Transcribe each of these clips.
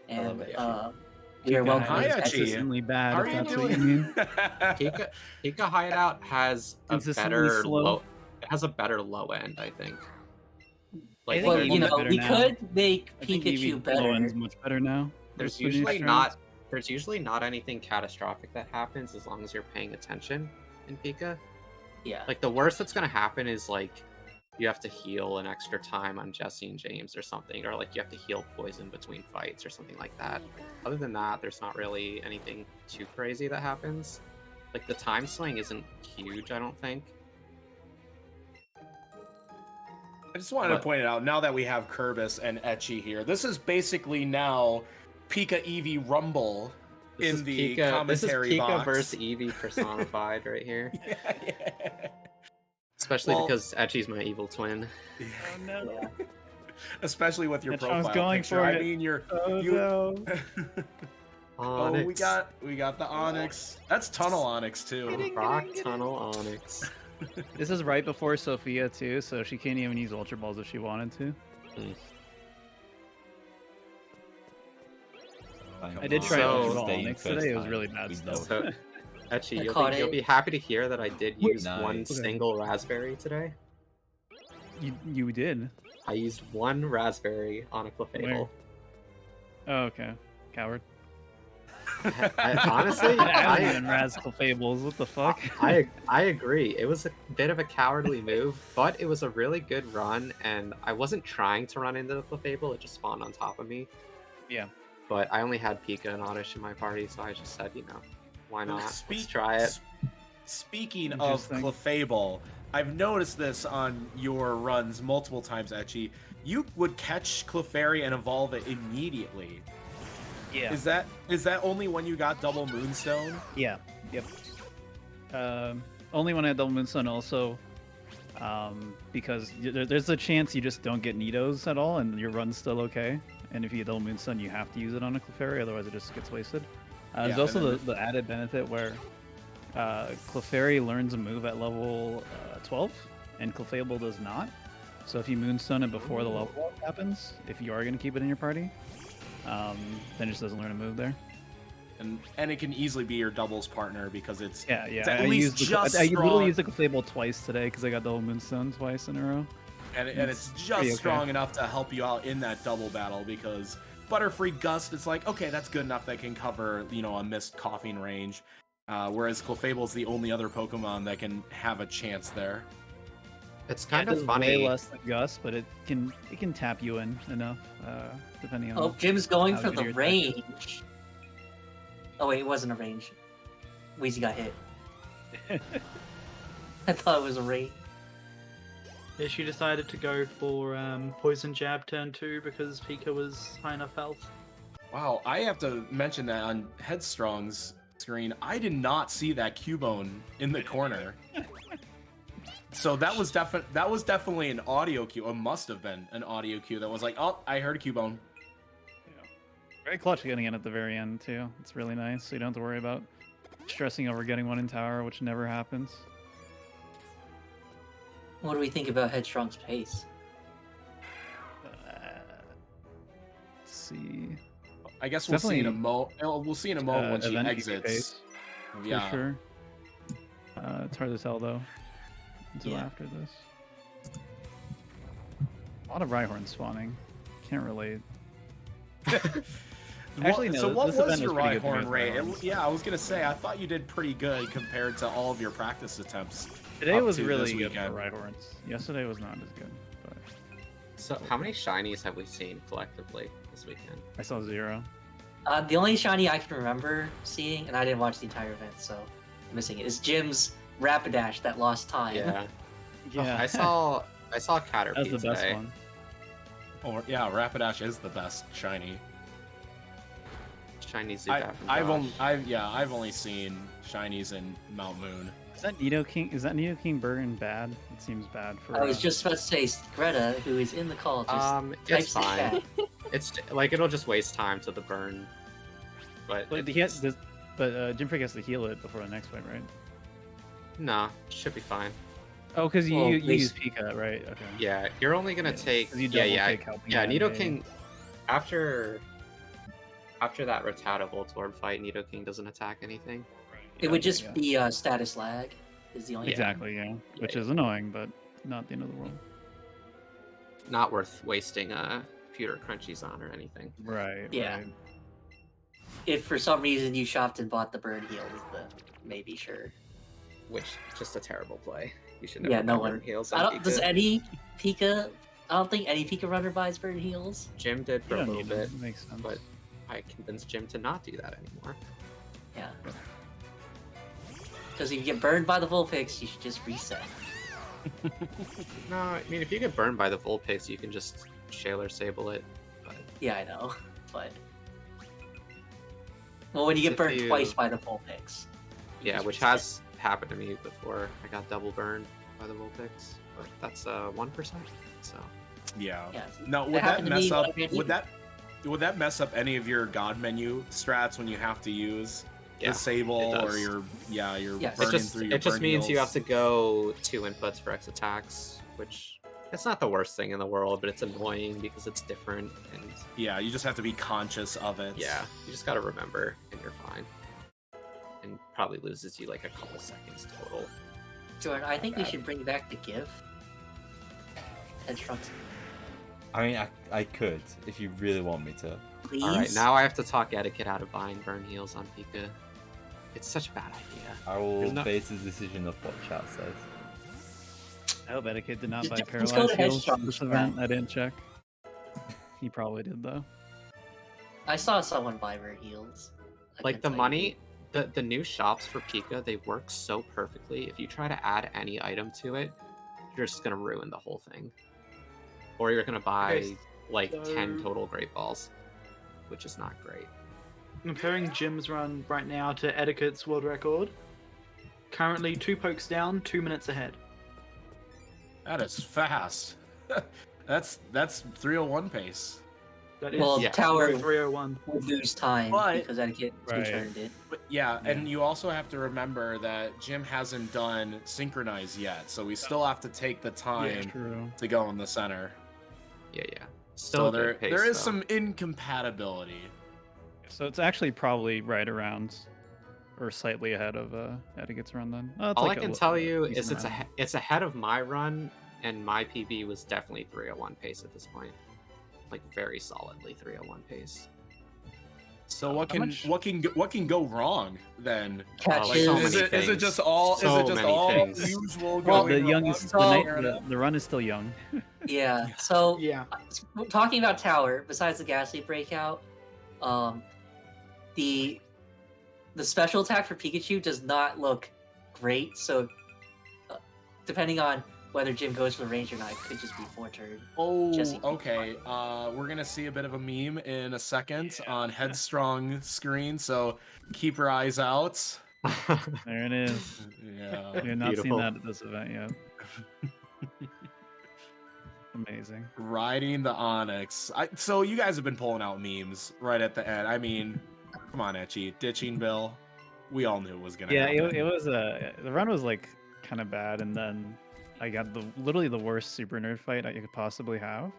and we Pika are welcoming Hideout is Texas. consistently bad, How if are you that's what you doing? mean. Pika Hideout has a Consistently better slow? low. It has a better low end, I think. I think Well, Eevee's you know, better we now. could make I think Pikachu Eevee's low end's better. much better now. There's with the new usually strands. not. There's usually not anything catastrophic that happens as long as you're paying attention in Pika. Yeah. Like the worst that's gonna happen is like you have to heal an extra time on Jesse and James or something, or like you have to heal poison between fights or something like that. Other than that, there's not really anything too crazy that happens. Like the time swing isn't huge, I don't think. I just wanted to point it out, now that we have Kerbis and Etchy here, this is basically now Pika Eevee Rumble This in the is Pika commentary box. versus Eevee personified right here. Yeah. Especially Well- because Etchy's my evil twin. Oh no. Yeah. Especially with your That's what I was profile going picture. for I it. mean, you're... Oh you... no. Oh, we Onyx. got the Onyx. That's Tunnel Onyx too. Rock Tunnel Onyx. This is right before Sophia too, so she can't even use Ultra Balls if she wanted to. I did try So- Ultra Ball Onyx today. It was really bad still. So, Etchy, caught you'll it. be happy to hear that I did use one Nice. single raspberry today. You did. I used one raspberry on a Clefable. Oh, okay. Coward. Honestly, I don't even Rascal Fables. What the fuck? I agree. It was a bit of a cowardly move, but it was a really good run, and I wasn't trying to run into the Clefable. It just spawned on top of me. Yeah. But I only had Pika and Oddish in my party, so I just said, why not? Let's Speak- try it. Speaking of Interesting. Clefable, I've noticed this on your runs multiple times, Etchy. You would catch Clefairy and evolve it immediately. Yeah. Is that only when you got Double Moonstone? Yeah. Yep. Only when I had Double Moonstone also, because there's a chance you just don't get Nidos at all and your run's still okay. And if you get Double Moonstone, you have to use it on a Clefairy, otherwise it just gets wasted. There's Yeah, also and the added benefit where Clefairy learns a move at level 12, and Clefable does not. So if you Moonstone it before the level up happens, if you are going to keep it in your party, then it just doesn't learn a move there. And it can easily be your doubles partner because it's Yeah. It's at least just I literally strong. used the Clefable twice today because I got Double Moonstone twice in a row. and it's pretty just okay. strong enough to help you out in that double battle because Butterfree Gust, it's like, okay, that's good enough that can cover, a missed coughing range. Whereas Clefable's the only other Pokemon that can have a chance there. It's kind It of does funny. Way less than Gus, but it can tap you in enough, depending on. Oh, Jim's going how for good the your attack range. Oh wait, it wasn't a range. Wheezy got hit. I thought it was a range. Yeah, she decided to go for Poison Jab turn 2 because Pika was high enough health. Wow, I have to mention that on Headstrong's screen, I did not see that Cubone in the corner. So that was definitely an audio cue. It must have been an audio cue that was like, oh, I heard a Cubone. Very clutch getting in at the very end too. It's really nice, so you don't have to worry about stressing over getting one in tower, which never happens. What do we think about Headstrong's pace? Let's see. I guess we'll see in a Definitely, We'll see in a moment when she event exits. pace, Yeah. For sure. It's hard to tell though until Yeah. after this. A lot of Rhyhorn spawning. Can't relate. Actually, no, So what this was event your was pretty good Rhyhorn with rate? Rhyhorns. Yeah, I was gonna say I thought you did pretty good compared to all of your practice attempts. Today up was to really this good for weekend. Rhyhorns. Yesterday was not as good, but So, how many shinies have we seen collectively this weekend? I saw 0. The only shiny I can remember seeing, and I didn't watch the entire event, so I'm missing it, is Jim's Rapidash that lost time. Yeah. Yeah, I saw Caterpie that's the best today. one. Oh yeah, Rapidash is the best shiny. Shiny Zubat. I've only seen shinies in Mount Moon. Is that Nidoking? Is that Nidoking Burn bad? It seems bad for. I was just about to say, Greta, who is in the call, just It's types in fine. chat. It's like it'll just waste time to the burn. But But he has this, but Jim Freak has to heal it before the next fight, right? nah, should be fine. Oh, because Well, you they- use Pika, right? Okay. Yeah, you're only gonna take. 'Cause you Yeah, double yeah, take helping yeah. hand Nido A. King after After that Rattata Voltorb fight, Nidoking doesn't attack anything. It would just be status lag. Is the only Exactly, yeah. Which yeah. is annoying, but not the end of the world. Not worth wasting pewter crunchies on or anything. Right. Yeah. Right. If for some reason you shopped and bought the bird heals, then maybe sure. Which just a terrible play. You should Yeah, never no buy one. burn heals I on don't. Does Pika. any Pika? I don't think any Pika runner buys bird heals. Jim did for You a don't little need bit, them. Makes sense. but I convinced Jim to not do that anymore. Yeah. Because if you get burned by the Vulpix, you should just reset. No, I mean if you get burned by the Vulpix, you can just Shaler Sable it. But Yeah, I know, but well, when you get If burned you- twice by the Vulpix. you yeah, just which reset. has happened to me before. I got double burned by the Vulpix, but that's 1%. So Yeah. Yeah. No, That would that happened to me mess when up? I ran Would that mess up any of your god menu strats when you have to use yeah, the Sable it or does. your you're Yes. burning it just through your it just burn means you heals? have to go 2 inputs for X attacks, which it's not the worst thing in the world, but it's annoying because it's different and Yeah, you just have to be conscious of it. yeah, you just gotta remember and you're fine. And probably loses you like a couple seconds total. Jordan, I think we bad. should bring back the GIF. Headstrong, I mean, I could if you really want me to. please. All right, now I have to talk etiquette out of buying burn heals on Pika. It's such a bad idea. I will There's no- base the decision of what chat says. I hope Etiquette did not Just- buy just go paralyzed to heals Headstrong. this event. I didn't check. He probably did though. I saw someone buy bird heals. I Like can't the tell you money, the new shops for Pika, they work so perfectly. If you try to add any item to it, you're just gonna ruin the whole thing. Or you're gonna buy Okay, like 10 so- total Great Balls, which is not great. Comparing Jim's run right now to Etiquette's world record. Currently 2 pokes down, 2 minutes ahead. That is fast. that's 301 pace. That is Well, Yeah. Tower 301. would lose time But- because Etiquette Right. returned it. But yeah, and you also have to remember that Jim hasn't done synchronize yet, so we still have to take the time True. to go in the center. Yeah. So Still there good pace, there is though. some incompatibility. So it's actually probably right around or slightly ahead of Etiquette's run then. Oh, it's All like I a can li- tell you decent is amount. it's ahead of my run, and my PB was definitely 301 pace at this point, like very solidly 301 pace. So what How can much- what can go wrong then? Catches. like so Is many it is it things. just all So is it just many all things. usual Well, going The young wrong? is the, So- the run is still young. Yeah. So Yeah. talking about Tower, besides the gas leak breakout, the special attack for Pikachu does not look great. So depending on whether Jim goes for the range or not, it could just be 4 turn. Oh, Jesse. okay. We're gonna see a bit of a meme in a second on Headstrong screen, so keep your eyes out. There it is. Yeah. You're not Beautiful. seeing that at this event yet. Amazing. Riding the Onyx. So you guys have been pulling out memes right at the end. I mean, come on, Etchy. Ditching Bill. We all knew it was gonna Yeah, happen. it was the run was like kind of bad, and then I got literally the worst super nerd fight I could possibly have.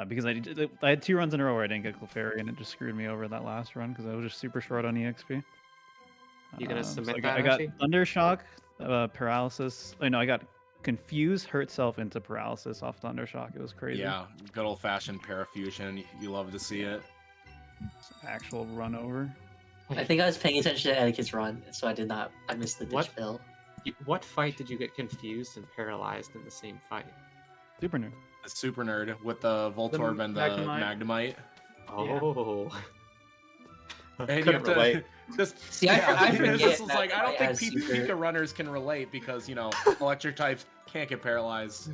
Because I had 2 runs in a row where I didn't get Clefairy, and it just screwed me over that last run because I was just super short on EXP. You gonna submit I that, got Archie? Thundershock, paralysis. Oh, no, I got confuse, hurt self into paralysis off Thundershock. It was crazy. Yeah, good old fashioned parafusion. You love to see it. Actual run over. I think I was paying attention to Etiquette's run, so I missed the ditch What? bill. What fight did you get confused and paralyzed in the same fight? Super nerd. The super nerd with the Voltorb and the Magnemite. Magnemite. Oh. And you Couldn't have to relate. just See, I forget this is like I Magnemite don't think has Pika super- runners can relate because electric types can't get paralyzed.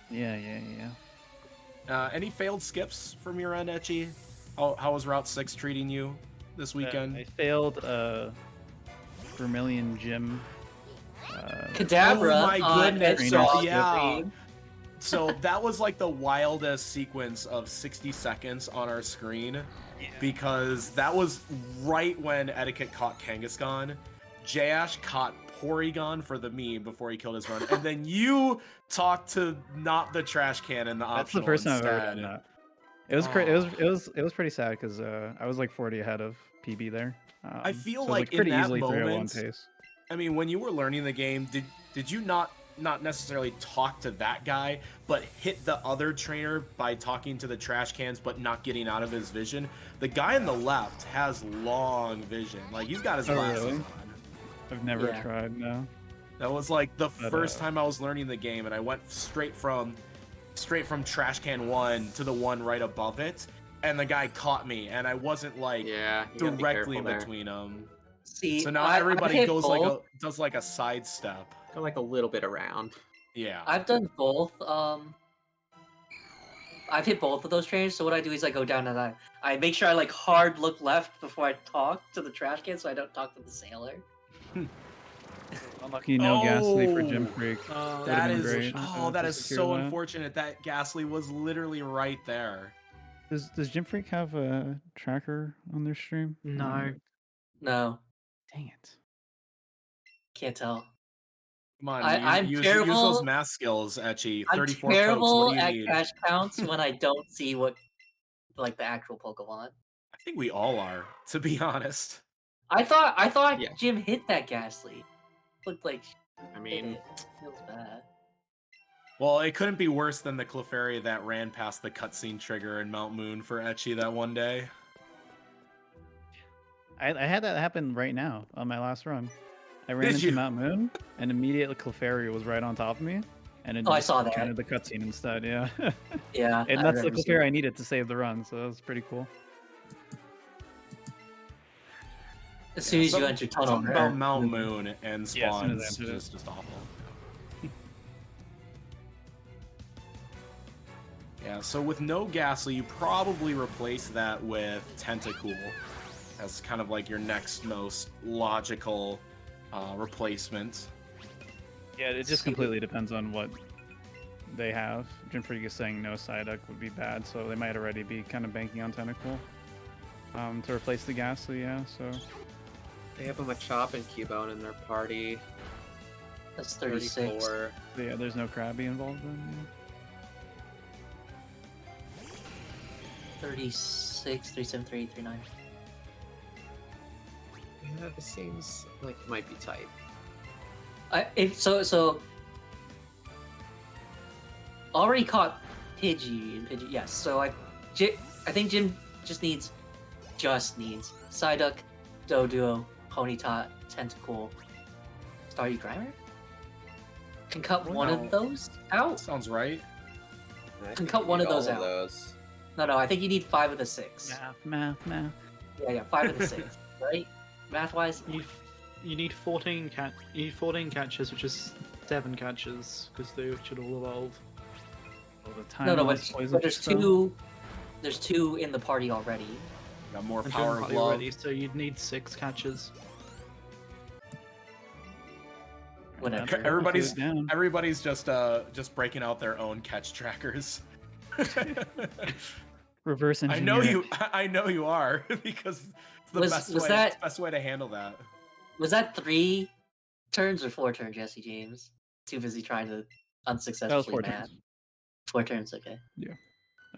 Yeah. Any failed skips from your end, Etchy? How was Route 6 treating you this weekend? I failed Vermilion Gym. Kadabra Oh my on goodness, so, Headstrong yeah. screen. So that was like the wildest sequence of 60 seconds on our screen because that was right when Etiquette caught Kangaskhan. Jash caught Porygon for the meme before he killed his run, and then you talked to not the trash can in the That's the optional first time I've ever instead. done that. It was it was pretty sad because I was like 40 ahead of PB there. I feel so it was, like in pretty that easily 301 moment, pace. I mean, when you were learning the game, did you not necessarily talk to that guy, but hit the other trainer by talking to the trash cans, but not getting out of his vision? The guy on the left has long vision. Like, he's got his Oh, glasses really? on. I've never Yeah. tried. No. That was like the But, first time I was learning the game, and I went straight from trash can 1 to the one right above it, and the guy caught me, and I wasn't like Yeah, you gotta be directly careful in there. between them. See, So now I've everybody hit goes both. does like a sidestep. Go like a little bit around. Yeah. I've done both. I've hit both of those trainers. So what I do is I go down and I make sure I like hard look left before I talk to the trash can, so I don't talk to the sailor. Unlucky no Ghastly for Gym Freak. Oh, That That would've is been great. that to is secure so that. unfortunate. That Ghastly was literally right there. Does Gym Freak have a tracker on their stream? No. No, Dang it. can't tell. Come on, I'm use terrible. those math skills, Etchy. I'm 34 pokes. terrible What do you at need? cash counts when I don't see what like the actual Pokemon. I think we all are, to be honest. I thought Yeah. Jim hit that Ghastly. Looked like I hit mean, it. Feels bad. Well, it couldn't be worse than the Clefairy that ran past the cutscene trigger in Mount Moon for Etchy that one day. I had that happen right now on my last run. I ran Did into you? Mount Moon, and immediately Clefairy was right on top of me, and it Oh, I just saw that. counted the cutscene instead. Yeah, Yeah, and I that's the remember seeing Clefairy that. I needed to save the run, so that was pretty cool. As soon as you Something- enter tunnel, something about Mount Moon and Yeah, as soon as I spawns entered it. is just awful. Yeah, so with no Ghastly, you probably replace that with Tentacool as kind of like your next most logical replacement. Yeah, it just completely depends on what they have. Jim Freak is saying no Psyduck would be bad, so they might already be kind of banking on Tentacool to replace the Ghastly. Yeah, so they have a Machop and Cubone in their party. That's 36. 34. yeah, there's no Krabby involved then. Yeah. 36, 37, 38, 39. Yeah, this seems like it might be tight. So already caught Pidgey. Yes. So I think Jim just needs Psyduck, Doduo, Ponyta, Tentacool, Staryu Grimer. Can cut one Wow. of those out. Sounds right. I Can think cut you one need of those all out. those. No. I think you need 5 of the 6. Math. Yeah, 5 of the 6. Right? Math wise. You need 14 catches, which is 7 catches, because they should all evolve. All the time No, lost but poison there's stuff. 2. There's 2 in the party already. Got more And power Jim of Freak love. already, so you'd need 6 catches. Whatever. That's- Everybody's down. everybody's just breaking out their own catch trackers. Reverse I engineer. know you are because it's the Was best way to handle that. Was that 3 turns or 4 turns, Jesse James? Too busy trying to unsuccessfully 4 math. turns. 4 turns, okay.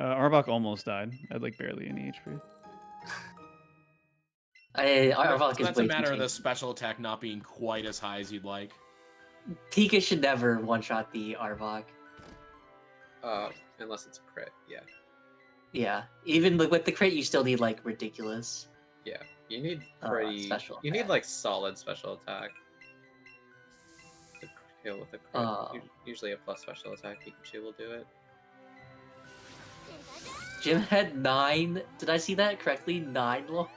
Arbok almost died. I had like barely any HP. Arbok is That's a way matter too of the tanky. special attack not being quite as high as you'd like. Pika should never one-shot the Arbok. Unless it's a crit, yeah. Yeah, even with the crit, you still need like ridiculous. Yeah. You need pretty special you need attack. like solid special attack. To kill with a crit. Usually a plus special attack Pikachu will do it. Jim had 9. Did I see that correctly? 9 lo-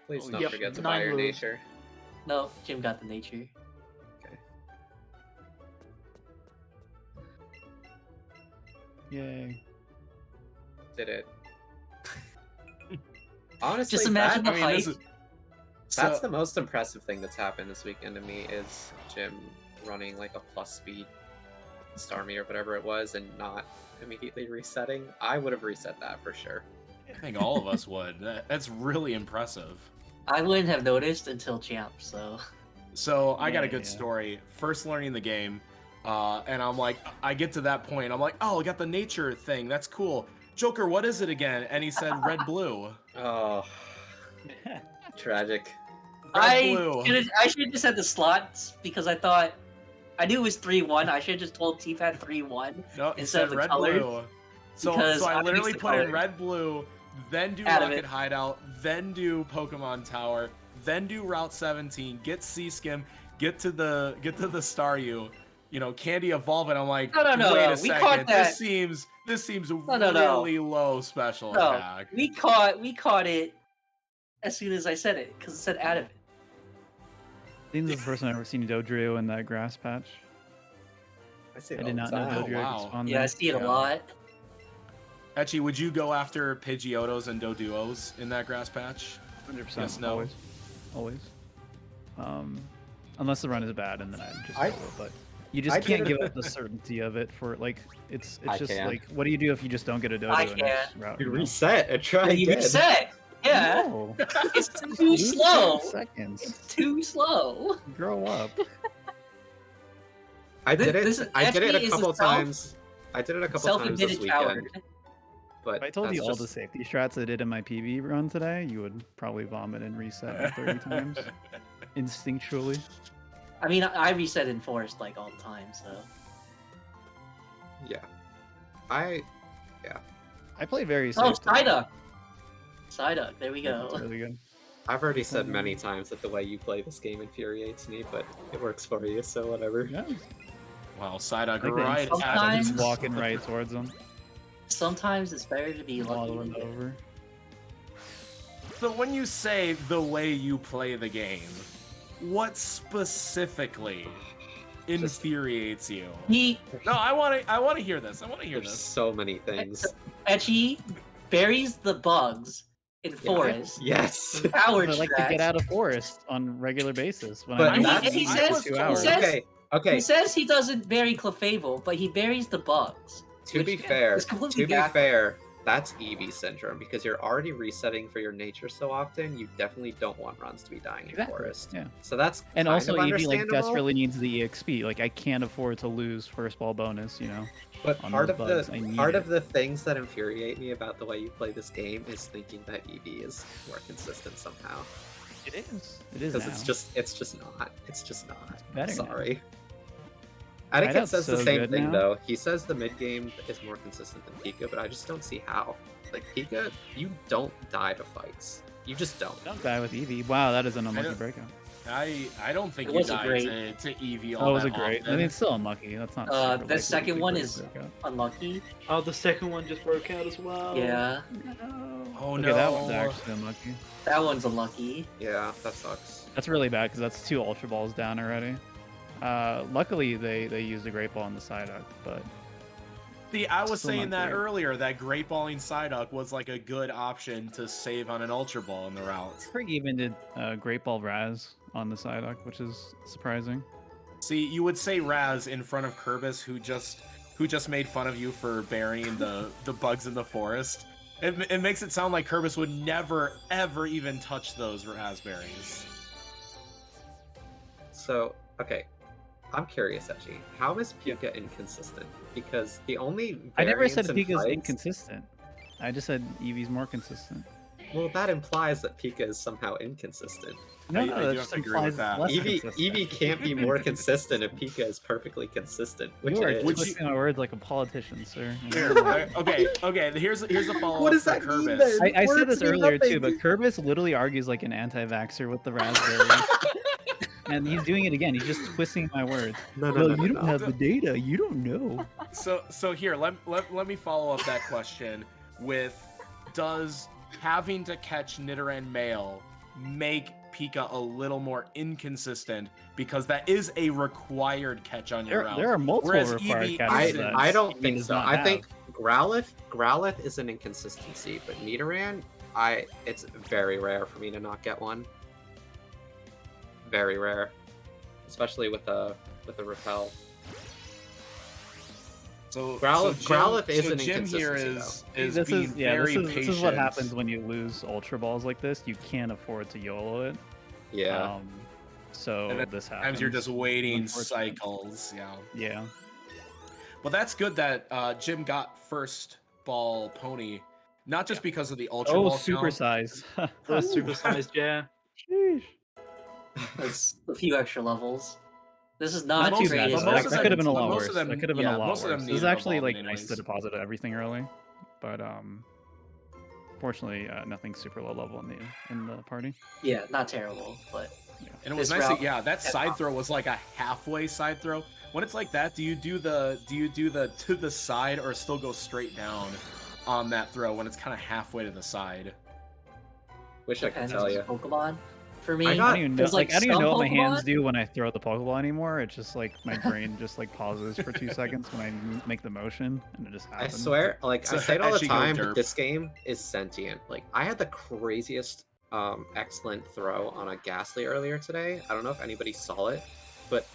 Please Oh, don't yep, forget to 9 buy your moves. nature. No, Jim got the nature. Okay. Yay. Did it. Honestly, Just imagine that, the I mean, this hype. is that's so, the most impressive thing that's happened this weekend to me is Jim running like a plus speed Starmie or whatever it was and not immediately resetting. I would have reset that for sure. I think all of us would. That's really impressive. I wouldn't have noticed until Champ, so. So I got a good Yeah. story. First learning the game, and I'm like, I get to that point. I'm like, oh, I got the nature thing. That's cool. Joker, what is it again? And he said red blue. Oh, tragic. Red blue. I should have just said the slots because I knew it was 3-1. I should have just told T-Pad 3-1 No, he instead said of the red colors. blue. So because I I literally mixed the put in colors. red blue, then do Out of Rocket it. Hideout, then do Pokemon Tower, then do Route 17, get Sea Skim, get to the Staryu, Candy Evolve, and I'm like, No, wait a we second, caught that. this seems no. really low special No, attack. we caught it as soon as I said it because it said out of it. I think this is the first time I've ever seen Dodrio in that grass patch. I see I it did all not the know time. Dodrio wow. could spawn Yeah, I there. see it Yeah. a lot. Etchy, would you go after Pidgeotos and Doduos in that grass patch? 100%. Yes, no. Always. Unless the run is bad, and then I just I- roll it. But you just I can't did- give up the certainty of it for like it's I just can. like what do you do if you just don't get a Dodo I in this route? You you know? reset and try You again. reset. Yeah, No. it's too Lose slow. 30 seconds. It's too slow. Grow up. I did it. This is- I did it actually, a is couple a self- times. I did it a couple times this Self-admitted weekend. coward. But If I told you that's all the just- safety strats I did in my PV run today, you would probably vomit and reset 30 times instinctually. I mean, I reset in Forest like all the time, so. Yeah. I play very safe. Oh, today. Psyduck! Psyduck, there we Yeah, that's go. really good. I've already said many times that the way you play this game infuriates me, but it works for you, so whatever. Yeah. Wow, Psyduck Like right at sometimes- it. Walking right towards them. Sometimes it's better to be lucky Following than good. over. So when you say the way you play the game, what specifically infuriates you? No, I want to hear this. I want to hear There's this. so many things. Etchy buries the bugs in Forest. Yes. Power I like to get strats. out of forest on regular basis when But I know that's- it's he easy says- for 2 he hours. says- Okay. He says he doesn't bury Clefable, but he buries the bugs. To be which fair, is completely to be backwards. fair, that's Eevee syndrome because you're already resetting for your nature so often. You definitely don't want runs to be dying in Exactly, forest. yeah. So that's And kind also of Eevee like understandable, desperately needs the EXP. Like I can't afford to lose first ball bonus, you know. But on part those of bugs. I need part it. of the things that infuriate me about the way you play this game is thinking that Eevee is more consistent somehow. It is. It is Because now. it's just not. It's just not. better now. Sorry. Etiquette Hideout's says the so same good thing now. though. He says the mid game is more consistent than Pika, but I just don't see how. Like Pika, you don't die to fights. You just don't. Don't die with Eevee. Wow, that is an unlucky don't- breakout. I don't think It you wasn't died great. to Eevee Oh, all was that it great? I often. mean, it's still unlucky. That's not. The super likely second to be one great is breakout. unlucky. Oh, the second one just broke out as well. Yeah, Oh Okay, no. that one's actually unlucky. that one's unlucky. Yeah, that sucks. That's really bad because that's 2 Ultra Balls down already. Luckily, they used a Great Ball on the side up, but See, I was Still saying not that great. earlier, that Great Balling Psyduck was like a good option to save on an Ultra Ball in the route. Krieg even did Great Ball Raz on the side up, which is surprising. See, you would say Raz in front of Kerbis, who just made fun of you for burying the bugs in the forest. It makes it sound like Kerbis would never, ever even touch those raspberries. So, okay. I'm curious, actually. How is Pika inconsistent? Because the only I never said variance in Pika's fights- inconsistent. I just said Eevee's more consistent. Well, that implies that Pika is somehow inconsistent. No, I no, do that have just to agree implies with that. less Eevee, consistent. Eevee can't be more consistent if Pika is perfectly consistent, which You are it is. Would twisting my words like a politician, sir. Okay. Here's a follow up. What does for that mean, Kerbis. then? I said Words this mean earlier too, nothing. but Kerbis literally argues like an anti-vaxxer with the raspberry. And he's doing it again. He's just twisting my words. No, Well, you no. don't have the data. You don't know. So here, let me follow up that question with: does having to catch Nidoran male make Pika a little more inconsistent because that is a required catch on your route? There are multiple Whereas required Eevee catches. isn't. that I don't Eevee think does so. not I have. think Growlithe is an inconsistency, but Nidoran, it's very rare for me to not get one. Very rare, especially with a repel. So Growlithe is an Jim here inconsistency, is this being is very patient. this is what happens when you lose Ultra Balls like this. You can't afford to YOLO it. Yeah. So And then this happens. Sometimes you're just waiting Unfortunate. cycles. Yeah. Yeah. Well, that's good that Jim got first ball pony, not just because of the ultra Oh, ball super count. size. The supersized, yeah. Sheesh. That's a few extra levels. This is Not not too great. bad. but as That, most of that them- could have been a but lot most worse. of them- That could have been yeah, a lot most of them worse. need This is an actually evolving like nice to anyways. deposit everything early, but fortunately, nothing super low level in the party. Yeah, not terrible, but And it was This nice. route- That Yeah. side throw was like a halfway side throw. When it's like that, do you do the to the side or still go straight down on that throw when it's kind of halfway to the side? Wish I could depends tell on you. Pokemon. For me, I I got- don't even know. there's, Like, I don't even some know what my hands Pokemon- do when I throw the Pokeball anymore. It's just like my brain just like pauses for 2 seconds when I make the motion, and it just I happens. swear, like So I say it all the actually go time, derp. but this game is sentient. Like I had the craziest, excellent throw on a Ghastly earlier today. I don't know if anybody saw it, but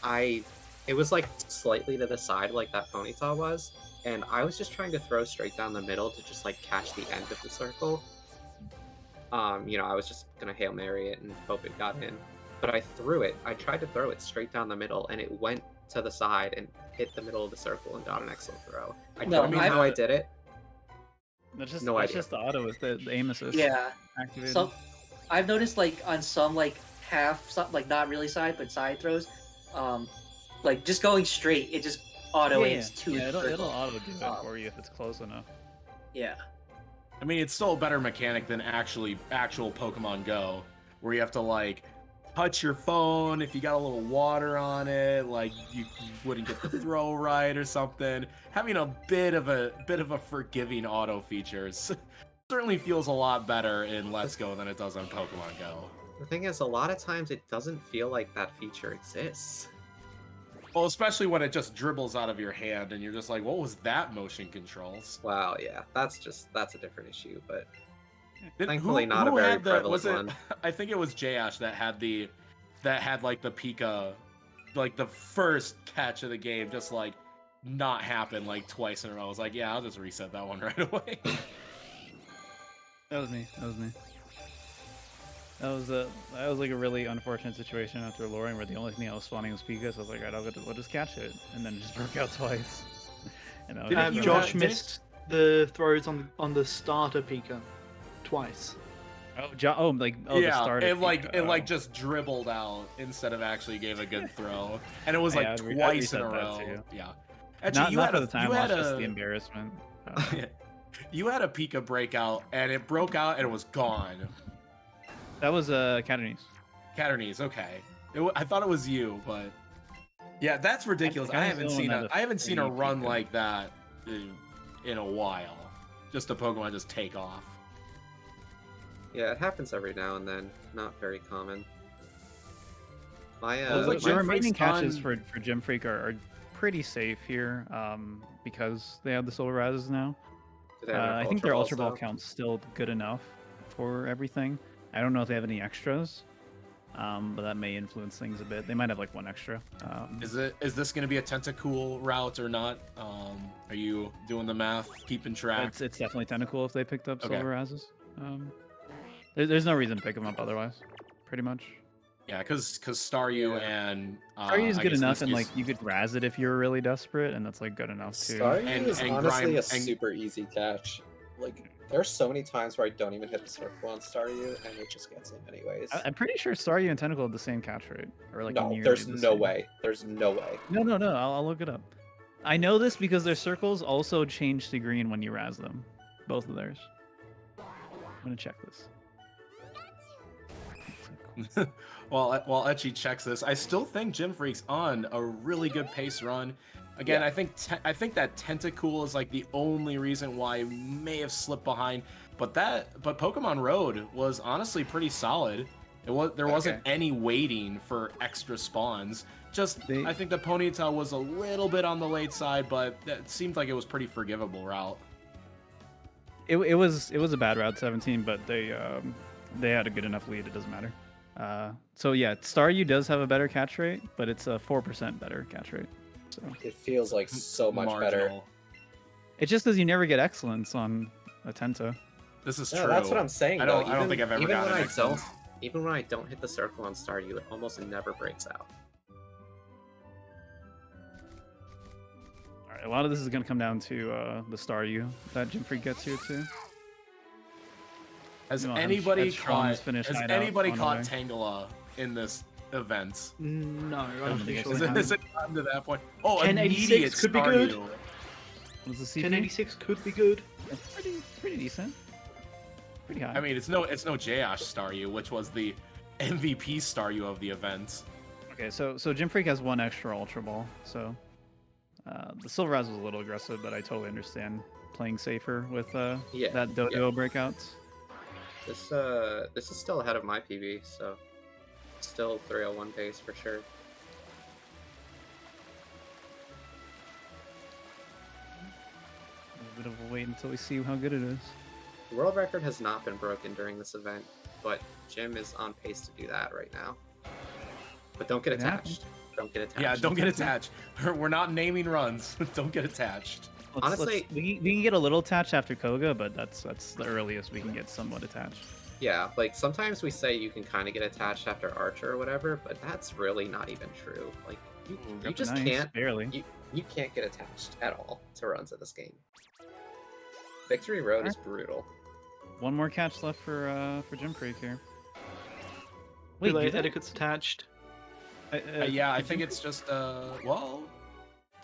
it was like slightly to the side, like that Ponyta was, and I was just trying to throw straight down the middle to just like catch the end of the circle. I was just gonna Hail Mary it and hope it got in, but I threw it. I tried to throw it straight down the middle, and it went to the side and hit the middle of the circle and got an excellent throw. I No, don't know I've- how I did it. That's just no that's idea. just the auto with the aim assist yeah. activated. So I've noticed like on some like like not really side but side throws, like just going straight, it just auto aims to the it'll circle. auto do it Um, for you if it's close enough. Yeah. I mean, it's still a better mechanic than actual Pokemon Go, where you have to like touch your phone if you got a little water on it, like you wouldn't get the throw right or something. Having a bit of a forgiving auto features certainly feels a lot better in Let's Go than it does on Pokemon Go. The thing is, a lot of times it doesn't feel like that feature exists. Well, especially when it just dribbles out of your hand and you're just like, what was that motion controls? Wow, yeah, that's a different issue, but Did- Thankfully not a very had was prevalent it, one. I think it was Jash that had like the Pika, like the first catch of the game just like not happen like twice in a row. I was like, yeah, I'll just reset that one right away. That was me. That was like a really unfortunate situation after luring where the only thing I was spawning was Pika, so I was like, alright, we'll just catch it, and then it just broke out twice. And I was Didn't like, you Josh have- missed the throws on the starter Pika twice. the starter. it Pika, like just dribbled out instead of actually gave a good throw, and it was like Yeah, I twice in a reset that row. too. Yeah, not, actually, not for the time you loss, had just the embarrassment. you had a Pika breakout, and it broke out and it was gone. That was Catanese. Catanese, okay. I thought it was you, but yeah, that's ridiculous. I haven't seen a free run Pika. like that in a while. Just a Pokemon just take off. yeah, it happens every now and then. Not very common. My Well, like the Gym remaining Freak's catches on- for Gym Freak are pretty safe here, because they have the Silver Razes now. do they have enough I think their Ultra Ultra Ball Balls, though? count's still good enough for everything. I don't know if they have any extras, but that may influence things a bit. They might have like one extra. Is this going to be a Tentacool route or not? Are you doing the math, keeping track? It's definitely Tentacool if they picked up Okay. Silver Razes. There's no reason to pick them up otherwise, pretty much. Yeah, because Staryu and Staryu's I good guess in enough, this and case- like you could Raz it if you're really desperate, and that's like good enough too. Staryu And- is and honestly Grime- a and- super easy catch. Like, there's so many times where I don't even hit the circle on Staryu, and it just gets in anyways. I'm pretty sure Staryu and Tentacle have the same catch rate, or like no, nearly there's the no same. way. There's no way. No. I'll look it up. I know this because their circles also change to green when you Raz them. Both of theirs. I'm gonna check this. while Etchy checks this, I still think Gym Freak's on a really good pace run. Again, Yeah. I think that Tentacool is like the only reason why I may have slipped behind. But Pokemon Road was honestly pretty solid. There wasn't any waiting for extra spawns. I think the Ponyta was a little bit on the late side, but it seemed like it was pretty forgivable route. It was a bad route 17, but they had a good enough lead. It doesn't matter. So yeah, Staryu does have a better catch rate, but it's a 4% better catch rate. So It feels like so much better. Marginal. it's just because you never get excellence on a Tenta. This is No, true. that's what I'm saying. I though. don't think I've ever even gotten when I excellence. even when I don't hit the circle on Staryu, it almost never breaks out. All A lot of this is going to come down to the Staryu that Jim Freak gets here too. Has You know, anybody Headstrong's caught? finished Has hideout anybody on caught away. Tangela in this event? No, I don't don't think think it's so. the Has it gotten to that point? Oh, 1086 immediate could be good. Staryu. What's the CP? 1086 could be good. It's pretty decent. Pretty high. I mean, it's no J-Ash Staryu, which was the MVP Staryu of the event. Okay, so Jim Freak has one extra Ultra Ball, so the Silveraz was a little aggressive, but I totally understand playing safer with Yeah, that Dodo breakout. This is still ahead of my PB, so still 301 pace for sure. A bit of a wait until we see how good it is. The world record has not been broken during this event, but Jim is on pace to do that right now. But don't get It happens. attached. Don't get attached. Yeah, don't get attached. We're not naming runs. Don't get attached. Honestly- we can get a little attached after Koga, but that's the earliest we can get somewhat attached. Yeah, like sometimes we say you can kind of get attached after Archer or whatever, but that's really not even true. Like you Up just nice, can't barely. you can't get attached at all to runs of this game. Victory Road is brutal. One more catch left for Jim Freak here. Wait, do they- etiquette's attached. Yeah, I think it's just well.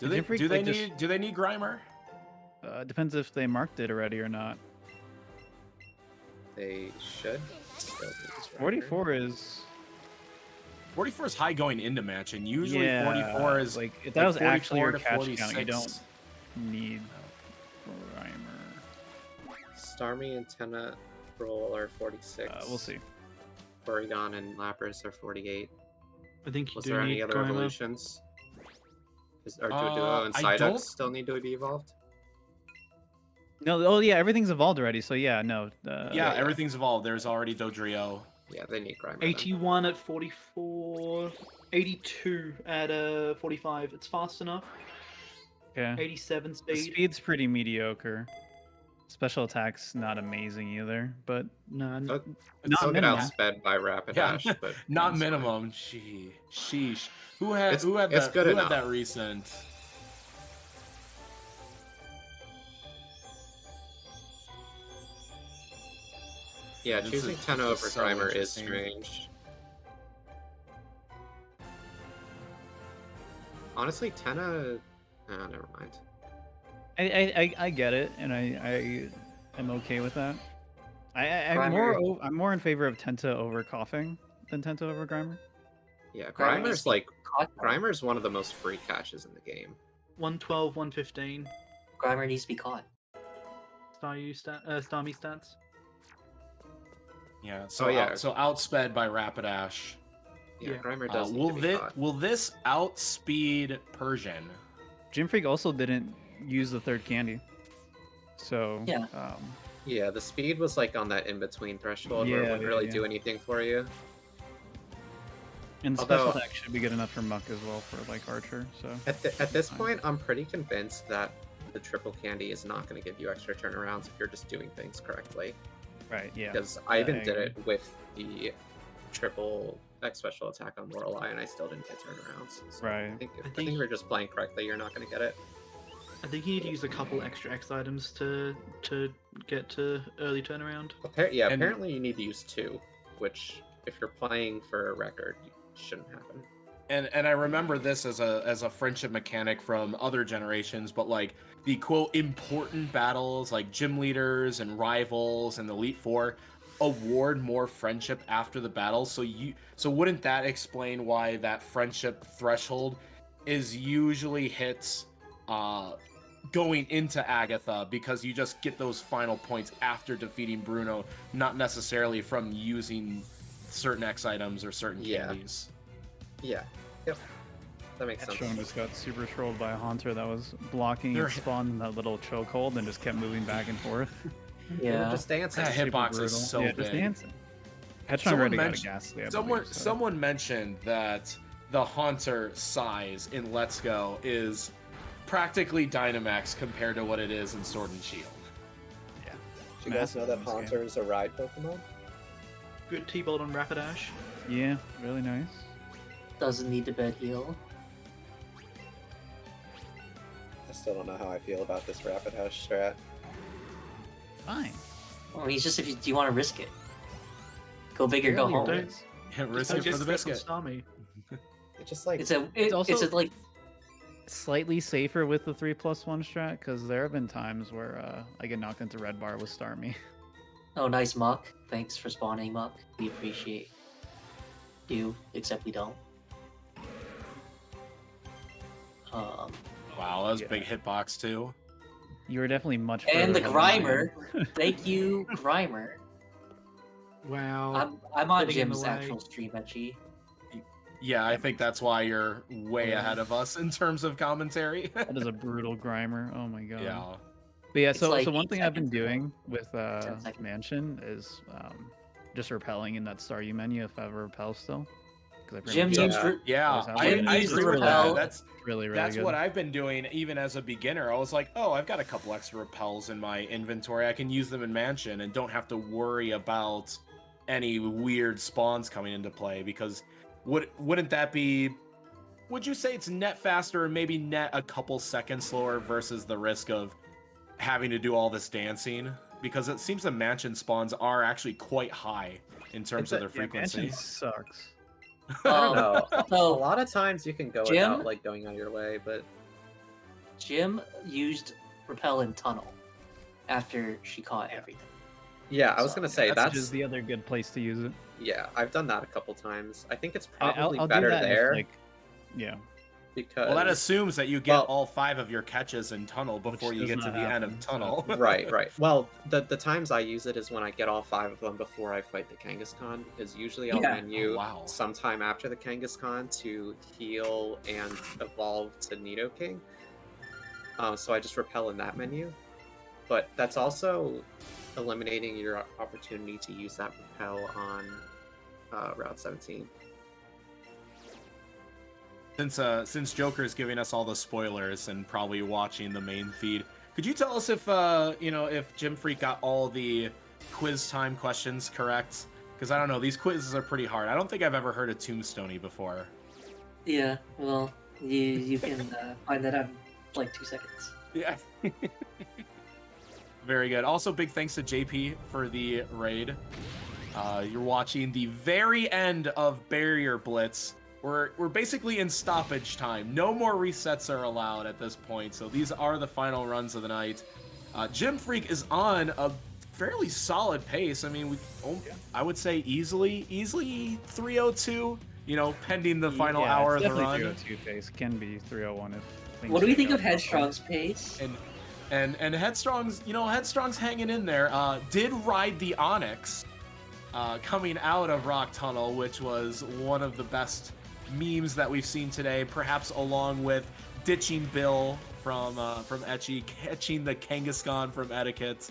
Do Did they Jim Freak, do they like, just- need Grimer? Depends if they marked it already or not. They should still be this record. 44 is 44 is high going into match, and usually yeah, 44 is like if that was actually your 44 to catch count, you 46. don't need Grimer. Starmie and Tenna roll are 46. We'll see. Porygon and Lapras are 48. I think you Was do there any need other Grimer. evolutions? Or Duo and I don't- Psyduck still need to be evolved? No, oh yeah, everything's evolved already. So yeah, no. Yeah, yeah. everything's evolved. There's already Dodrio. Yeah, they need Grimer. then. 81 at 44. 82 at 45. It's fast enough. Okay. 87 The speed. speed's pretty mediocre. Special attack's not amazing either, but No, Oh, not Still get minimum. outsped by Rapidash, Yeah, but not that's fine. minimum. Sheesh. Who had It's that? good Who enough. had that recent? Yeah, This choosing is- Tenna this over is so Grimer is interesting. strange. Honestly, Tenna... never mind. I get it, and I am okay with that. Grimer- I'm more in favor of Tenta over coughing than Tenta over Grimer. Yeah, Grimer needs Grimer's to like... Caught more. Grimer's one of the most free catches in the game. 112, 115. Grimer needs to be caught. Starmie stats. Yeah. So Oh, yeah. so outsped by Rapidash. Yeah, Yeah. Grimer does need Will to be this caught. will this outspeed Persian? Jim Freak also didn't use the third candy, so Yeah. Yeah, the speed was like on that in-between threshold where it Yeah, wouldn't yeah, really yeah. do anything for you. and special Although- attack should be good enough for Muck as well for like Archer. So At this Fine. point, I'm pretty convinced that the triple candy is not going to give you extra turnarounds if you're just doing things correctly. right, yeah. Because I even I did agree. it with the triple X special attack on Lorelei, and I still didn't get turnarounds. So Right. I think I if think- you're just playing correctly, you're not going to get it. I think you need to use a couple extra X items to get to early turnaround. Yeah, And- apparently you need to use 2, which if you're playing for a record, shouldn't happen. And I remember this as a friendship mechanic from other generations, but like the quote important battles like gym leaders and rivals and the Elite Four award more friendship after the battle. So wouldn't that explain why that friendship threshold is usually hit going into Agatha, because you just get those final points after defeating Bruno, not necessarily from using certain X items or certain Yeah. candies. Yeah. Yep. That makes sense. Headstrong just got super trolled by a Haunter that was blocking They're- its spawn in that little chokehold and just kept moving back and forth. They were Yeah. just dancing. That Super hitbox brutal. is so yeah, just big. dancing. Headstrong Someone already got a mentioned- ghastly. I Someone believe, so. someone mentioned that the Haunter size in Let's Go is practically Dynamax compared to what it is in Sword and Shield. Yeah. Do you guys know that Massive in this Haunter is a ride Pokemon? Good T-Bolt on Rapidash. Yeah, really nice. Doesn't need to bed heal. still don't know how I feel about this Rapid House strat. Fine. I mean, it's just if you do you want to risk it, go big or go Fairly home. risk. Risk it for the biscuit. It's just like It's a It's it's also- like Slightly safer with the 3+1 strat, because there have been times where I get knocked into red bar with Starmie. oh nice Muck. Thanks for spawning Muck. We appreciate you, except we don't. Wow, that was a Yeah. big hitbox too. You were definitely much And the further than I am. Grimer. Thank you, Grimer. Wow. I'm on Getting in the Jim's way. actual stream, Etchy. Yeah, I think that's why you're way Yeah. ahead of us in terms of commentary. That is a brutal Grimer. Oh my god. Yeah. But yeah, It's so like so one 8 thing I've been seconds ago. doing with 10 seconds. Mansion is just repelling in that Star U menu if I ever repel still. 'Cause I pretty Jim much used Yeah. Yeah, Jim I used agree with repel. that. That's really that's good. what I've been doing even as a beginner. I was like, oh, I've got a couple extra repels in my inventory. I can use them in Mansion and don't have to worry about any weird spawns coming into play because wouldn't that be, would you say it's net faster or maybe net a couple seconds slower versus the risk of having to do all this dancing? Because it seems the Mansion spawns are actually quite high in terms of their Yeah, frequency. Mansion sucks. I don't know. A So lot of times you can go Jim? without like going out of your way, but Jim used repel in tunnel after she caught everything. yeah, I was So, gonna say Which that's is the other good place to use it. yeah, I've done that a couple times. I think it's I'll probably do better that if, there like, yeah. because Well, that assumes that you get Well- all 5 of your catches in tunnel before you does get to not the end of happen, so- tunnel. right. Well, the times I use it is when I get all 5 of them before I fight the Kangaskhan, because usually I'll Yeah. menu Oh, wow. sometime after the Kangaskhan to heal and evolve to Nidoking. So I just repel in that menu. But that's also eliminating your opportunity to use that repel on Route 17. Since Joker is giving us all the spoilers and probably watching the main feed, could you tell us if if Jim Freak got all the quiz time questions correct? Because I don't know, these quizzes are pretty hard. I don't think I've ever heard of Tombstoney before. Yeah, well, you can find that out in like 2 seconds. Yeah. Very good. Also, big thanks to JP for the raid. You're watching the very end of Barrier Blitz. We're basically in stoppage time. No more resets are allowed at this point, so these are the final runs of the night. Jim Freak is on a fairly solid pace. I mean, I would say easily 302. You know, pending the final Yeah, hour it's of the definitely run. 302 pace. Can be 301 if things What do we shake think of out properly. Headstrong's pace? And Headstrong's, Headstrong's hanging in there. Did ride the Onyx coming out of Rock Tunnel, which was one of the best memes that we've seen today, perhaps along with ditching Bill from Etchy, catching the Kangaskhan from Etiquette.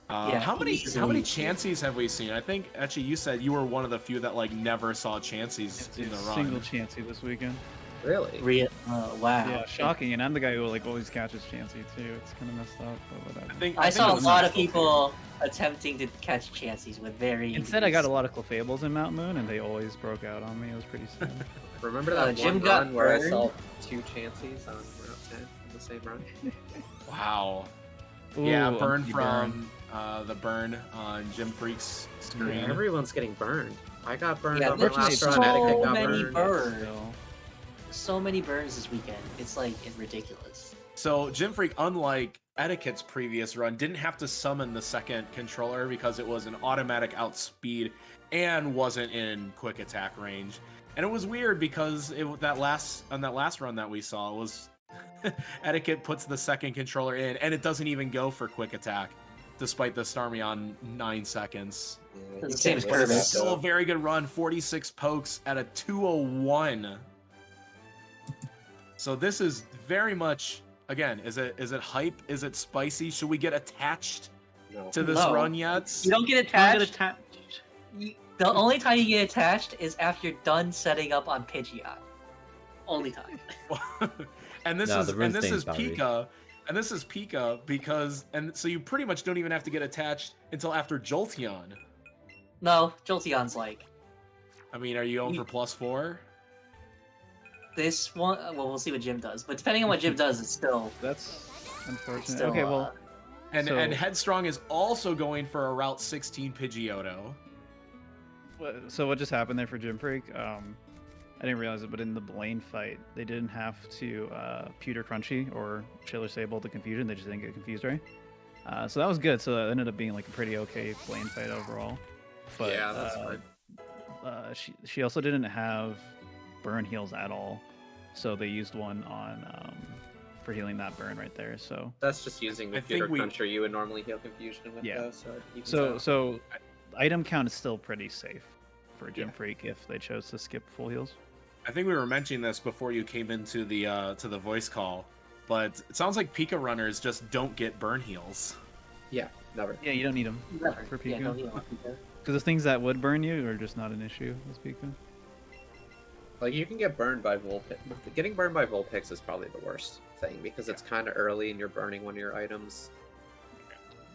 Yeah, how many he's Chanseys have we seen? I think Etchy, you said you were one of the few that like never saw Chanseys in the run. Single Chansey this weekend. Really? Wow. Yeah, shocking. And I'm the guy who like always catches Chansey too. It's kind of messed up, but whatever. I saw a it's lot of natural. people attempting to catch Chanseys with very. Instead, I got a lot of Clefables in Mount Moon, and they always broke out on me. It was pretty sad. Remember that Jim one got run where I burned. saw 2 Chanseys on Route 10 in the same run? Wow. Ooh, Yeah, Unky burn from the burn on Jim Freak's screen. Yeah. Everyone's getting burned. I got burned Yeah, on my there's last so run. Etiquette got many burned. burns. Still. So many burns this weekend. It's like ridiculous. So Jim Freak, unlike Etiquette's previous run, didn't have to summon the second controller because it was an automatic outspeed and wasn't in quick attack range. And it was weird because that last run that we saw was Etiquette puts the second controller in and it doesn't even go for quick attack, despite the Starmie on 9 seconds. Yeah, you The same can't as waste Kirby. that Still a stuff. very good run, 46 pokes at a 201. So this is very much, again, is it hype? Is it spicy? Should we get attached No. to this No. run yet? You don't get Don't attached. get attached. The only time you get attached is after you're done setting up on Pidgeot. Only time. and this No, is the run this thing's is boundary. Pika because so you pretty much don't even have to get attached until after Jolteon. No, Jolteon's like. I mean, are you going for +4? this one, well, we'll see what Jim does. But depending on what Jim does, it's still. That's unfortunate. Still, Okay, well, And So- Headstrong is also going for a Route 16 Pidgeotto. so what just happened there for Gym Freak? I didn't realize it, but in the Blaine fight, they didn't have to pewter Crunchy or Chiller Sable to confusion. They just didn't get confused, right? So that was good. So that ended up being like a pretty okay Blaine fight overall. But Yeah, that's fine. she also didn't have burn heals at all, so they used one on for healing that burn right there. So That's just using the I think Pewter we- Cruncher you would normally heal confusion with, Yeah. though, so you can so item count is still pretty safe for Gym Yeah. Freak if they chose to skip full heals. I think we were mentioning this before you came into the to the voice call, but it sounds like Pika runners just don't get burn heals. Yeah, never. Yeah, you don't need them Never. for Yeah, Pika. no, you don't want Pika. Because the things that would burn you are just not an issue with Pika. Like, you can get burned by Vulpix. Getting burned by Vulpix is probably the worst thing, because it's kind of early and you're burning one of your items.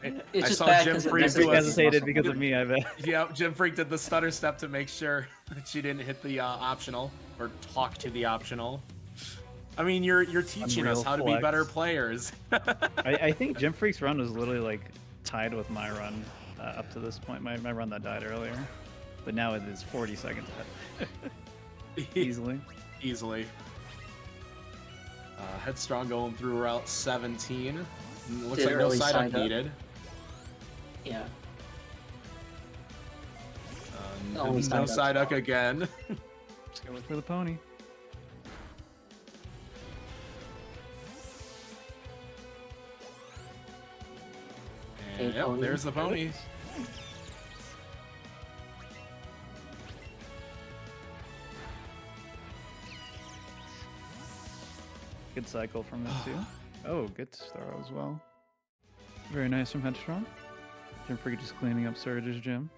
It's I just saw bad Jim 'cause it Freak messes do with a- the hesitated muscle. because of me, I bet. Yeah, Jim Freak did the stutter step to make sure that she didn't hit the optional or talk to the optional. I mean, you're teaching us Unreal how to be flex. better players. I think Gym Freak's run was literally like tied with my run up to this point. My run that died earlier, but now it is 40 seconds ahead easily. Easily. Headstrong going through Route 17. Looks Didn't like really no side up side up. needed. Yeah. No Only side up. side up again. Just go look for the pony. And Okay, yep, pony. there's the pony. Good cycle from it too. Oh, good throw as well. Very nice from Headstrong. Gym Freak just cleaning up Surge's gym.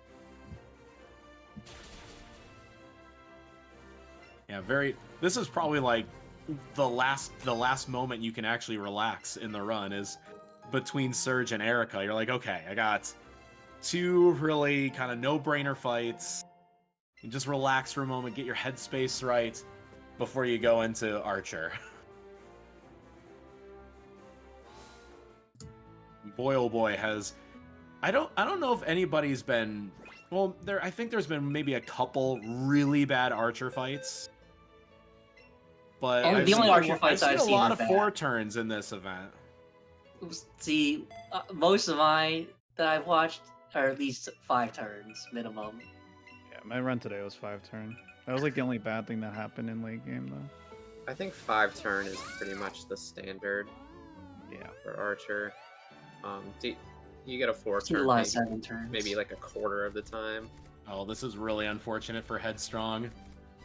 Yeah, very. This is probably like the last moment you can actually relax in the run is between Surge and Erica. You're like, okay, I got two really kind of no-brainer fights. You just relax for a moment, get your headspace right before you go into Archer. Boy, oh boy, has I don't know if anybody's been well. I think there's been maybe a couple really bad Archer fights. But Oh, I've the only seen Archer fights I've I've seen a seen lot are of bad. 4 turns in this event. See, most of mine that I've watched are at least 5 turns minimum. Yeah, my run today was 5 turn. That was like the only bad thing that happened in late game though. I think 5 turn is pretty much the standard Yeah. for Archer. You get a 4 See a turn, lot of 7 turns. maybe like a quarter of the time. Oh, this is really unfortunate for Headstrong.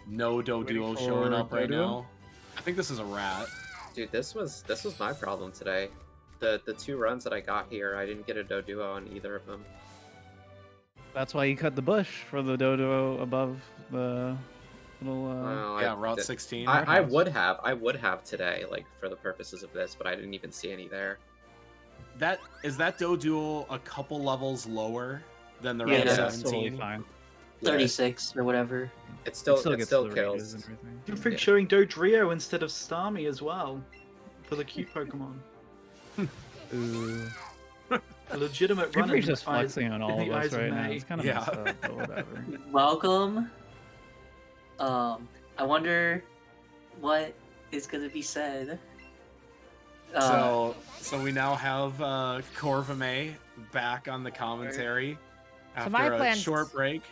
No Doduo Waiting showing for up right Doduo? now. I think this is a rat. Dude, this was my problem today. The 2 runs that I got here, I didn't get a Doduo on either of them. That's why you cut the bush for the dodo above the little. Well, Yeah, Route 16. I would have today, like for the purposes of this, but I didn't even see any there. That Doduo a couple levels lower than the Yeah, Route that's that's 17. totally fine. 36 or whatever. It still gets still to the ranges kills. and everything. Jim Freak Yeah. showing Dodrio instead of Starmie as well for the cute Pokemon. Ooh. A legitimate Jim run. Freak's in just the eyes- flexing on in all the of us eyes of right now. May. It's kind of Yeah. messed up, but whatever. Welcome. I wonder what is going to be said. So we now have Corvame back on the commentary So after my a plans- short break.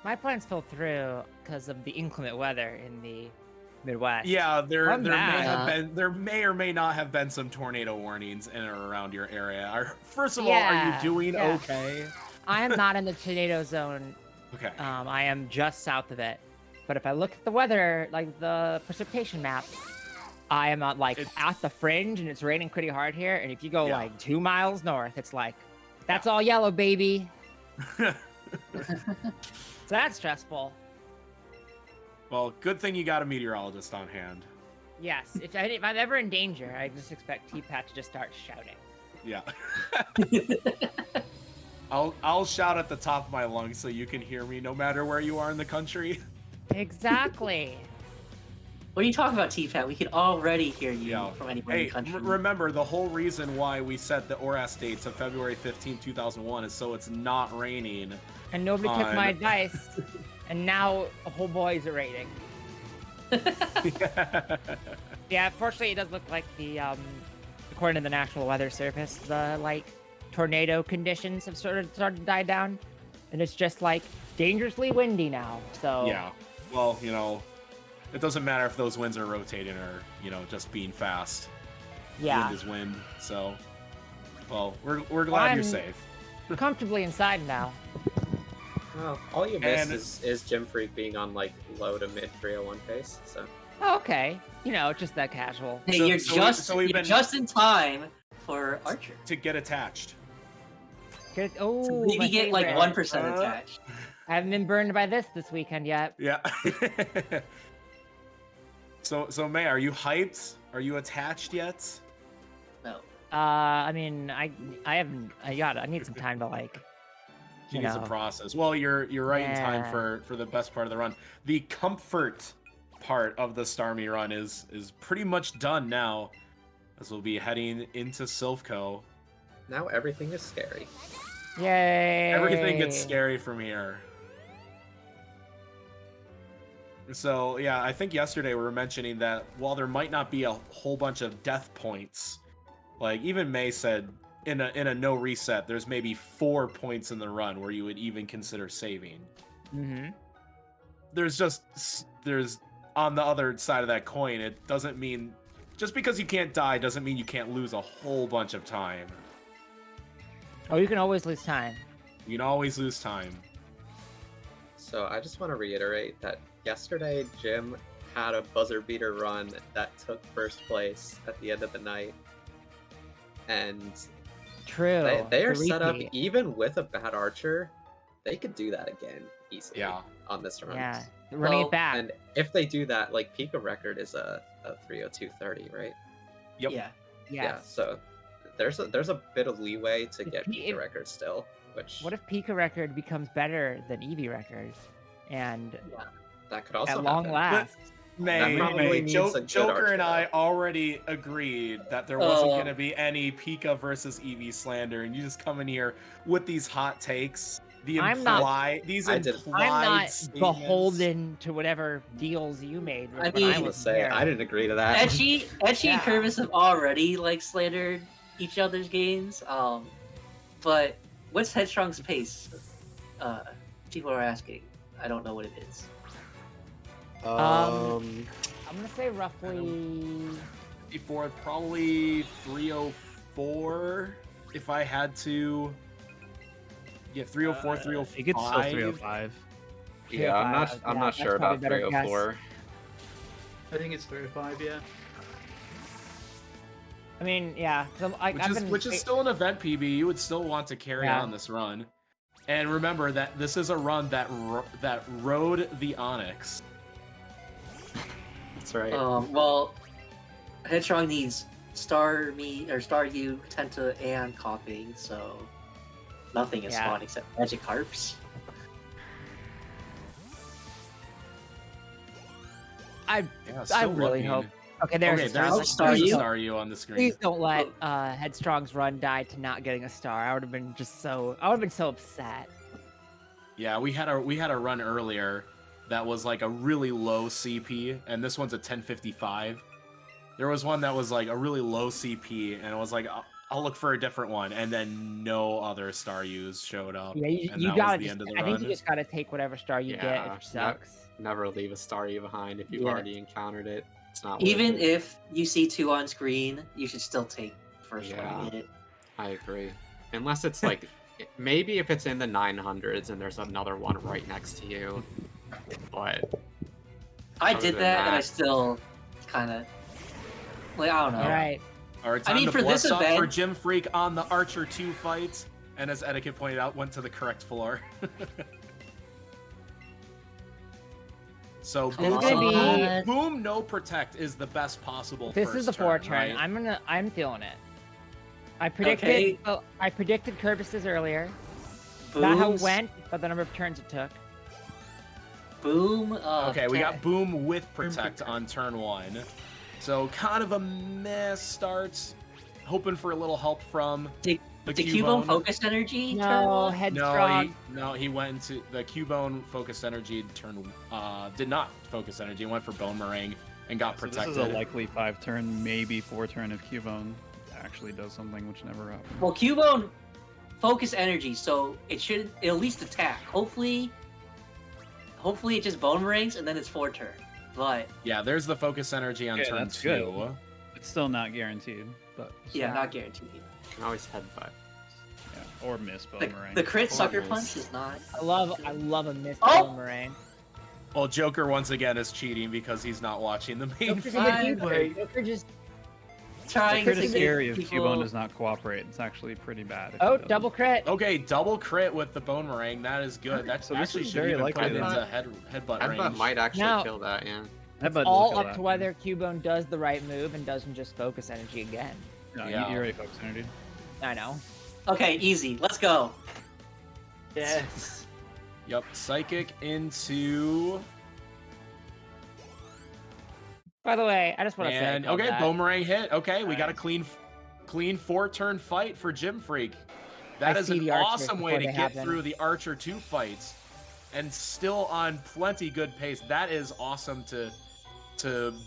My plans fell through because of the inclement weather in the Midwest. Yeah, there I'm may mad. have been there may or may not have been some tornado warnings in or around your area. First of all, are Yeah, you doing yeah. okay? I am not in the tornado zone. Okay. I am just south of it. But if I look at the weather, like the precipitation map, I am at at the fringe and it's raining pretty hard here. And if you go Yeah. like 2 miles north, it's like, that's all yellow, baby. So that's stressful. Well, good thing you got a meteorologist on hand. Yes, if I'm ever in danger, I just expect T-Pat to just start shouting. Yeah. I'll shout at the top of my lungs so you can hear me no matter where you are in the country. Exactly. What are you talking about, T-Pat? We can already hear you Yeah. from anybody in Hey, the country. remember, the whole reason why we set the ORAS date to February 15, 2001 is so it's not raining. And nobody took my on- advice, and now a whole boys are rating. Yeah, fortunately, it does look like the according to the National Weather Service, the like tornado conditions have started to die down, and it's just like dangerously windy now. So Yeah. Well, you know, it doesn't matter if those winds are rotating or, you know, just being fast. yeah, Wind is wind. So, well, we're glad you're I'm- safe. comfortably inside now. Well, all you miss And- is Gym Freak being on like low to mid 301 pace. So Oh, okay, you know, just that casual. Hey, So- you're so just we've you're been- just in time for Archer. To get attached. Good. Oh, So my maybe get like favorite. 1% Uh, attached. I haven't been burned by this weekend yet. Yeah. So May, are you hyped? Are you attached yet? No. I mean, I haven't. I need some time to like. She You needs know. a process. Well, you're right in time Yeah. for the best part of the run. The comfort part of the Starmie run is pretty much done now, as we'll be heading into Silphco. now everything is scary. Yay! Everything gets scary from here. So yeah, I think yesterday we were mentioning that while there might not be a whole bunch of death points, like even May said in a no reset, there's maybe 4 points in the run where you would even consider saving. Mm-hmm. There's on the other side of that coin, it doesn't mean just because you can't die doesn't mean you can't lose a whole bunch of time. Oh, you can always lose time. You can always lose time. So I just want to reiterate that yesterday Jim had a buzzer beater run that took first place at the end of the night, and True. they are The set up repeat. even with a bad archer. They could do that again easily. Yeah. On this run. Yeah, running Well, it back. And if they do that, like Pika record is a 302.30, right? Yep. Yeah. Yeah. Yes. So there's a bit of leeway to If get P- Pika record still, which What if Pika record becomes better than Eevee record, and that could also at long happen. last? May, probably needs a good Joker archer, and I though. already agreed that there wasn't Oh. going to be any Pika versus Eevee slander, and you just come in here with these hot takes. The I'm not- implied, these I did- implied I'm not statements. beholden to whatever deals you made. I when mean- I I was gonna was say there. I didn't agree to that. Edgy and Yeah. Curvis have already like slandered each other's games. But what's Headstrong's pace? People are asking. I don't know what it is. I'm gonna say roughly. Before probably 304 if I had to. Yeah, 304, I 305. think it's still 305. Yeah, I'm not. 305, I'm yeah, not that's sure about probably better guess. 304. I think it's 305, yeah. I mean, yeah. 'cause Which is still an event PB. You would still want to carry Yeah. on this run. And remember that this is a run that that rode the Onyx. That's right. Well, Headstrong needs Staryu, Tenta, and Coughing, so nothing is Yeah. spawned except Magikarps. I Yeah, I still really looking. hope. Okay, there's Okay, a star. there's Let's Staryu. a start. Staryu on the screen. Please don't let Headstrong's run die to not getting a star. I would have been so upset. Yeah, we had a run earlier that was like a really low CP, and this one's a 1055. There was one that was like a really low CP, and it was like I'll look for a different one, and then no other Staryus showed up. Yeah, you and that was gotta the just. end of the I think you run. just gotta take whatever star you get. Yeah, If it sucks. Never leave a Staryu behind if you've Yeah. already encountered it. It's not worth Even it. if you see two on screen, you should still take first one Yeah. to get it. I agree. Unless it's like, maybe if it's in the 900s and there's another one right next to you. But I Other did than that, and I that- still kind of like I don't know. All right. All right, I time mean, to for bless this up event- for Jim Freak on the Archer 2 fights, and as Etiquette pointed out, went to the correct floor. So Come This is gonna on. boom, no protect is the best possible. This first is the 4 turn. right? I'm feeling it. I predicted. Okay. Well, I predicted Curvis's earlier. Not how it Booms. went, but the number of turns it took. Boom. Okay, we got can't- Boom with Protect on turn 1. So kind of a mess start. Hoping for a little help from Did the Cubone Cubone. focus energy? turn No, one? headstrong. He went into the Cubone focused energy did not focus energy. Went for Bone Meringue and got So protected. this is a likely 5-turn, maybe 4-turn if Cubone actually does something, which never happened. Well, Cubone focus energy, so it should at least attack. Hopefully it just bone rings and then it's 4-turn. But Yeah, there's the focus energy on Yeah, turn that's 2. good. It's still not guaranteed, but yeah, not guaranteed. You can always headbutt. yeah, or miss The, Boomerang. the crit Or sucker miss. Oh, punch is not. I love a missed Oh! boomerang. Well, Joker once again is cheating because he's not watching the main Joker's a fight. good Wait. dude. Joker just The Trying crit to is get scary if people... Cubone does not cooperate. It's actually pretty bad. if oh he doesn't. double crit. Okay, double crit with the Bone Meringue. That is good. That So this actually is should very even likely put it then. into headbutt Headbutt range. might actually Now- kill that, yeah. That bud will All kill up that, to yeah. whether Cubone does the right move and doesn't just focus energy again. No, Yeah. you already focused energy. I know. Okay, easy. Let's go. Yes. Yep, Psychic into... By the way, I just want to say. I And killed okay, that. Boomerang hit. Okay, we got a Nice. clean 4-turn fight for Gym Freak. That I is see an the archers awesome way before to they get happen. through the Archer 2 fights, and still on plenty good pace. That is awesome to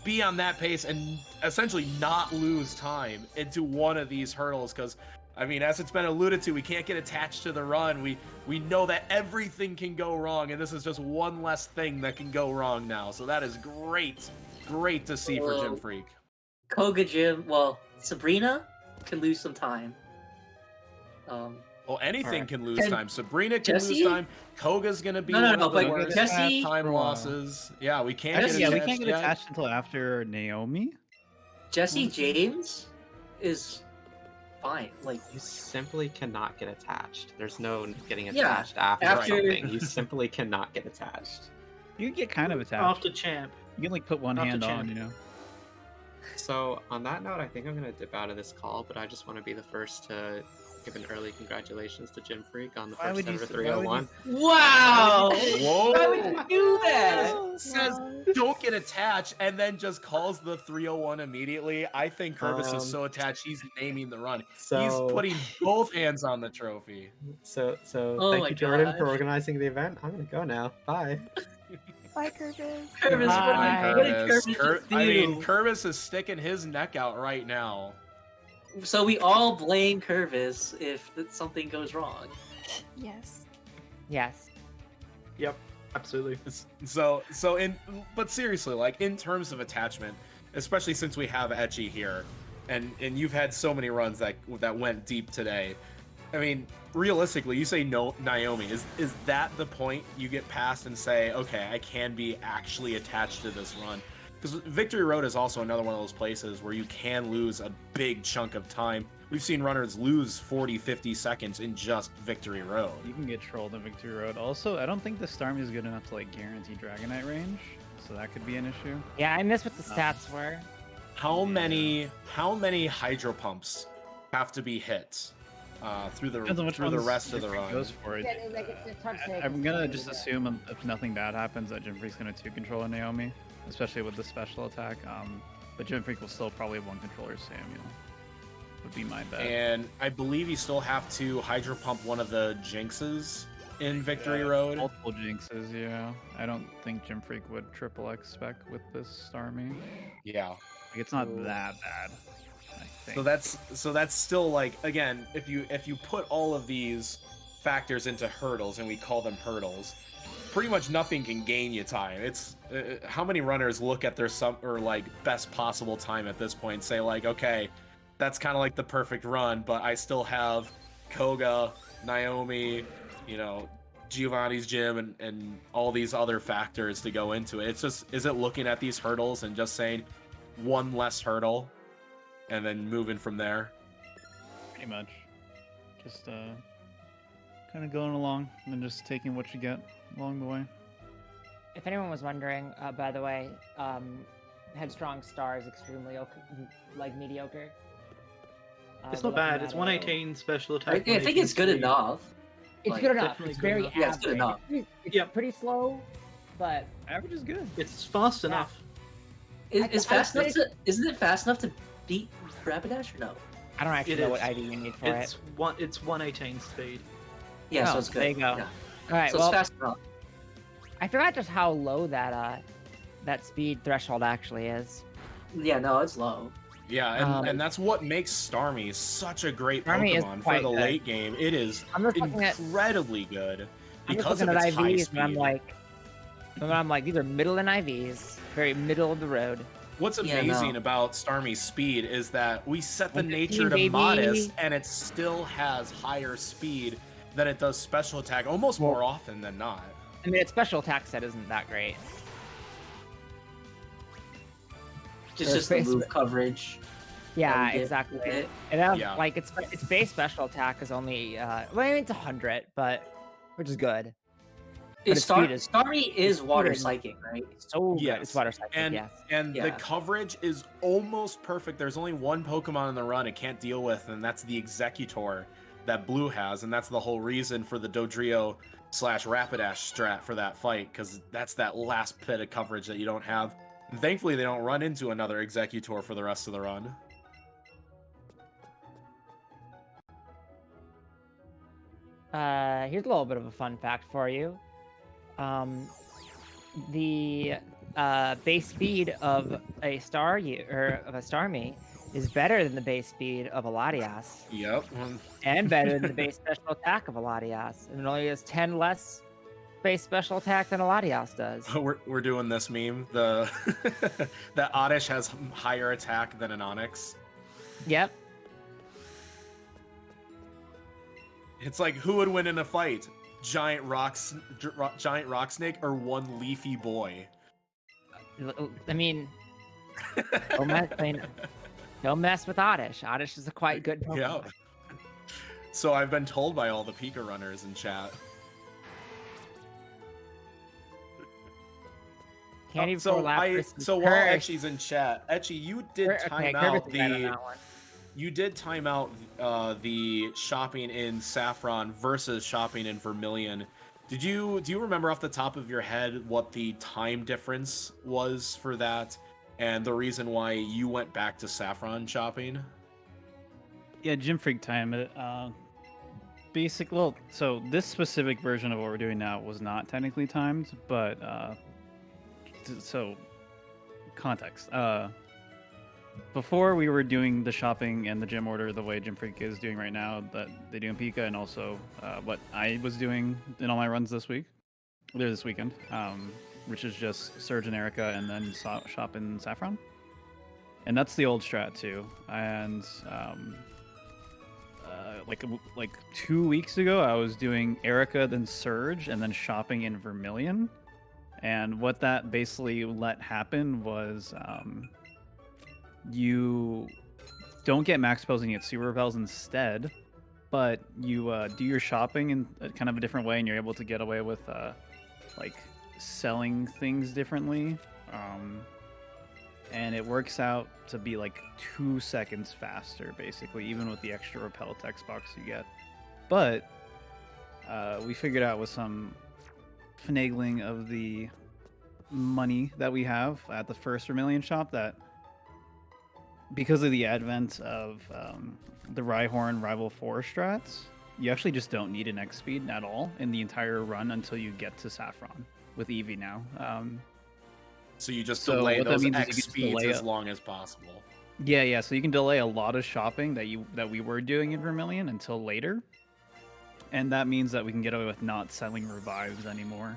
be on that pace and essentially not lose time into one of these hurdles. Because I mean, as it's been alluded to, we can't get attached to the run. We know that everything can go wrong, and this is just one less thing that can go wrong now. So that is great to see for Gym Whoa. Freak. Koga Jim. Well, Sabrina can lose some time. Well, anything Alright. can lose Can time. Sabrina can lose Jesse? time. Koga's gonna be No, one no, of the but worst Jesse- time Wow. losses. Yeah, we can't Jesse- get Yeah, we attached can't get yet. attached until after Naomi. Jesse James is fine. Like, You simply cannot get attached. There's no getting Yeah, attached after, after- something. You simply cannot get attached. You can get kind of attached. After champ. You can like put one after hand on, champ. you know. So on that note, I think I'm gonna dip out of this call, but I just want to be the first to give an early congratulations to Gym Freak on the Why first would you ever s- why would you- 301. wow! Whoa! Why would you do that? Says don't get attached and then just calls the 301 immediately. I think Curvis is so attached he's naming the run. So He's putting both hands on the trophy. so Oh thank my you, Jordan, gosh. for organizing the event. I'm gonna go now. Bye. Bye, Curtis. Curvis, Hi, what did Curvis just I mean, do? Curvis is sticking his neck out right now. So we all blame Curvis if something goes wrong. Yes. Yes. Yep. Absolutely. But seriously, like in terms of attachment, especially since we have Etchy here, and you've had so many runs that went deep today. I mean, realistically, you say no, Naomi. Is that the point you get past and say, okay, I can be actually attached to this run? Because Victory Road is also another one of those places where you can lose a big chunk of time. We've seen runners lose 40, 50 seconds in just Victory Road. You can get trolled in Victory Road. Also, I don't think the Starmie is good enough to like guarantee Dragonite range, so that could be an issue. Yeah, I missed what the stats were. How many hydro pumps have to be hit through Depends on which the ones rest of the Jim Freak run? goes for it. I'm gonna just assume if nothing bad happens that Gym Freak's gonna 2-control Naomi, especially with the special attack. But Gym Freak will still probably have one controller Samuel. Would be my bet. And I believe you still have to hydro pump one of the Jinxes in Victory Road. Multiple jinxes, yeah. I don't think Gym Freak would triple X spec with this Starmie. Yeah. Like, it's not that bad, I think. So that's still like, again, if you put all of these factors into hurdles and we call them hurdles, pretty much nothing can gain you time. It's how many runners look at their best possible time at this point and say like, okay, that's kind of like the perfect run, but I still have Koga, Naomi, Giovanni's gym and all these other factors to go into it. It's just, is it looking at these hurdles and just saying one less hurdle and then moving from there? Pretty much. Just kind of going along and just taking what you get along the way. If anyone was wondering, by the way, Headstrong Star is extremely mediocre. It's we're not bad. looking It's at 118 special I attack. think it's good 118 speed. enough. It's Like, good enough. definitely It's good very enough. Yeah, it's good average. enough. It's Yep. pretty slow, but Average is good. It's fast Yeah. enough. Isn't it fast enough to beat Rapidash or no? I don't actually It know what is. ID you need for It's it. it's 118 speed. Yeah, so Oh, it's good. there you go. Yeah. All right, So well, it's fast enough. I forgot just how low that speed threshold actually is. Yeah, no, it's low. Yeah, and that's what makes Starmie such a great Starmie is Pokemon for quite the good. late game. It is I'm just looking at incredibly good I'm just because looking of at its high IVs, speed. and I'm like, these are middle and IVs, very middle of the road. What's Yeah, amazing no. about Starmie's speed is that we set the 115, nature to baby. modest, and it still has higher speed than it does special attack, almost more often than not. I mean, its special attack set isn't that great. It's just the move coverage. Yeah, that we get exactly. with it. And Yeah. like its base special attack is only well, I mean, it's 100, but which is good. But its speed is Starmie is water speed is- psychic, right? so good. Yes. It's water cycle. And Yes. and the Yeah. coverage is almost perfect. There's only one Pokemon in the run it can't deal with, and that's the Executor that Blue has, and that's the whole reason for the Dodrio / Rapidash strat for that fight, because that's that last bit of coverage that you don't have. And thankfully, they don't run into another Executor for the rest of the run. Here's a little bit of a fun fact for you. The base speed of a Starmie is better than the base speed of a Latias, Yep. and better than the base special attack of a Latias. And it only has 10 less base special attack than a Latias does. We're doing this meme. The that Oddish has higher attack than an Onyx. Yep. It's like, who would win in a fight? Giant rock snake or one leafy boy? I mean, don't mess with Oddish. Oddish is a quite good Pokemon. Yeah. So I've been told by all the Pika runners in chat. Candy so for Lapras. so while Etchy's in chat, Etchy, you did time out the shopping in Saffron versus shopping in Vermilion. Do you remember off the top of your head what the time difference was for that, and the reason why you went back to Saffron shopping? Yeah, Gym Freak time it. So this specific version of what we're doing now was not technically timed, but so context. Before we were doing the shopping and the gym order the way Gym Freak is doing right now, that they do in Pika, and also what I was doing in all my runs this weekend, which is just Surge and Erica and then shop in Saffron. And that's the old strat too. And like 2 weeks ago, I was doing Erica, then Surge, and then shopping in Vermilion. And what that basically let happen was you don't get max spells and you get super repels instead, but you do your shopping in kind of a different way, and you're able to get away with like selling things differently. And it works out to be like 2 seconds faster, basically, even with the extra repel text box you get. But we figured out with some finagling of the money that we have at the first Vermilion shop that because of the advent of the Rhyhorn Rival 4 strats, you actually just don't need an X speed at all in the entire run until you get to Saffron with Eevee now. So you just So delay what that those means is X you can speeds delay as it. long as possible. Yeah, so you can delay a lot of shopping that we were doing in Vermilion until later. And that means that we can get away with not selling revives anymore.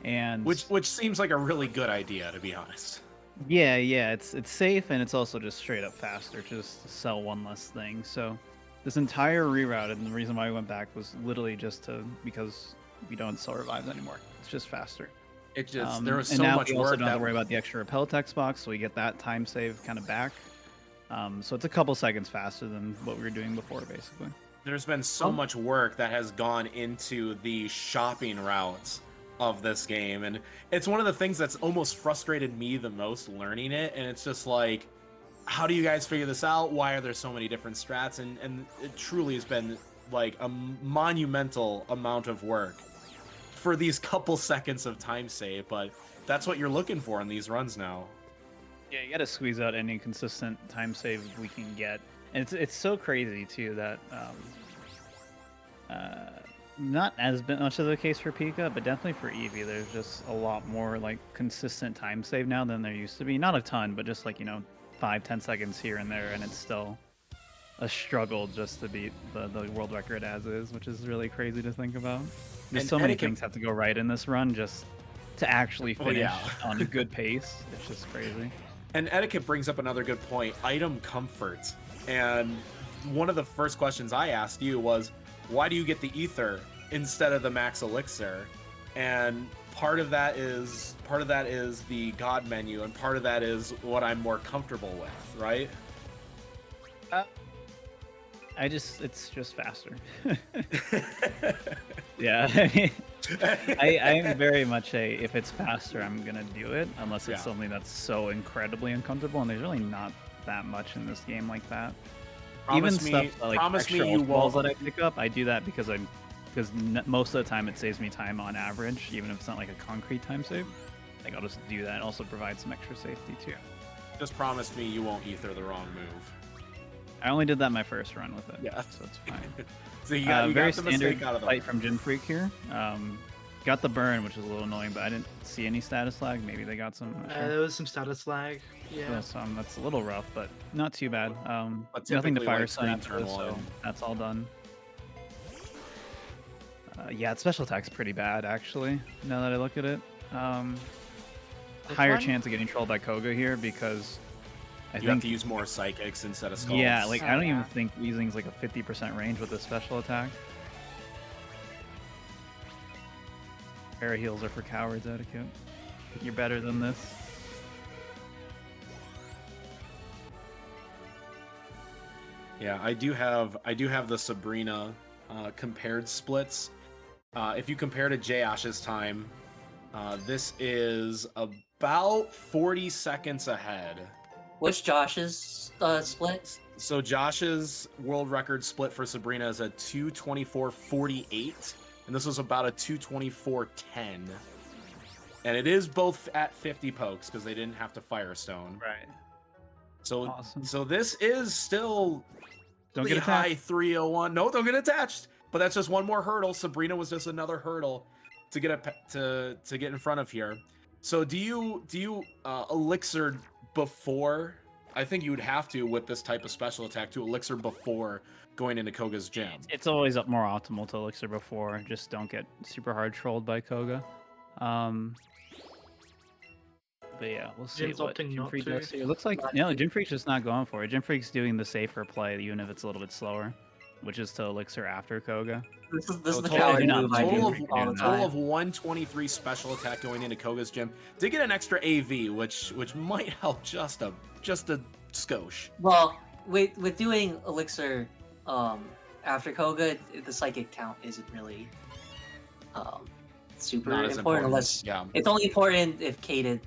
And Which seems like a really good idea, to be honest. yeah, it's safe, and it's also just straight up faster, just to sell one less thing. So this entire reroute, and the reason why we went back was literally just because we don't sell revives anymore. It's just faster. It just there was and so now much we also work don't have that to worry about the extra repel text box, so we get that time save kind of back. So it's a couple seconds faster than what we were doing before, basically. there's been so much work that has gone into the shopping routes of this game, and it's one of the things that's almost frustrated me the most learning it. And it's just like, how do you guys figure this out? Why are there so many different strats? And it truly has been like a monumental amount of work for these couple seconds of time save, but that's what you're looking for in these runs now. Yeah, you got to squeeze out any consistent time save we can get, and it's so crazy too that not as much of the case for Pika, but definitely for Eevee. There's just a lot more like consistent time save now than there used to be. Not a ton, but just like 5-10 seconds here and there, and it's still a struggle just to beat the world record as is, which is really crazy to think about. There's And so many etiquette- things have to go right in this run just to actually Oh, finish yeah. on a good pace. It's just crazy. And etiquette brings up another good point, item comfort. And one of the first questions I asked you was, why do you get the ether instead of the max elixir? And part of that is the god menu, and part of that is what I'm more comfortable with, right? It's just faster. Yeah, I'm very much if it's faster, I'm gonna do it, unless it's Yeah. something that's so incredibly uncomfortable, and there's really not that much in this game like that. Promise Even me- stuff like promise me extra you ult balls won't. that I pick up, I do that because most of the time it saves me time on average, even if it's not like a concrete time save. Like I'll just do that and also provide some extra safety too. Just promise me you won't ether the wrong move. I only did that my first run with it, Yeah. so it's fine. So you got Very the standard mistake out of the fight from Gym Freak here. Got the burn, which is a little annoying, but I didn't see any status lag. Maybe they got some. I'm not sure. There was some status lag. Yeah. That's a little rough, but not too bad. But Nothing to typically, fire like, stun after turn this, so one. that's all done. Yeah, its special attack's pretty bad, actually, now that I look at it. Higher one? chance of getting trolled by Koga here because I You have think... to use more psychics instead of skulls. Yeah, like I don't even yeah. think Weezing's like a 50% range with this special attack. Paraheals are for cowards, etiquette. You're better than this. Yeah, I do have the Sabrina compared splits. If you compare to Jash's time, this is about 40 seconds ahead. What's Josh's split? So Josh's world record split for Sabrina is a 2:24.48, and this was about a 2:24.10. And it is both at 50 pokes because they didn't have to Firestone. Right. So Awesome. so this is still Don't really get high attacked. 301. No, don't get attached. But that's just one more hurdle. Sabrina was just another hurdle to get to get in front of here. So do you elixir before? I think you would have to with this type of special attack to elixir before going into Koga's gym. It's always more optimal to elixir before. Just don't get super hard trolled by Koga. But yeah, we'll see Jim's what opting Gym not Freak to. does here. It looks like Gym Freak's just not going for it. Gym Freak's doing the safer play, even if it's a little bit slower, which is to elixir after Koga. This is So the total coward of- move I total do of- all the total time. Of 123 special attack going into Koga's gym. Did get an extra AV, which might help just a skosh. Well, with doing elixir after Koga, the psychic count isn't really super Not as important unless yeah. it's only important if Kaden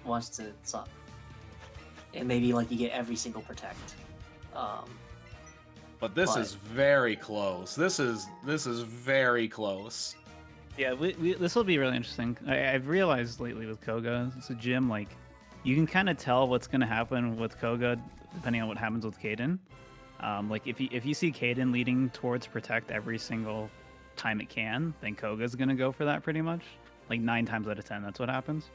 wants to suck. And maybe like you get every single protect. But this But- is very close. This is very close. Yeah, this will be really interesting. I've realized lately with Koga, it's a gym, like, you can kind of tell what's going to happen with Koga depending on what happens with Kaden. Like, if you see Kaden leading towards Protect every single time it can, then Koga's going to go for that pretty much. Like, 9 times out of 10, that's what happens.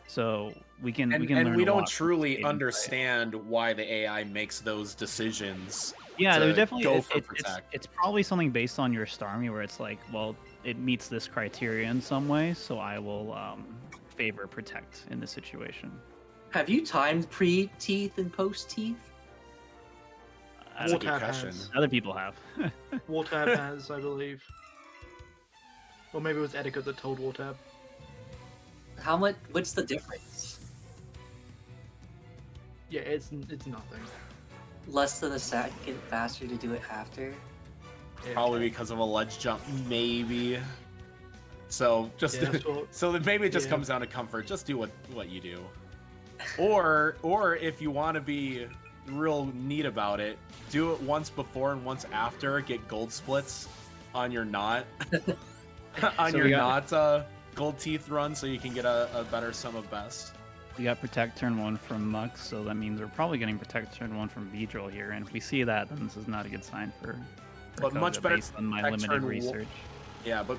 So we can And learn we a don't lot from truly Kaden's play. understand why the AI makes those decisions. Yeah, to there's definitely go it's, for it's, Protect. it's probably something based on your Starmie where it's like, well, it meets this criteria in some way, so I will favor Protect in this situation. Have you timed pre-teeth and post-teeth? That's a good Wartab question. has. Other people have. Wartab has, I believe. Or maybe it was Etiquette that told Wartab. How much? What's the difference? Yeah, it's nothing. Less than a second faster to do it after? Yeah, Probably because of a ledge jump, maybe. So just Yeah, so- so that maybe it just yeah. comes down to comfort. Just do what you do. Or if you want to be real neat about it, do it once before and once after. Get gold splits on your knot. on So your we got- not gold teeth run, so you can get a better sum of best. We got Protect turn 1 from Mux, so that means we're probably getting Protect turn 1 from Beedrill here. And if we see that, then this is not a good sign for But much Koga better based on my Protect limited turn research. Yeah, but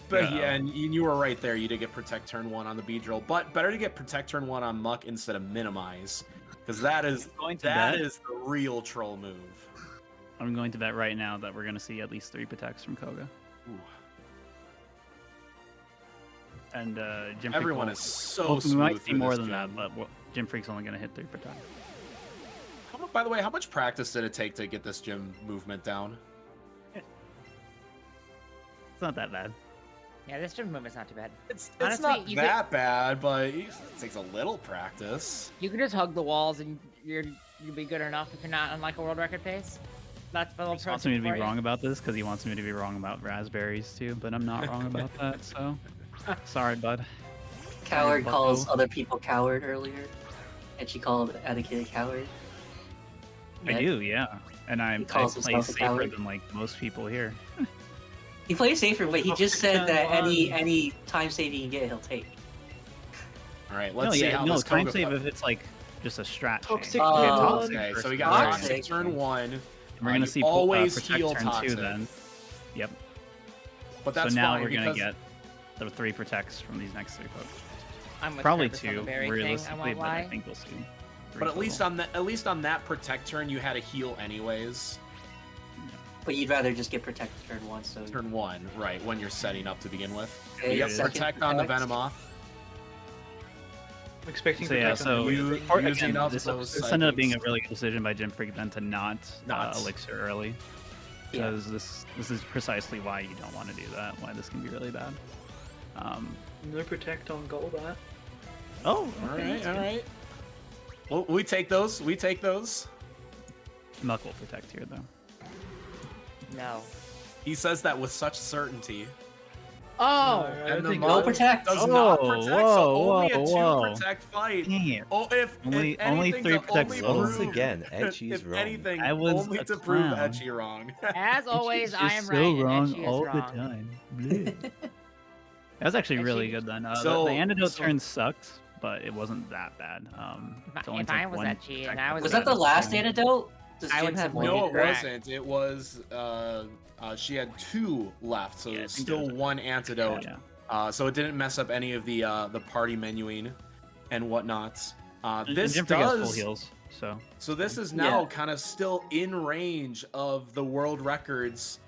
but Yeah. yeah, and you were right there. You did get Protect turn 1 on the Beedrill, but better to get Protect turn 1 on Muck instead of Minimize, because that is Going to that bet. is the real troll move. I'm going to bet right now that we're going to see at least 3 Protects from Koga. Ooh. And Gym Freak Everyone will- is so well, we smooth. might see through more this than gym. that, but Gym Freak's only going to hit 3 Protects. By the way, how much practice did it take to get this gym movement down? It's not that bad. Yeah, this gym movement's not too bad. It's Honestly, not you that bad, but it takes a little practice. You can just hug the walls and you'll be good enough if you're not on like a world record pace. That's a little He wants pro me tip to for be you. wrong about this because he wants me to be wrong about raspberries too, but I'm not wrong about that, so sorry, bud. Coward Bucko. calls other people coward earlier, and she called Etiquette a coward. I Yeah. do, yeah. And I calls play himself a safer coward. than like most people here. He plays safer, but he just said that Come on. any time save he can get, he'll take. All right, let's see how no this time Koga save fight- if it's like just a strat. Toxic change. Oh, Toxic Okay, so we first got turn. Toxic. Toxic turn 1. And we're gonna you see always Protect heal turn Toxic. 2 then. Yep. But that's so now fine we're gonna because get the 3 protects from these next 3 pokes. I'm with Probably Curtis on 2 the berry thing, I realistically, won't but I lie. think we'll see. 3 but at least total. on that Protect turn you had a heal anyways. But you'd rather just get protect turn 1, so Turn 1, right, when you're setting up to begin with. Okay, You have second Protect on the Protect. Venomoth. I'm expecting So yeah, Protect on so everything. using again, up this those ended up being a psychics. really good decision by Gym Freak then to not Not. elixir early, Yeah. because this is precisely why you don't want to do that. Why this can be really bad. No Protect on Golbat. Oh, All right. Well, we take those. We take those. Muck will protect here though. No. He says that with such certainty. Oh! I And the think No Muck protect. does not Whoa, protect, so whoa, only a whoa. 2 Protect fight. Damn. Oh, if Only- if only anything 3 to protects only only. Once prove- again, Edgy's if wrong. anything, I was only a to prove clown. Edgy wrong. As always, She's I am so right and wrong Edgy is all wrong. the time. Bleh. That was actually really Edgy- good then. So- the antidote so- turn sucked, but it wasn't that bad. to only If take I was one Edgy and protect I was Was that that the bad. last antidote? Does I Jim would have support more? No, it Correct. wasn't. It was she had 2 left, so Yeah, I it's think still there was- 1 antidote. Yeah. So it didn't mess up any of the party menuing and whatnot. And This Jim Freak has full does. heals, so So this is now Yeah. kind of still in range of the world records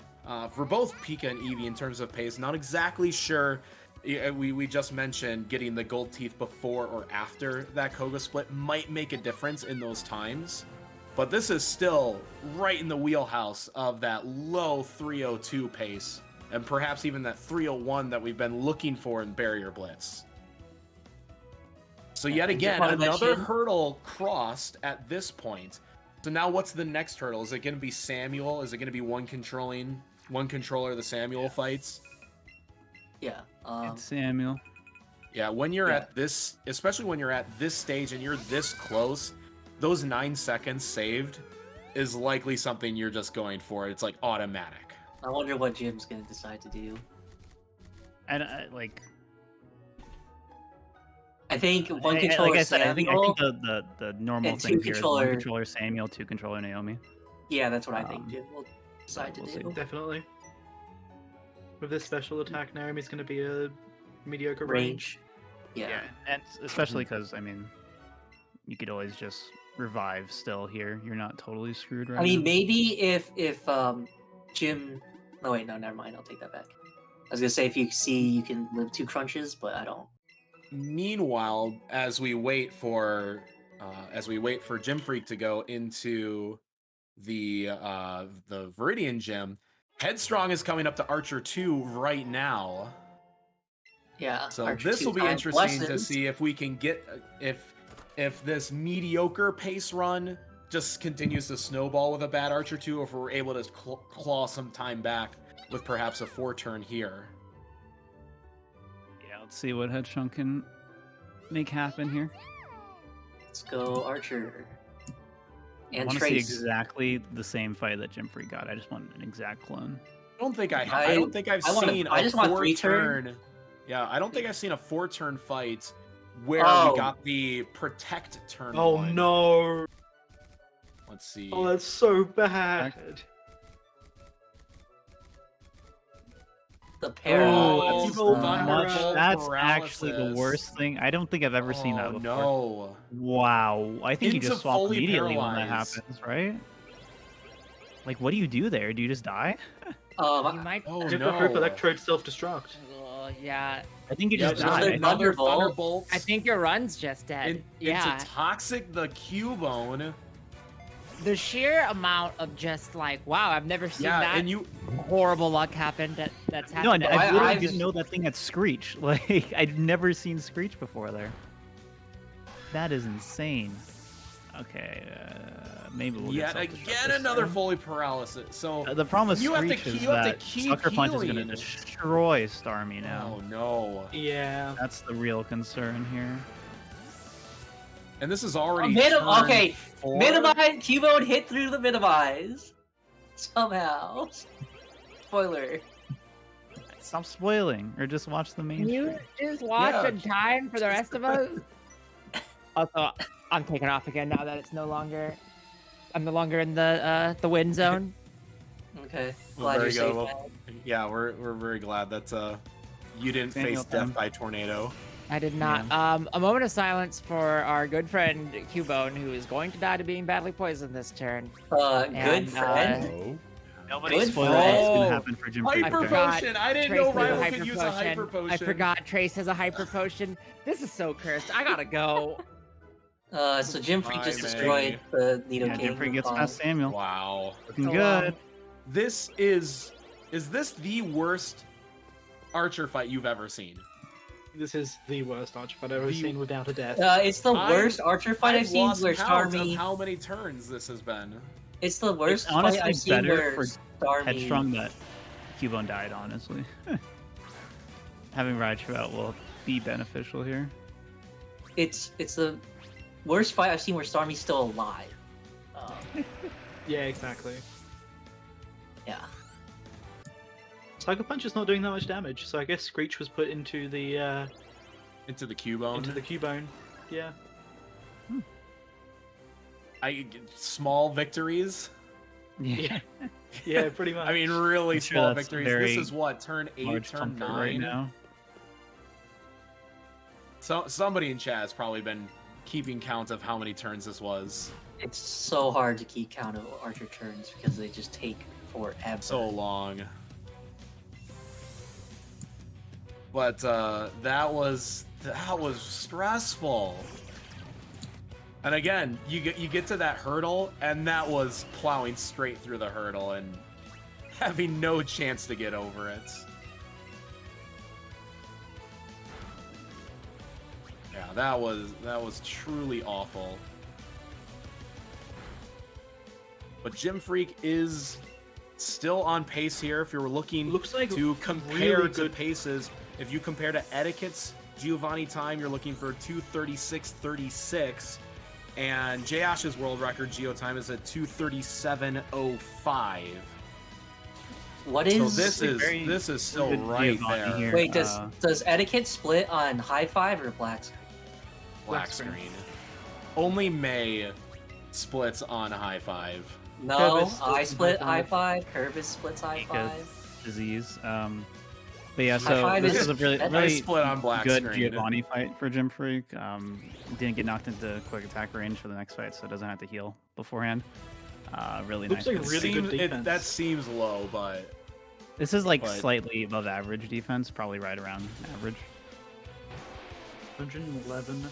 for both Pika and Eevee in terms of pace. Not exactly sure. We just mentioned getting the gold teeth before or after that Koga split might make a difference in those times. But this is still right in the wheelhouse of that low 302 pace, and perhaps even that 301 that we've been looking for in Barrier Blitz. So yet And again, just wanna another mention- hurdle crossed at this point. So now what's the next hurdle? Is it going to be Samuel? Is it going to be one controller the Samuel fights? Yeah. it's Samuel. Yeah, when you're Yeah. at this, especially when you're at this stage and you're this close, those 9 seconds saved is likely something you're just going for. It's like automatic. I wonder what Jim's gonna decide to do. And like, I think one I- controller like I said, I think Samuel. the normal and thing two here is controller- 1 controller Samuel, 2 controller Naomi. Yeah, that's what I think um, Jim will decide to we'll do. see. Definitely. With this special attack, Naomi's going to be a mediocre range. Range. Yeah. And especially because I mean, you could always just revive still here. You're not totally screwed right I mean, now. maybe if Jim. No wait, no, never mind. I'll take that back. I was gonna say if you see you can live 2 crunches, but I don't. Meanwhile, as we wait for Gym Freak to go into the Viridian Gym, Headstrong is coming up to Archer 2 right now. Yeah. So Archer this will 2 be times interesting to lessons. see if we can get if this mediocre pace run just continues to snowball with a bad Archer 2, or if we're able to claw some time back with perhaps a 4-turn here. Yeah, let's see what Headstrong can make happen here. Let's go Archer. I And want to see Trace. exactly the same fight that Jim Freak got. I just want an exact clone. don't think I I don't think I've I wanna- seen I a just want 4-turn. 3-turn. Yeah, I don't think I've seen a 4-turn fight where Oh. we got the protect turn Oh one. no! Let's see. Oh, that's so bad. The pair. Oh, Oh, that's evil so Thunderbolt much. That's paralysis. actually the worst thing. I don't think I've ever seen that Oh, before. no. Wow. I think you Into just swap fully immediately when that paralyzed. happens, right? Like, what do you do there? Do you just die? You might. Oh, You have no. to hope Electrode self-destruct. Oh, yeah. I think you Yeah, just just die. another Thunderbolt. Thunderbolt. I think your run's just dead. Yeah. Into Toxic the Cubone. The sheer amount of just like, wow, I've never seen Yeah, that and you. horrible luck happen. That's No, happened. I literally I've- didn't know that thing had Screech. Like, I'd never seen Screech before there. That is insane. Okay, maybe we'll Yet get self-destruct again, this another time. fully paralysis. So. The problem with You have to Screech is keep- you have to that keep Sucker Punch is going to healing. destroy Starmie now. Oh, no. Yeah. That's the real concern here. And this is already. Okay, turn 4. minimize. Cubone hit through the minimize. Somehow. Spoiler. Stop spoiling, or just watch the main Can you stream. just watch Yeah. in time for the rest of us? Also, I'm taking off again now that it's I'm no longer in the win zone. Okay. Well, Glad there you're you go. safe. Well, yeah, we're very glad that you didn't Daniel face death time. by tornado. I did not. A moment of silence for our good friend Cubone, who is going to die to being badly poisoned this turn. Good And, friend. Oh. Nobody Good spoiled what's going friend. to happen for Jim Hyper Freak. forgot potion! I didn't Trace know has a Rival hyper could use a hyper potion. I forgot Trace has a hyper potion. This is so cursed. I gotta go. So Jim Freak just Bye, destroyed the Nido Yeah, King. Jim Freak gets Um, past Samuel. Wow. Looking So, good. This is this the worst Archer fight you've ever seen? This is the worst Archer fight I've ever The- seen without a death. It's the worst Archer fight I've seen lost where count of Starmie. how many turns this has been. It's the worst It's fight honestly I've seen better where for Starmie. Headstrong that Cubone died, honestly. Having Raichu out will be beneficial here. It's the worst fight I've seen where Starmie's still alive. Yeah, exactly. Yeah. Sucker Punch is not doing that much damage, so I guess Screech was put into the Into the Cubone. Cubone. Yeah. Small victories. Yeah. Yeah, pretty much. I mean, really I'm sure small that's victories. very This is what, turn 8, Large turn comfort 9. right now. So somebody in chat has probably been keeping count of how many turns this was. It's so hard to keep count of Archer turns because they just take forever. So long. But that was stressful. And again, you get to that hurdle, and that was plowing straight through the hurdle and having no chance to get over it. Yeah, that was truly awful. But Jim Freak is still on pace here. If you're looking Looks like to compare really to good paces, if you compare to Etiquette's Giovanni time, you're looking for 2:36.36, and J Ash's world record Geo time is at 2:37.05. What So is? this is still good right Giovanni there. here. Wait, does Etiquette split on high five or black screen? Black Black screen. screen. Only May splits on high five. No, Curvis I splits split on high high five. Curvis splits high Because- five. Disease. But yeah, High so five this is- is a really, I I really split on black good screen. Giovanni fight for Jim Freak. Didn't get knocked into quick attack range for the next fight, so doesn't have to heal beforehand. Really Looks nice. like for really Jim. good defense. That seems low, but This is like but- slightly above average defense, probably right around average. 111.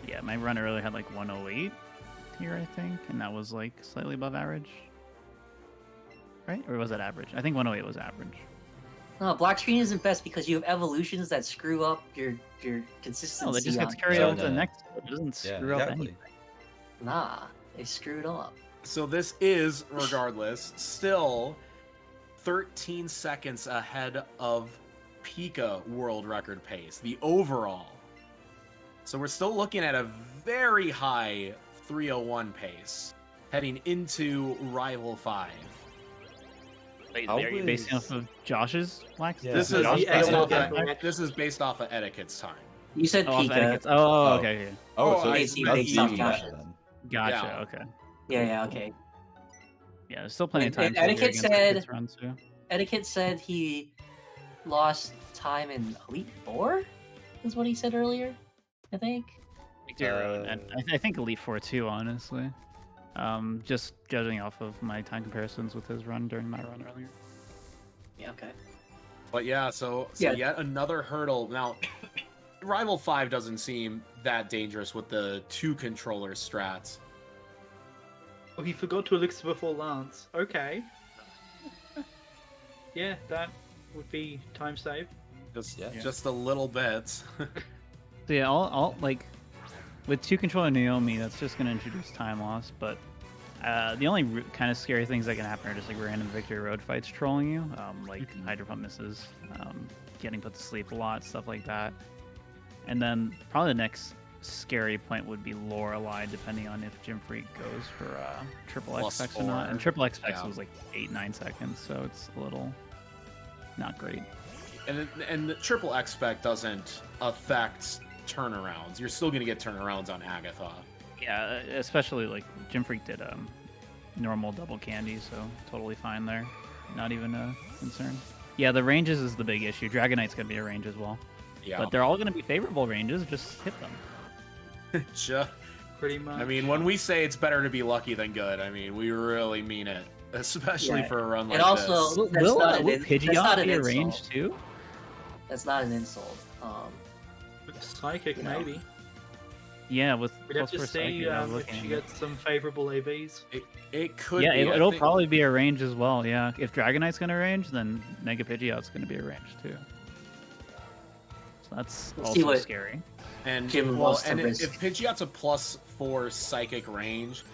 Yeah, my run earlier had like 108 here, I think, and that was like slightly above average. Right? Or was that average? I think 108 was average. No, black screen isn't best because you have evolutions that screw up your consistency. No, that just gets on- carried Yeah, over to the no. next. It doesn't Yeah, screw up exactly. anything. Nah, they screwed up. so this is regardless still 13 seconds ahead of Pika world record pace, the overall. So we're still looking at a very high 301 pace heading into Rival 5. Wait, How are you basing was- off of Josh's lax? Yeah. This is Josh based based off off of, of- this is based off of Etiquette's time. You said Oh, off Pika. etiquettes. Oh, Oh. okay. Yeah. Oh, Oh, so I it's see that's based off even Josh's. better then. Gotcha. Yeah. Okay. Yeah, okay. Yeah, there's still plenty of And time. to Etiquette against said- Etiquette's run too. Etiquette said he lost time in Elite Four, is what he said earlier. I think. And I think Elite Four too, honestly. Just judging off of my time comparisons with his run during my run earlier. Yeah. Okay. But yeah, so Yeah. yet another hurdle. Now, Rival 5 doesn't seem that dangerous with the 2 controller strats. Oh, he forgot to elixir before Lance. Okay. Yeah, that would be time save. Just a little bit. So yeah, all like with 2 controller Naomi, that's just gonna introduce time loss. But the only kind of scary things that can happen are just like random victory road fights trolling you, like Hydro Pump misses, getting put to sleep a lot, stuff like that. And then probably the next scary point would be Lorelei, depending on if Gym Freak goes for triple X Plus specs or not. 4. And triple X specs Yeah. was like 8-9 seconds, so it's a little not great. And the triple X spec doesn't affect turnarounds. You're still gonna get turnarounds on Agatha. Yeah, especially like Gym Freak did normal double candy, so totally fine there. Not even a concern. Yeah, the ranges is the big issue. Dragonite's gonna be a range as well. Yeah. But they're all gonna be favorable ranges, just hit them. Pretty much. I mean, when we say it's better to be lucky than good, I mean we really mean it. Especially Yeah. for a run like And also, this. Will, that's will, not will an, that's not Pidgeot an be a insult. range too? That's not an insult. Psychic, you know. maybe. Yeah, with We'd have plus to four see Psychic, I was if looking she at it. gets some favorable AVs. It could Yeah, be. I it'll think- probably be a range as well. Yeah, if Dragonite's gonna range, then Mega Pidgeot's gonna be a range too. So that's We'll see also what- scary. And Jim well, wants to and risk. if Pidgeot's a +4 psychic range,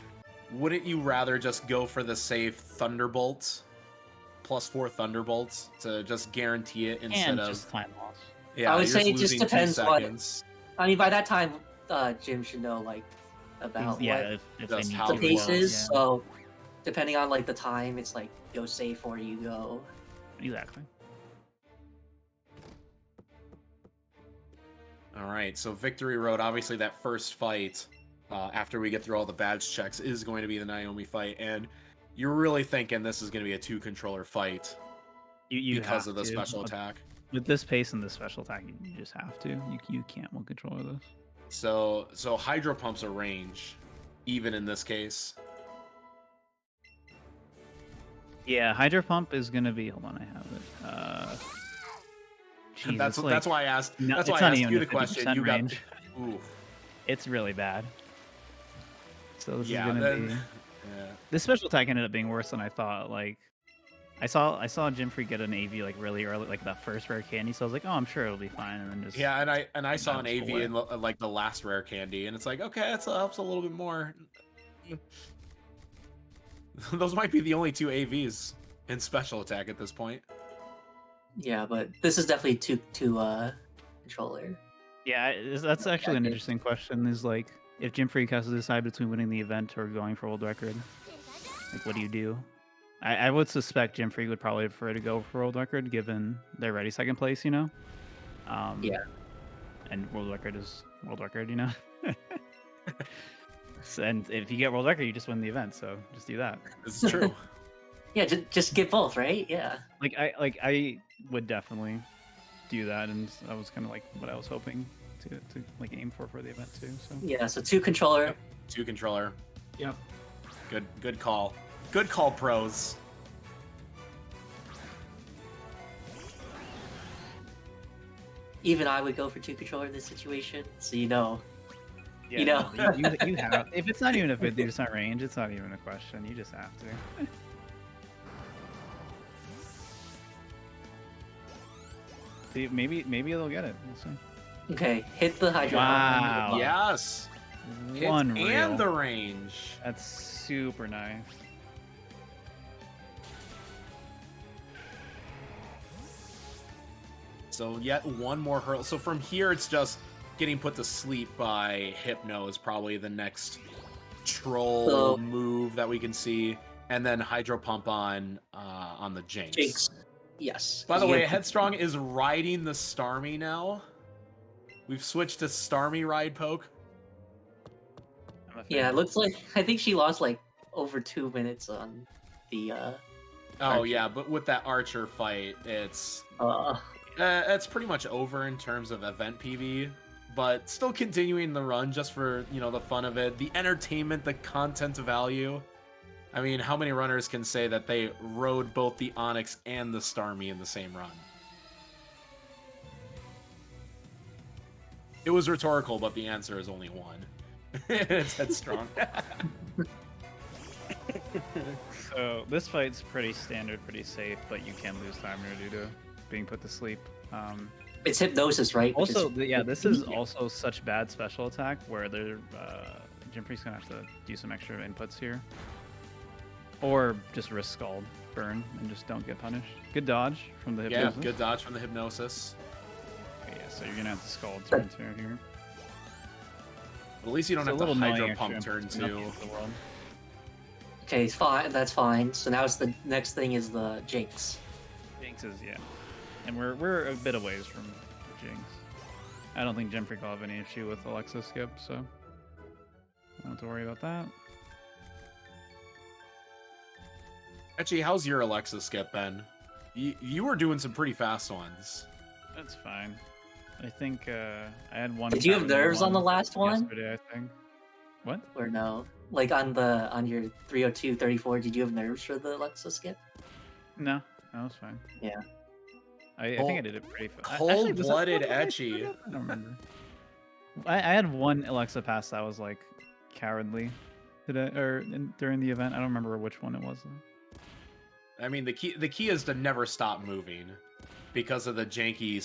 wouldn't you rather just go for the safe Thunderbolt, +4 Thunderbolts to just guarantee it instead And of? just time loss. Yeah, I would you're say it just losing 2 depends what- seconds. I mean, by that time, Jim should know like about Yeah, what if just they need how the to it pace as well, is. yeah. So, depending on like the time, it's like go safe or you go. Exactly. All right, so Victory Road, obviously that first fight, after we get through all the badge checks, is going to be the Naomi fight, and you're really thinking this is going to be a 2-controller fight You because have of the to. special attack. With this pace and this special attack, you just have to. You can't one controller this. So Hydro Pump's a range, even in this case. Yeah, Hydro Pump is gonna be. Hold on, I have it. Geez, that's it's that's like- why I asked. no, that's it's why I not asked even you a the question. 50% You got. range. Ooh, It's really bad. So this yeah. is gonna Then, be. yeah. This special attack ended up being worse than I thought. Like, I saw Jim Free get an AV like really early, like that first rare candy. So I was like, oh, I'm sure it'll be fine. And then just Yeah, and I saw an That's AV cool. in like the last rare candy, and it's like, okay, that helps a little bit more. Those might be the only 2 AVs in special attack at this point. Yeah, but this is definitely two controller. Yeah, that's actually an Okay. interesting question. Is like, if Jim Freak has to decide between winning the event or going for world record, like, what do you do? I would suspect Jim Freak would probably prefer to go for world record, given they're already second place, you know. Yeah. And world record is world record, you know. And if you get world record, you just win the event. So just do that. This is true. Yeah, just get both, right? Yeah. I would definitely do that, and that was kind of like what I was hoping to like aim for the event too. So Yeah. So 2 controller. 2 controller. Yep. Good call. Good call, pros. Even I would go for 2 controller in this situation. So you know. yeah, You know. no, you have, if it's not even a 50% range, it's not even a question. You just have to. See, maybe they'll get it. We'll see. Okay, hit the hydro. Wow. Pump. Yes. Hits One and the real. range. That's super nice. So yet one more hurdle. So from here, it's just getting put to sleep by Hypno is probably the next troll So- move that we can see, and then Hydro Pump on on the Jinx. Jinx. Yes. By the You way, get- Headstrong is riding the Starmie now. We've switched to Starmie ride poke. I'm a Yeah, fan. it looks like I think she lost like over 2 minutes on the Oh Archer. yeah, but with that Archer fight, it's pretty much over in terms of event PV. But still continuing the run just for, you know, the fun of it, the entertainment, the content value. I mean, how many runners can say that they rode both the Onyx and the Starmie in the same run? It was rhetorical, but the answer is only one. It's Headstrong. So this fight's pretty standard, pretty safe, but you can lose time due to being put to sleep. It's hypnosis, right? Which is- Also, yeah, this is also such bad special attack where they're Gym Freak's gonna have to do some extra inputs here, or just risk Scald burn and just don't get punished. Good dodge from the Yeah, hypnosis. good dodge from the Hypnosis. Okay, yeah, so you're gonna have to Scald turn 2 here. But at least you don't It's a have to little annoying Hydro Pump extra turn inputs, nothing 2. in the world. Okay, fine. That's fine. So now it's the next thing is the Jinx. Jinx is, yeah, and we're a bit a ways from Jinx. I don't think Gym Freak will have any issue with Alexa skip, so I don't have to worry about that. Actually, how's your Alexa skip, Ben? You were doing some pretty fast ones. That's fine. I think I had one. Did you have pattern nerves on the one last one? yesterday, I think. What? Or no? Like on your 302, 34, did you have nerves for the Alexa skip? No, that was fine. Yeah. I think I did it pretty fast. Cold-blooded Etchy. I don't remember. I had one Alexa pass that was like cowardly today during the event. I don't remember which one it was though. I mean, the key is to never stop moving because of the janky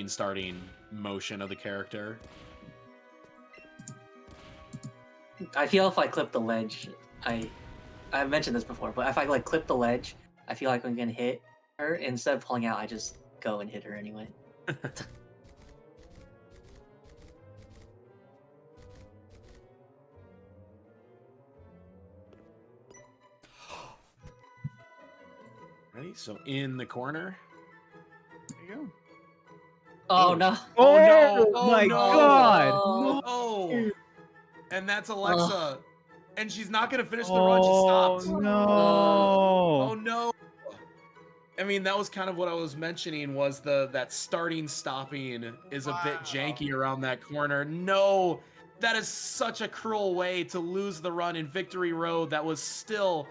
starting motion of the character. I feel if I clip the ledge, I've mentioned this before, but if I like clip the ledge, I feel like I'm gonna hit her. Instead of pulling out, I just go and hit her anyway. Ready? So in the corner. There you go. Oh no! Oh, no! Oh my no! god! Oh, Oh! And that's Alexa. And she's not gonna finish the run. She stopped. No! Oh no! I mean, that was kind of what I was mentioning. Was that stopping is a bit janky around that corner. No, that is such a cruel way to lose the run in Victory Road. That was still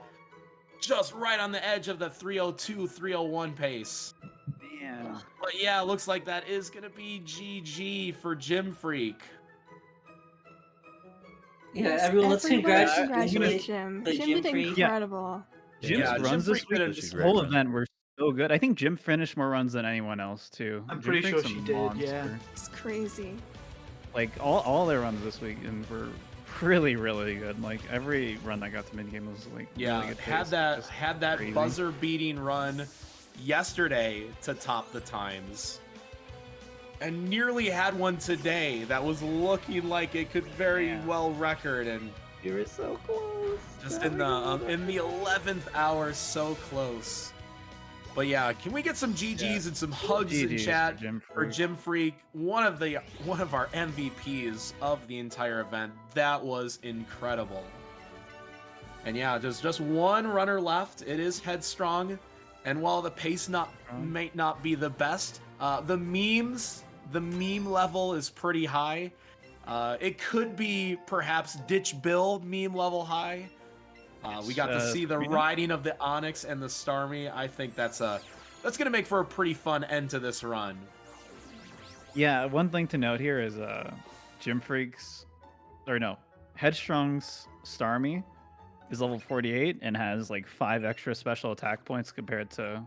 just right on the edge of the 302, 301 pace. Man. But yeah, it looks like that is gonna be GG for Gym Freak. yeah, Yes, everyone, let's everybody congratulate congratulate Jim. the Jim Gym did Freak. incredible. Jim's Yeah, runs Jim this Freak week, did this a great whole run. event were so good. I think Jim finished more runs than anyone else too. I'm Jim pretty Freak's sure a she did, yeah. monster. It's crazy. Like all their runs this week and were really, really good. Like every run that got to mid game was like Yeah, really good had pace. that Just had that crazy. buzzer beating run yesterday to top the times. And nearly had one today that was looking like it could very Yeah. well record, and You were so close. just in the 11th hour, so close. But yeah, can we get some GGs and some hugs in GGs chat for Jim for Freak. Gym Freak, one of our MVPs of the entire event. That was incredible. And yeah, there's just one runner left. It is Headstrong, and while the pace might not be the best, the meme level is pretty high. It could be perhaps Ditch Bill meme level high. We got to see the Speedruns? riding of the Onyx and the Starmie. I think that's gonna make for a pretty fun end to this run. Yeah, one thing to note here is Gym Freak's Headstrong's Starmie is level 48 and has like 5 extra special attack points compared to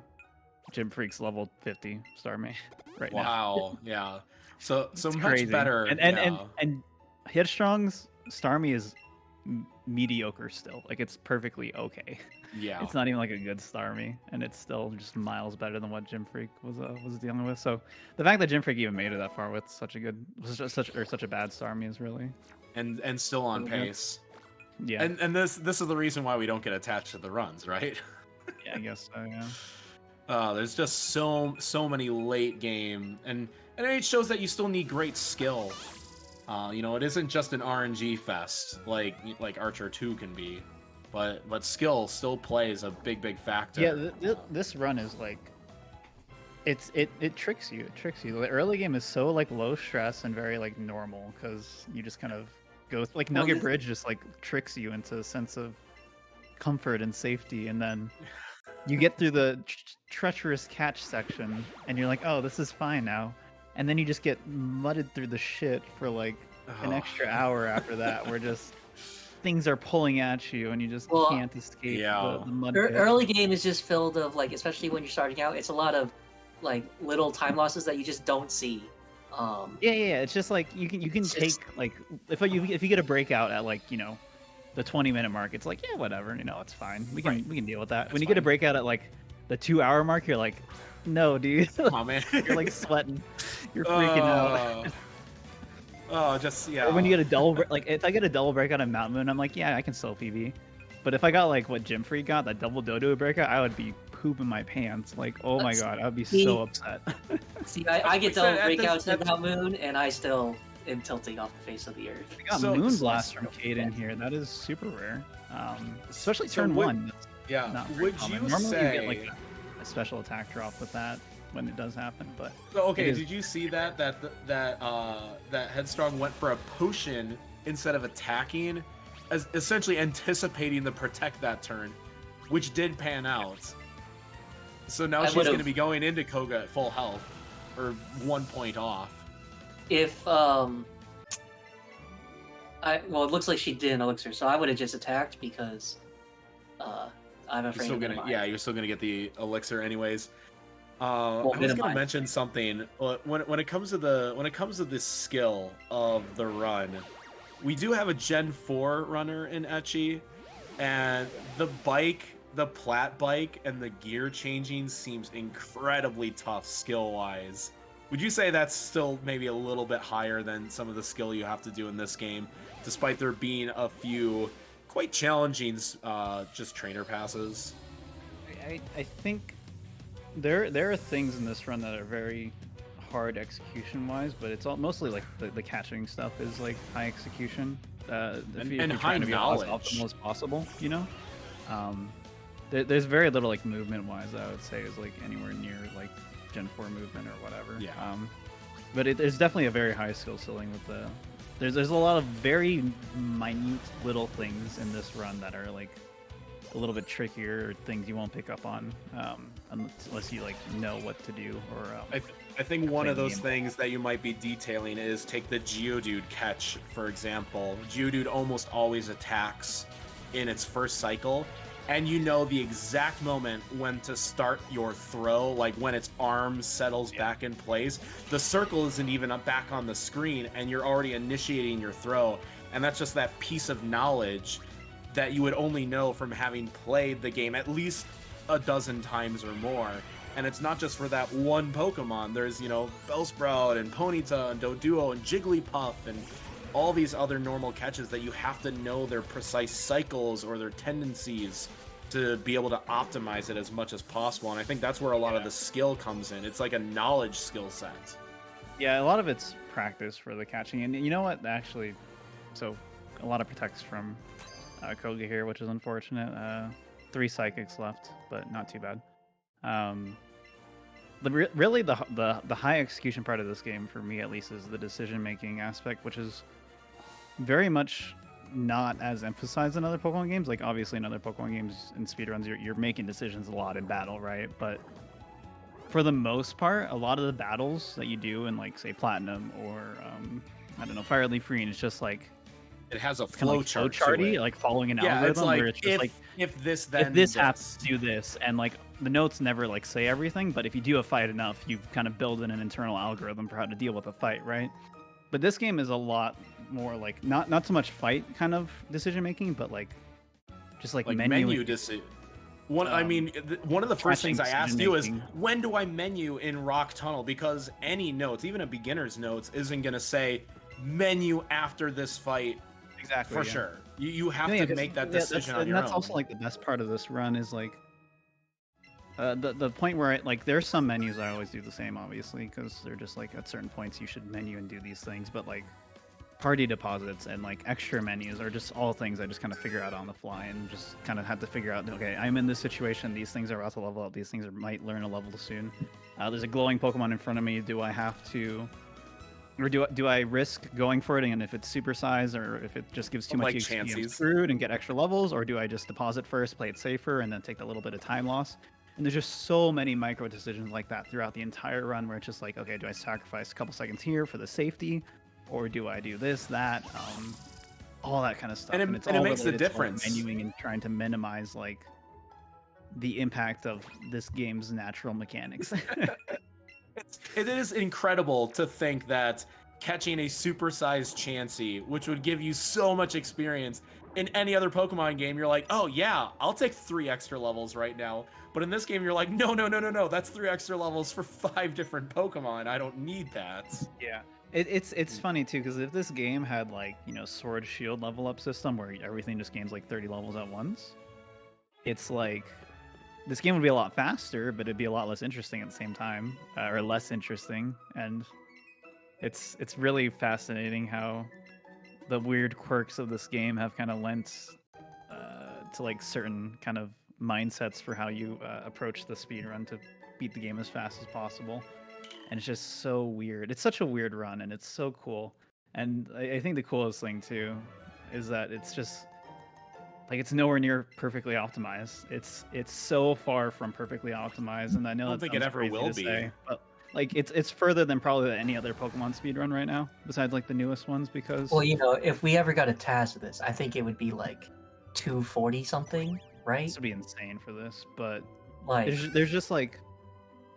Gym Freak's level 50 Starmie right now. Wow, yeah. So It's much crazy. better. And Headstrong's Starmie is mediocre still. Like it's perfectly okay. yeah. It's not even like a good Starmie, and it's still just miles better than what Gym Freak was dealing with. So the fact that Gym Freak even made it that far with such a bad Starmie is really and still on Yeah. pace. yeah. And this is the reason why we don't get attached to the runs, right? Yeah, I guess so. Yeah. There's just so many late game, and it shows that you still need great skill. You know, it isn't just an RNG fest like Archer 2 can be, but skill still plays a big factor. Yeah, this run is like, it tricks you. It tricks you. The early game is so like low stress and very like normal because you just kind of go like Nugget Bridge just like tricks you into a sense of comfort and safety, and then you get through the treacherous catch section and you're like, oh, this is fine now, and then you just get mudded through the shit for like an extra hour after that, where just things are pulling at you and you just can't escape the mud pit. Early game is just filled of like, especially when you're starting out, it's a lot of like little time losses that you just don't see. Yeah, it's just like you can take like if you get a breakout at like, you know, the 20-minute mark, it's like, yeah, whatever, you know, it's fine. We can deal with that. When you get a breakout at like the 2-hour mark, you're like, no, dude. Oh man, you're like sweating. You're freaking out. Or when you get a double like if I get a double breakout on Mount Moon, I'm like, yeah, I can still PB. But if I got like what Jim Free got, that double Dodo breakout, I would be pooping my pants. Like, oh my god, I would be so upset. See, I get double breakouts at Mount Moon, and I still am tilting off the face of the earth. We got Moon Blast from Cade in here. That is super rare, especially turn one. Yeah. Not Would common. you Normally say you get like a special attack drop with that when it does happen, but so, okay, did you see that Headstrong went for a potion instead of attacking, as essentially anticipating the protect that turn, which did pan out. So now she's going to be going into Koga at full health, or 1 point off. If well, it looks like she did an elixir, so I would have just attacked because I'm afraid. You're still gonna get the elixir anyways. I was gonna mention something when it comes to the skill of the run. We do have a Gen 4 runner in Ecchi, and the plat bike and the gear changing seems incredibly tough skill wise. Would you say that's still maybe a little bit higher than some of the skill you have to do in this game, despite there being a few quite challenging just trainer passes? I think there are things in this run that are very hard execution wise, but it's all mostly like the catching stuff is like high execution. If you're high trying to be knowledge as optimal as possible, you know. There's very little like movement wise, I would say, is like anywhere near like Gen 4 movement or whatever. Yeah. But there's definitely a very high skill ceiling with the. There's a lot of very minute little things in this run that are like a little bit trickier, or things you won't pick up on unless you like know what to do. Or I think one of those things that you might be detailing is take the Geodude catch, for example. Geodude almost always attacks in its first cycle, and you know the exact moment when to start your throw, like when its arm settles back in place. The circle isn't even back on the screen, and you're already initiating your throw. And that's just that piece of knowledge that you would only know from having played the game at least a dozen times or more. And it's not just for that one Pokemon. There's, you know, Bellsprout and Ponyta and Doduo and Jigglypuff and all these other normal catches that you have to know their precise cycles or their tendencies to be able to optimize it as much as possible. And I think that's where a lot of the skill comes in. It's like a knowledge skill set. Yeah, a lot of it's practice for the catching. And you know what, actually, so a lot of protects from Koga here, which is unfortunate. 3 psychics left, but not too bad. Really the high execution part of this game, for me at least, is the decision-making aspect, which is very much not as emphasized in other Pokemon games. Like, obviously in other Pokemon games and speedruns, you're making decisions a lot in battle, right? But for the most part, a lot of the battles that you do in, like, say, Platinum or, I don't know, Fire Leaf Green, it's just like, it has a flow charty, like following an algorithm, it's like, where it's just if this, then if this happens, do this, and like the notes never like say everything, but if you do a fight enough, you kind of build in an internal algorithm for how to deal with a fight, right? But this game is a lot more like not so much fight kind of decision making, but like just like menu decision. One of the first things I asked you is, when do I menu in Rock Tunnel? Because any notes, even a beginner's notes, isn't going to say menu after this fight. Exactly. For sure. You have to make that decision on your own. And that's also like the best part of this run is like the point where like there's some menus I always do the same, obviously, because they're just like at certain points you should menu and do these things. But like party deposits and like extra menus are just all things I just kind of figure out on the fly and just kind of have to figure out. Okay, I'm in this situation. These things are about to level up. These things might learn a level soon. There's a glowing Pokemon in front of me. Do I have to? Or do I risk going for it, and if it's supersize, or if it just gives too much XP, I'm screwed and get extra levels, or do I just deposit first, play it safer, and then take that little bit of time loss? And there's just so many micro decisions like that throughout the entire run, where it's just like, okay, do I sacrifice a couple seconds here for the safety, or do I do this, that, all that kind of stuff? And it makes the difference. Menuing and trying to minimize like the impact of this game's natural mechanics. It is incredible to think that catching a supersized Chansey, which would give you so much experience in any other Pokemon game, you're like, oh yeah, I'll take 3 extra levels right now. But in this game, you're like, no, that's 3 extra levels for 5 different Pokemon. I don't need that. Yeah. It's funny too, because if this game had like, you know, Sword Shield level up system where everything just gains like 30 levels at once, it's like this game would be a lot faster, but it'd be a lot less interesting at the same time, or less interesting. And it's really fascinating how the weird quirks of this game have kind of lent to like certain kind of mindsets for how you approach the speedrun to beat the game as fast as possible. And it's just so weird. It's such a weird run, and it's so cool. And I think the coolest thing too is that it's just like it's nowhere near perfectly optimized. It's so far from perfectly optimized, and I know I don't think it ever will be. Say, but like it's further than probably any other Pokemon speedrun right now, besides like the newest ones. Because well, you know, if we ever got a task of this, I think it would be like 240 something, right? This would be insane for this, but like there's just like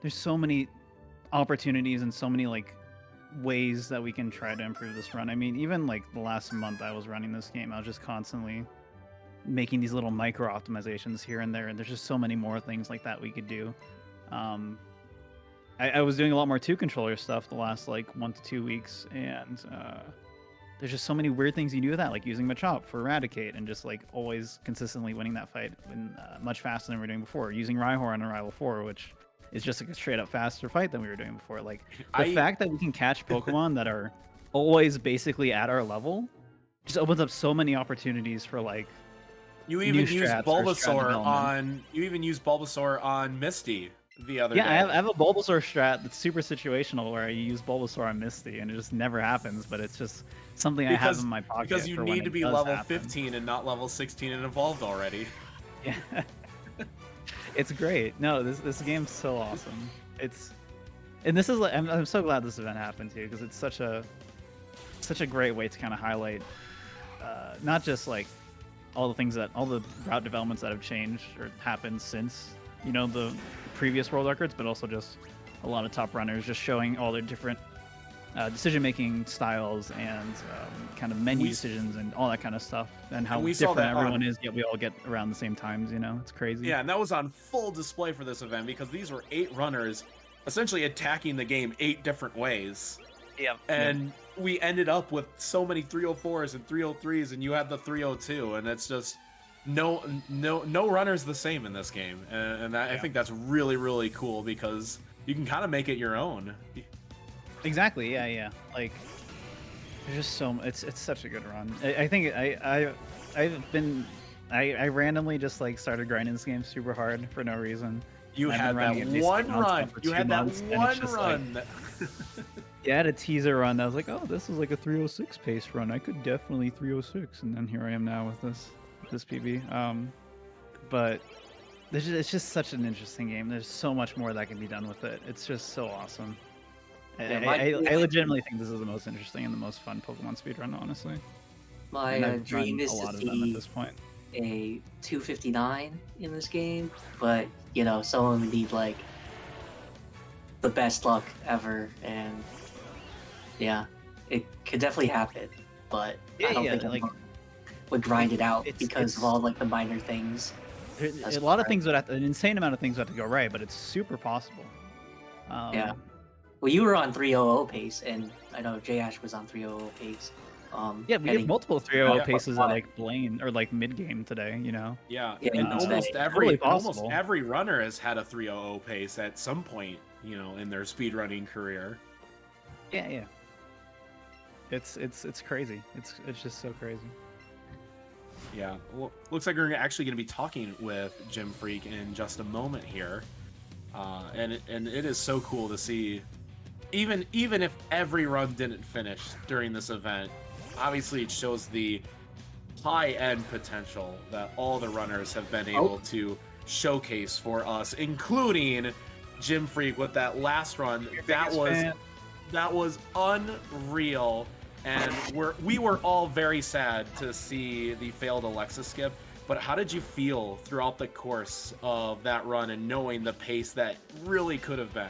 there's so many opportunities and so many like ways that we can try to improve this run. I mean, even like the last month I was running this game, I was just constantly making these little micro optimizations here and there, and there's just so many more things like that we could do. I was doing a lot more 2-controller stuff the last like 1 to 2 weeks, and there's just so many weird things you do with that, like using Machop for Eradicate and just like always consistently winning that fight much faster than we were doing before, using Rhyhorn on Arrival 4, which is just like a straight up faster fight than we were doing before. Like the fact that we can catch Pokemon that are always basically at our level just opens up so many opportunities for like you even use Bulbasaur on Misty the other day. I have a Bulbasaur strat that's super situational where you use Bulbasaur on Misty and it just never happens, but it's just something I have in my pocket. Because you need to be level 15 and not level 16 and evolved already. Yeah. It's great. No, this game's so awesome. And this is like I'm so glad this event happened too, because it's such a great way to kind of highlight not just like all the route developments that have changed or happened since, you know, the previous world records, but also just a lot of top runners just showing all their different decision-making styles and kind of menu decisions and all that kind of stuff, and how different everyone is, yet we all get around the same times, you know? It's crazy. Yeah, and that was on full display for this event because these were 8 runners essentially attacking the game 8 different ways. Yeah. And we ended up with so many 304s and 303s, and you had the 302, and it's just no runner's the same in this game. And I think that's really, really cool because you can kind of make it your own. Exactly. Yeah. Like, there's just so it's such a good run. I think I randomly just like started grinding this game super hard for no reason. You had that one run. Yeah, I had a teaser run. I was like, oh, this is like a 306 pace run. I could definitely 306, and then here I am now with this PB. But it's just such an interesting game. There's so much more that can be done with it. It's just so awesome. I legitimately think this is the most interesting and the most fun Pokemon speedrun, honestly. My dream is to see at this point. a 259 in this game, but you know, someone would need like the best luck ever, and yeah, it could definitely happen, but I don't think I would grind it out because of all like the minor things. A lot of things an insane amount of things would have to go right, but it's super possible. Yeah. Well, you were on 300 pace, and I know J Ash was on 300 pace. Yeah, we heading- had multiple 3-0 Yeah. paces at like Blaine or like mid game today. You know. Yeah, Yeah, and it's almost totally almost possible. every runner has had a 300 pace at some point, you know, in their speedrunning career. Yeah, yeah. It's crazy. It's just so crazy. Yeah, well, looks like we're actually going to be talking with Jim Freak in just a moment here, and it is so cool to see. Even if every run didn't finish during this event, obviously it shows the high-end potential that all the runners have been able to showcase for us, including Jim Freak with that last run. That was unreal, and we were all very sad to see the failed Alexa skip. But how did you feel throughout the course of that run and knowing the pace that really could have been?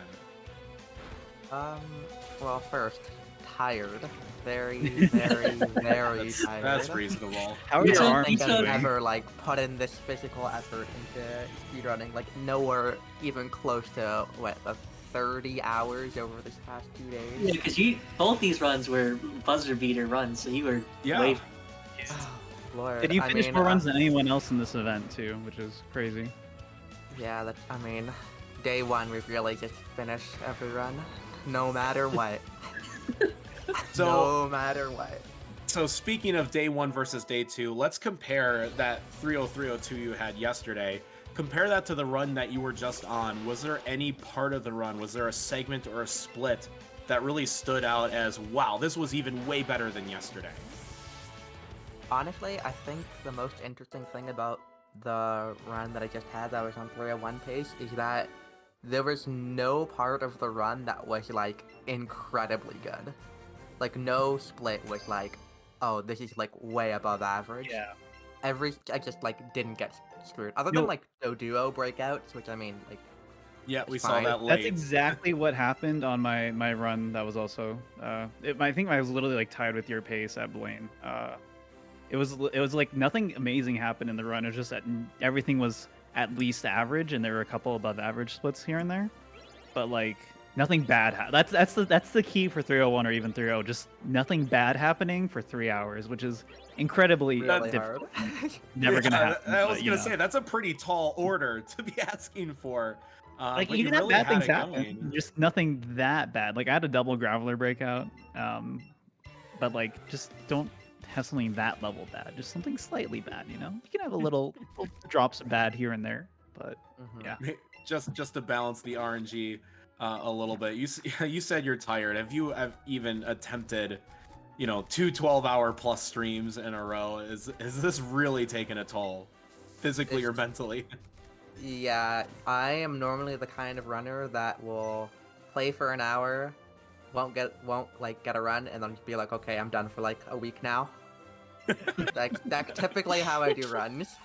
Well, first, tired. Very, very, very tired. That's reasonable. How are I your don't arms think I've doing? ever like put in this physical effort into speedrunning. Like nowhere even close to what 30 hours over this past 2 days. Yeah, because both these runs were buzzer beater runs, so you were Yeah. way. Lord, Did you I finish mean, more runs than anyone else in this event too, which is crazy. Yeah, that. I mean, day one we really just finish every run, no matter what. So no matter what. So speaking of day one versus day two, let's compare that 30302 you had yesterday. Compare that to the run that you were just on. Was there any part of the run, was there a segment or a split that really stood out as, wow, this was even way better than yesterday? Honestly, I think the most interesting thing about the run that I just had that was on 301 pace is that there was no part of the run that was like incredibly good. Like no split was like, oh, this is like way above average. Yeah. I just like didn't get screwed. Other than like no duo breakouts, which I mean like Yeah, we It's saw fine. that late. That's exactly what happened on my run. That was also I think I was literally like tied with your pace at Blaine. It was like nothing amazing happened in the run. It was just that everything was at least average, and there were a couple above average splits here and there, but like nothing bad. That's the key for 301 or even 30. Just nothing bad happening for 3 hours, which is incredibly really difficult. hard. Never gonna Yeah, happen. I was but, you gonna know. say that's a pretty tall order to be asking for. Like but you you can have really bad had things it happen, going. just nothing that bad. Like I had a double graveler breakout, but like just don't have something that level bad. Just something slightly bad. You know, you can have a little drops of bad here and there, but Mhm. yeah. just to balance the RNG a little bit. You said you're tired. Have you even attempted, you know, 2 12-hour plus streams in a row? Is this really taking a toll, physically or mentally? Yeah, I am normally the kind of runner that will play for an hour, won't get a run, and then be like, okay, I'm done for like a week now. That's typically how I do runs.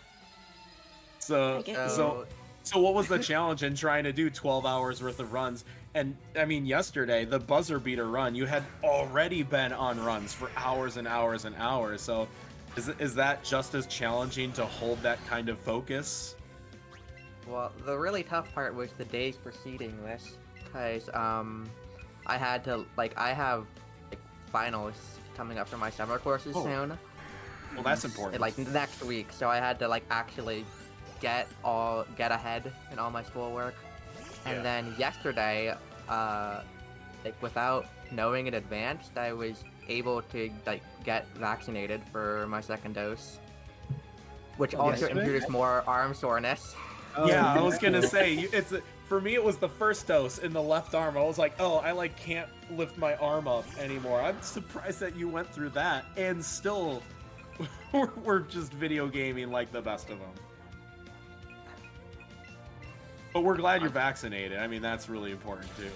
So I get you. so what was the challenge in trying to do 12 hours worth of runs? And I mean, yesterday, the buzzer beater run, you had already been on runs for hours and hours and hours. So is that just as challenging to hold that kind of focus? Well, the really tough part was the days preceding this, because I had to I have like finals coming up for my summer courses Oh, soon. Well, that's important. Like next week, so I had to like actually get ahead in all my schoolwork. And Yeah. then yesterday, like without knowing in advance, I was able to like get vaccinated for my second dose, which also Yesterday? introduced more arm soreness. Yeah, I was gonna say for me it was the first dose in the left arm. I was like, oh, I like can't lift my arm up anymore. I'm surprised that you went through that and still we're just video gaming like the best of them. But we're glad you're vaccinated. I mean, that's really important too.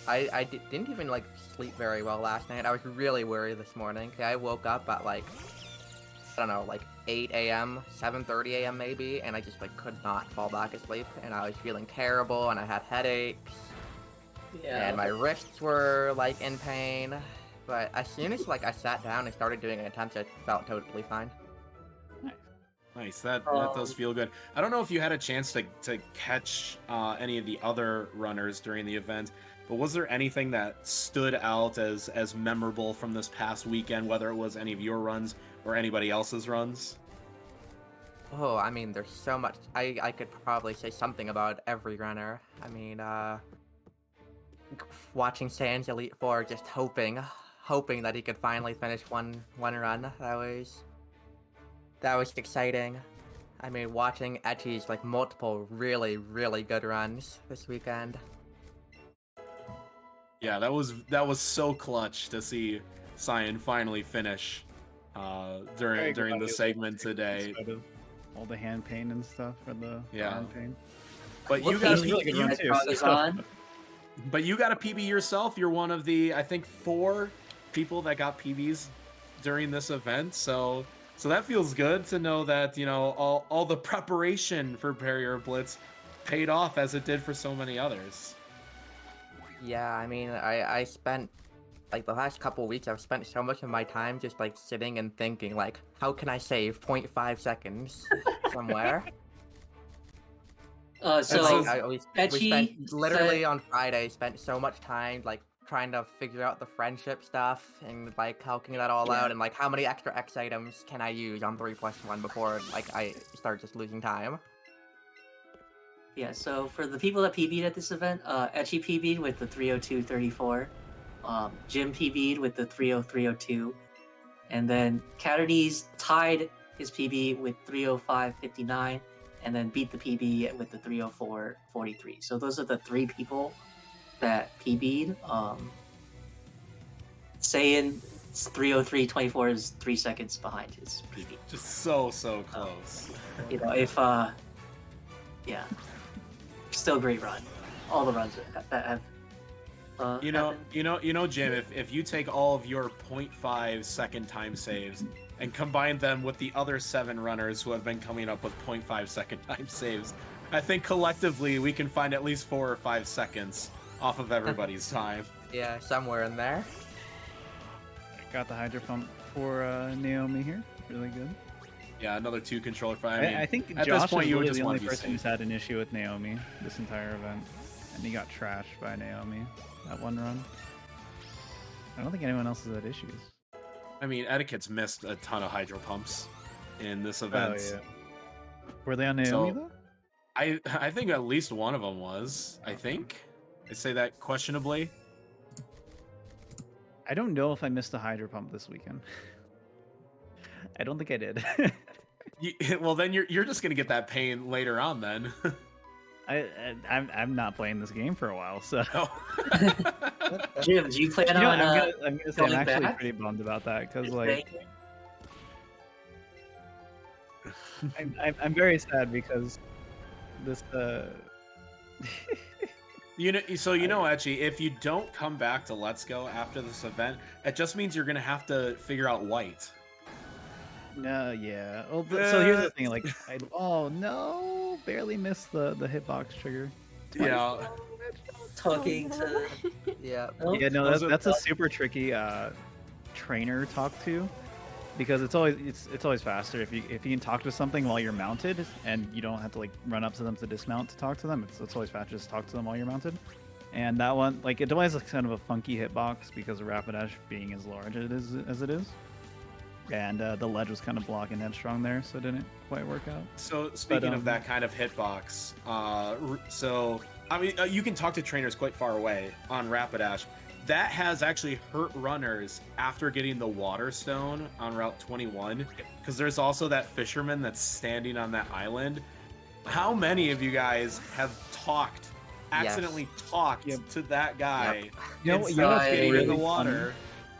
I didn't even like sleep very well last night. I was really worried this morning. I woke up at like I don't know, like 8 a.m., 7:30 a.m. maybe, and I just like could not fall back asleep, and I was feeling terrible, and I had headaches, Yeah. and my wrists were like in pain. But as soon as like I sat down and started doing an attempt, I felt totally fine. Nice. That does feel good. I don't know if you had a chance to catch any of the other runners during the event, but was there anything that stood out as memorable from this past weekend, whether it was any of your runs or anybody else's runs? Oh, I mean, there's so much. I could probably say something about every runner. I mean, watching Sans Elite Four, just hoping that he could finally finish one run. That was exciting. I mean, watching Etchy's like multiple really good runs this weekend. Yeah, that was so clutch to see Cyan finally finish during the segment today. All the hand pain and stuff for the arm pain. But What you got page is on? But you got a PB yourself. You're one of the, I think, 4 people that got PBs during this event. So that feels good to know that, all the preparation for Barrier Blitz paid off as it did for so many others. Yeah, I mean, I spent like the last couple weeks, I've spent so much of my time just like sitting and thinking like, how can I save 0.5 seconds somewhere? So we Etchy spent literally on Friday, spent so much time like trying to figure out the friendship stuff and like calculating that all out and like how many extra X items can I use on 3+1 before like I start just losing time. Yeah, so for the people that PB'd at this event, Etchy PB'd with the 302.34, Jim PB'd with the 303.02, and then Catterdees tied his PB with 305.59, and then beat the PB with the 304.43. So those are the 3 people that PB'd. Saiyan 303.24 is 3 seconds behind his PB. Just so close. If yeah, still great run. All the runs that have. happened. Jim, if you take all of your 0.5 second time saves and combine them with the other 7 runners who have been coming up with 0.5 second time saves, I think collectively we can find at least 4 or 5 seconds off of everybody's time. Yeah, somewhere in there. Got the Hydro Pump for Naomi here. Really good. Yeah, another 2 controller fight. I think at Josh this point is you would really just the want only to be person safe. who's had an issue with Naomi this entire event, and he got trashed by Naomi that one run. I don't think anyone else has had issues. I mean, Etiquette's missed a ton of hydro pumps in this event. Oh, yeah. Were they on Naomi though? I think at least one of them was. I think. I say that questionably. I don't know if I missed a Hydro Pump this weekend. I don't think I did. Well, then you're just gonna get that pain later on then. I'm not playing this game for a while, so. Oh. Jim, do you plan on? I'm gonna say I'm going actually back? pretty bummed about that because like I'm very sad because this Etchy, if you don't come back to Let's Go after this event, it just means you're gonna have to figure out white. No, yeah. Well, so here's the thing, like, oh no, barely missed the hitbox trigger. Yeah. Talking to. Yeah. Yeah, no, that's a super tricky trainer talk to, because it's always faster if you can talk to something while you're mounted and you don't have to like run up to them to dismount to talk to them. It's always faster to talk to them while you're mounted. And that one, like, it always has kind of a funky hitbox because of Rapidash being as large as it is. And the ledge was kind of blocking Headstrong there, so it didn't quite work out. So speaking of that kind of hitbox, you can talk to trainers quite far away on Rapidash. That has actually hurt runners after getting the Water Stone on Route 21, because there's also that fisherman that's standing on that island. How many of you guys have accidentally talked to that guy Inside getting in the really water?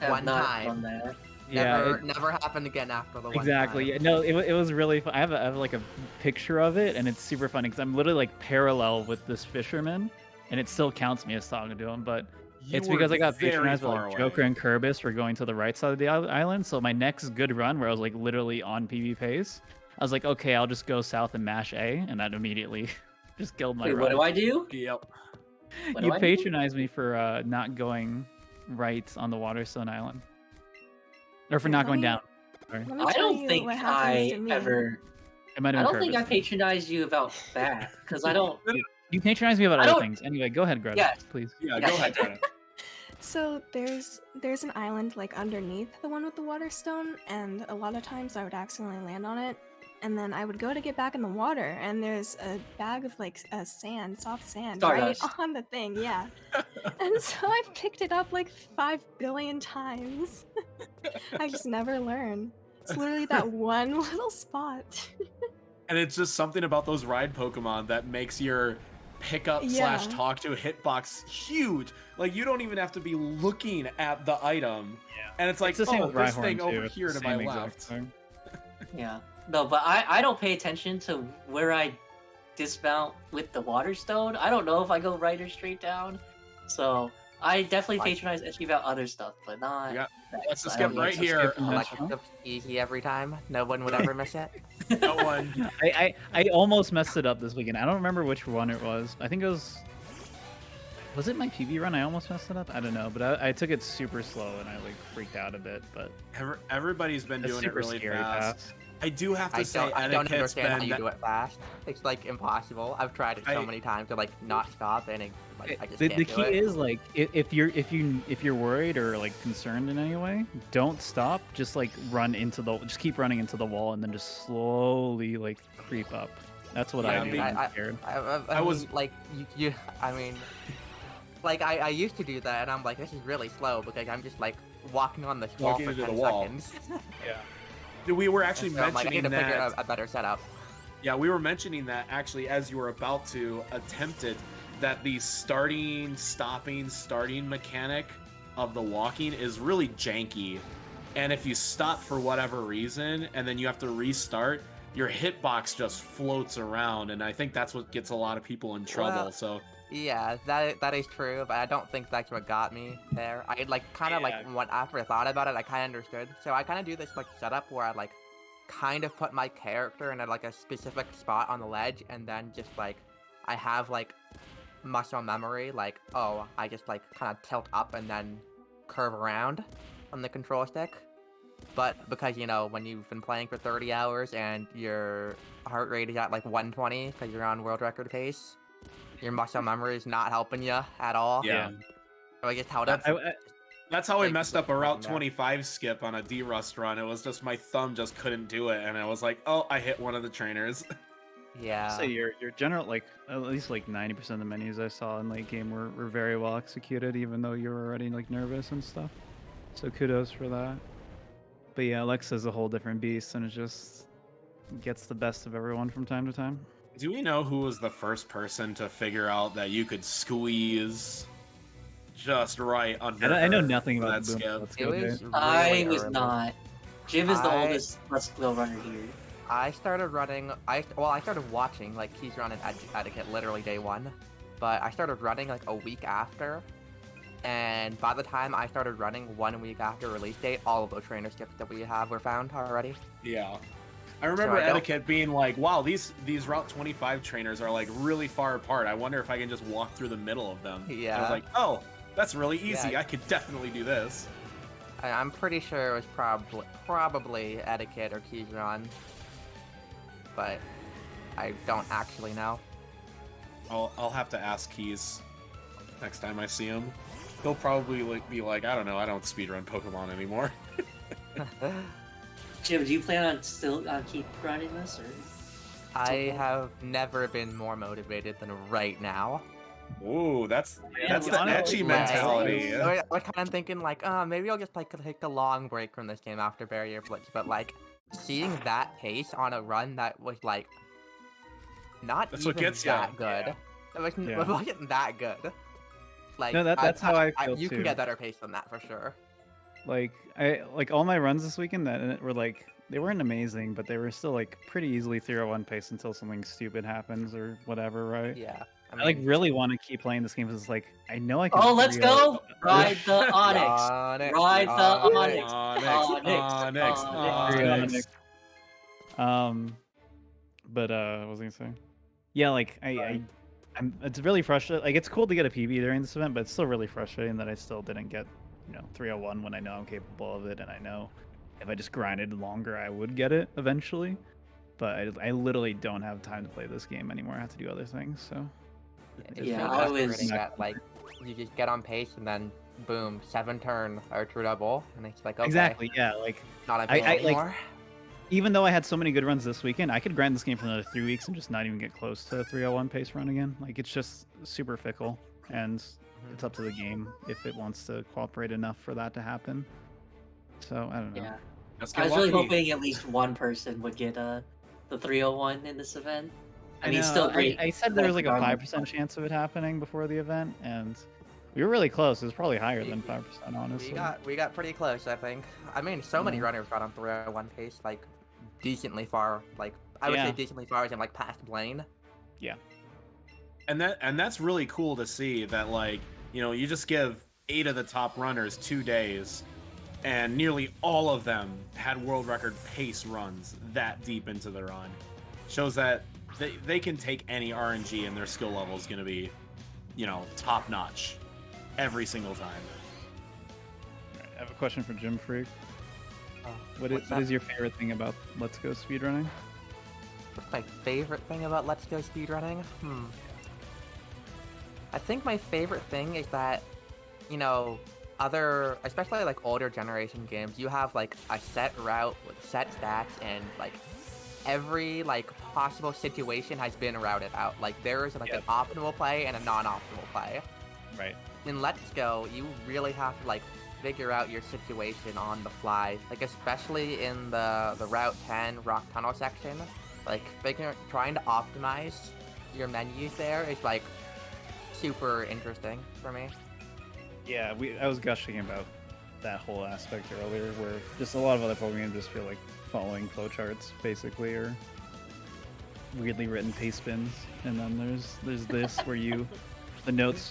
One not time. done that. Yeah, Never happened again after the one exactly. time. Yeah, no, it was really fun. I have like a picture of it, and it's super funny because I'm literally like parallel with this fisherman, and it still counts me as talking to him. But it's because I got patronized by like Joker and Kerbis for going to the right side of the island. So my next good run, where I was like literally on PB pace, I was like, okay, I'll just go south and mash A, and that immediately just killed my Wait, run. what do I do? Yep. What do You I do? patronized me for not going right on the Waterstone Island. Or for not going down. Sorry. I don't think I ever It might I have don't been think I Curvis. patronized you about that because I don't. You patronize me about I other don't- things. Anyway, go ahead, Greta. Yes. Please. Yeah, go ahead, Greta. So there's an island like underneath the one with the water stone, and a lot of times I would accidentally land on it, and then I would go to get back in the water, and there's a bag of like sand, soft sand, Stardust. right on the thing, yeah. And so I've picked it up like 5 billion times. I just never learn. It's literally that one little spot. And it's just something about those ride Pokemon that makes your pickup Yeah. / talk to hitbox huge. Like you don't even have to be looking at the item. Yeah. And it's like, It's the same oh, with this Rhyhorn, thing too. over It's here the to my same exact left. thing. Yeah. No, but I don't pay attention to where I dismount with the water stone. I don't know if I go right or straight down. So I definitely Like- patronize Esky about other stuff, but not. Yeah, that. let's just I get don't right use here. skip from Like That's fine. it's easy every time. No one would ever miss it. No one. I almost messed it up this weekend. I don't remember which one it was. I think it was. Was it my PB run? I almost messed it up. I don't know, but I took it super slow and I like freaked out a bit. But Everybody's been that's doing it super really scary fast. I do have to say, I don't Etiquette's understand how been you do it fast. It's like impossible. I've tried it so I- many times to like not stop, and I just the can't do key it. is like if you're worried or like concerned in any way, don't stop. Just like just keep running into the wall and then just slowly like creep up. That's what Yeah, I do. me- when I'm scared. I was- mean, like you. I mean, like I used to do that, and I'm like, this is really slow because I'm just like walking on this wall Walking for into 10 the wall. seconds. Yeah. We were actually So I'm like, I need mentioning to figure that. out a better setup. Yeah, we were mentioning that actually as you were about to attempt it, that the starting, stopping, starting mechanic of the walking is really janky. And if you stop for whatever reason and then you have to restart, your hitbox just floats around. And I think that's what gets a lot of people in trouble. Well, So Yeah, that is true, but I don't think that's what got me there. I like kind of like when after I thought about it, I kind of understood. So I kind of do this like setup where I like kind of put my character in like a specific spot on the ledge, and then just like I have like muscle memory, like oh, I just like kind of tilt up and then curve around on the control stick. But because you know when you've been playing for 30 hours and your heart rate is at like 120 because you're on world record pace. Your muscle memory is not helping you at all. yeah. So I just held up. That's how I Like, messed up a right Route there. 25 skip on a D-Rust run. It was just my thumb just couldn't do it. And I was like, oh, I hit one of the trainers. Yeah. So your general like at least like 90% of the menus I saw in late game were very well executed, even though you were already like nervous and stuff. So kudos for that. But yeah, Alexa's a whole different beast, and it just gets the best of everyone from time to time. Do we know who was the first person to figure out that you could squeeze just right under I know her nothing for about that Boom. skip? Let's It go, was Jay. I really was early. not. Jim is the I- oldest Let's Go runner here. I started running. I started watching like he's running etiquette literally day one, but I started running like a week after, and by the time I started running 1 week after release date, all of those trainer skips that we have were found already. Yeah. I remember I don't- Etiquette being like, wow, these Route 25 trainers are like really far apart. I wonder if I can just walk through the middle of them. And I Yeah. was like, oh, that's really easy. Yeah. I could definitely do this. I'm pretty sure it was probably etiquette or Keyron, but I don't actually know. I'll have to ask Keys next time I see him. He'll probably be like, I don't know, I don't speedrun Pokemon anymore. Jim, do you plan on still keep grinding this, or? I have never been more motivated than right now. Ooh, that's Yeah, the honestly, etchy like- mentality. I was kind of thinking like, maybe I'll just like take a long break from this game after Barrier Blitz, but like seeing that pace on a run that was like not That's what even gets ya. that good. Yeah. It wasn't that good. Like No, that's how I feel you too. can get better pace than that for sure. Like all my runs this weekend that were like they weren't amazing, but they were still like pretty easily 301 pace until something stupid happens or whatever, right? Yeah. I like really want to keep playing this game because it's like I know I can. Oh, let's 3-0 go! Ride the Onyx. Onyx, Ride the Onyx. Onyx. Onyx. But what was I gonna say? Yeah, like I'm. It's really frustrating. Like it's cool to get a PB during this event, but it's still really frustrating that I still didn't get 301 when I know I'm capable of it, and I know if I just grinded longer, I would get it eventually. but I literally don't have time to play this game anymore. I have to do other things. So It's Yeah, so I was- frustrating that like you just get on pace and then boom, 7-turn Archer double, and it's like okay, exactly, yeah. Like not on I- pace I, like, anymore. even though I had so many good runs this weekend, I could grind this game for another 3 weeks and just not even get close to a 301 pace run again. Like it's just super fickle, and it's up to the game if it wants to cooperate enough for that to happen. So I don't know. Yeah. Let's I get was really lucky. hoping at least one person would get the 301 in this event. I mean, know, still great. I said there was like a regardless. 5% chance of it happening before the event, and we were really close. It was probably higher than 5%, honestly. We got pretty close, I think. I mean, so many runners got on 301 pace, like decently far. Like I would Yeah. say decently far as in like past Blaine. And that's really cool to see that, like, you know, you just give 8 of the top runners 2 days, and nearly all of them had world record pace runs that deep into the run. Shows that they can take any RNG and their skill level is going to be, you know, top notch every single time. Alright, I have a question for Jim Freak. What what's is that? your favorite thing about Let's Go speedrunning? What's my favorite thing about Let's Go speedrunning? I think my favorite thing is that, you know, other, especially like older generation games, you have like a set route with set stats, and like every like possible situation has been routed out. Like there is like an optimal play and a non-optimal play. Right. In Let's Go, you really have to like figure out your situation on the fly. Like especially in the Route 10 Rock Tunnel section, like trying to optimize your menus there is like super interesting for me. Yeah, I was gushing about that whole aspect earlier, where just a lot of other Pokemon just feel like following flowcharts, basically, or weirdly written paste spins. And then there's this where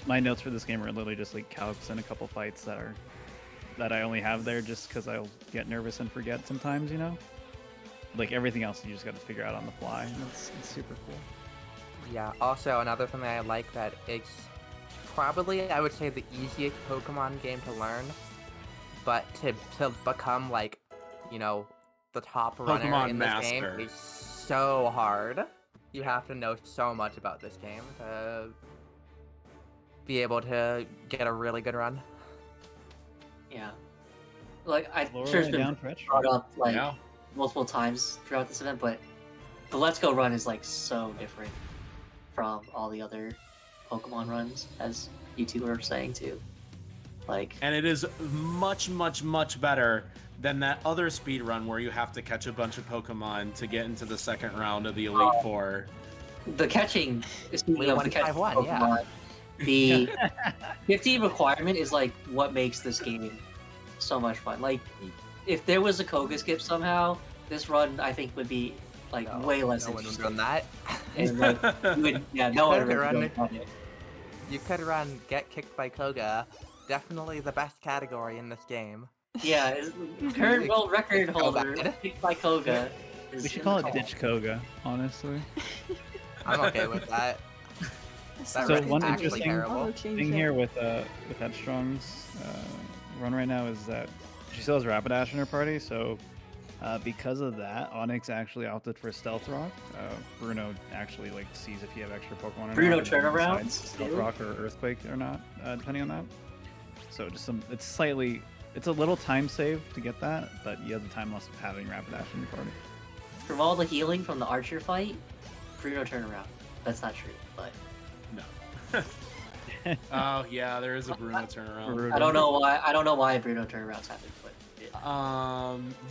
my notes for this game are literally just like calcs and a couple fights that I only have there just because I'll get nervous and forget sometimes, you know? Like everything else you just got to figure out on the fly, and it's super cool. Yeah, also another thing that I like that it's probably, I would say, the easiest Pokemon game to learn, but to become like, you know, the top runner Pokemon in this master. game is so hard. You have to know so much about this game to be able to get a really good run. Yeah. Like I'm Lower sure it's way been down, Fretch. brought up like Yeah. multiple times throughout this event, but the Let's Go run is like so different from all the other Pokemon runs, as you two were saying too. Like, And it is much, much, much better than that other speed run where you have to catch a bunch of Pokemon to get into the second round of the Elite Four. the catching, speaking We of won the catching 5-1, yeah. Pokemon, the 50 requirement is like what makes this game so much fun. Like, if there was a Koga skip somehow, this run I think would be like way less No one would interesting. run that. And like, you would, yeah, no one would Koga run really it. run it. You could run Get Kicked by Koga. Definitely the best category in this game. Yeah, current world record Go holder back. picked by Koga. We is should in call the it Ditch Koga, honestly. I'm okay with that. That So record's one actually interesting terrible. thing here with Headstrong's run right now is that she still has Rapidash in her party, so because of that, Onyx actually opted for Stealth Rock. Bruno actually like sees if you have extra Pokemon or Bruno not, and then turnarounds, decides Stealth too? Rock or Earthquake or not, depending on that. So just it's a little time save to get that, but you have the time loss of having Rapidash in your party. From all the healing from the Archer fight, Bruno turnaround. That's not true, but Oh yeah, there is a Bruno turnaround. I don't know why. I don't know why Bruno turnarounds happen, but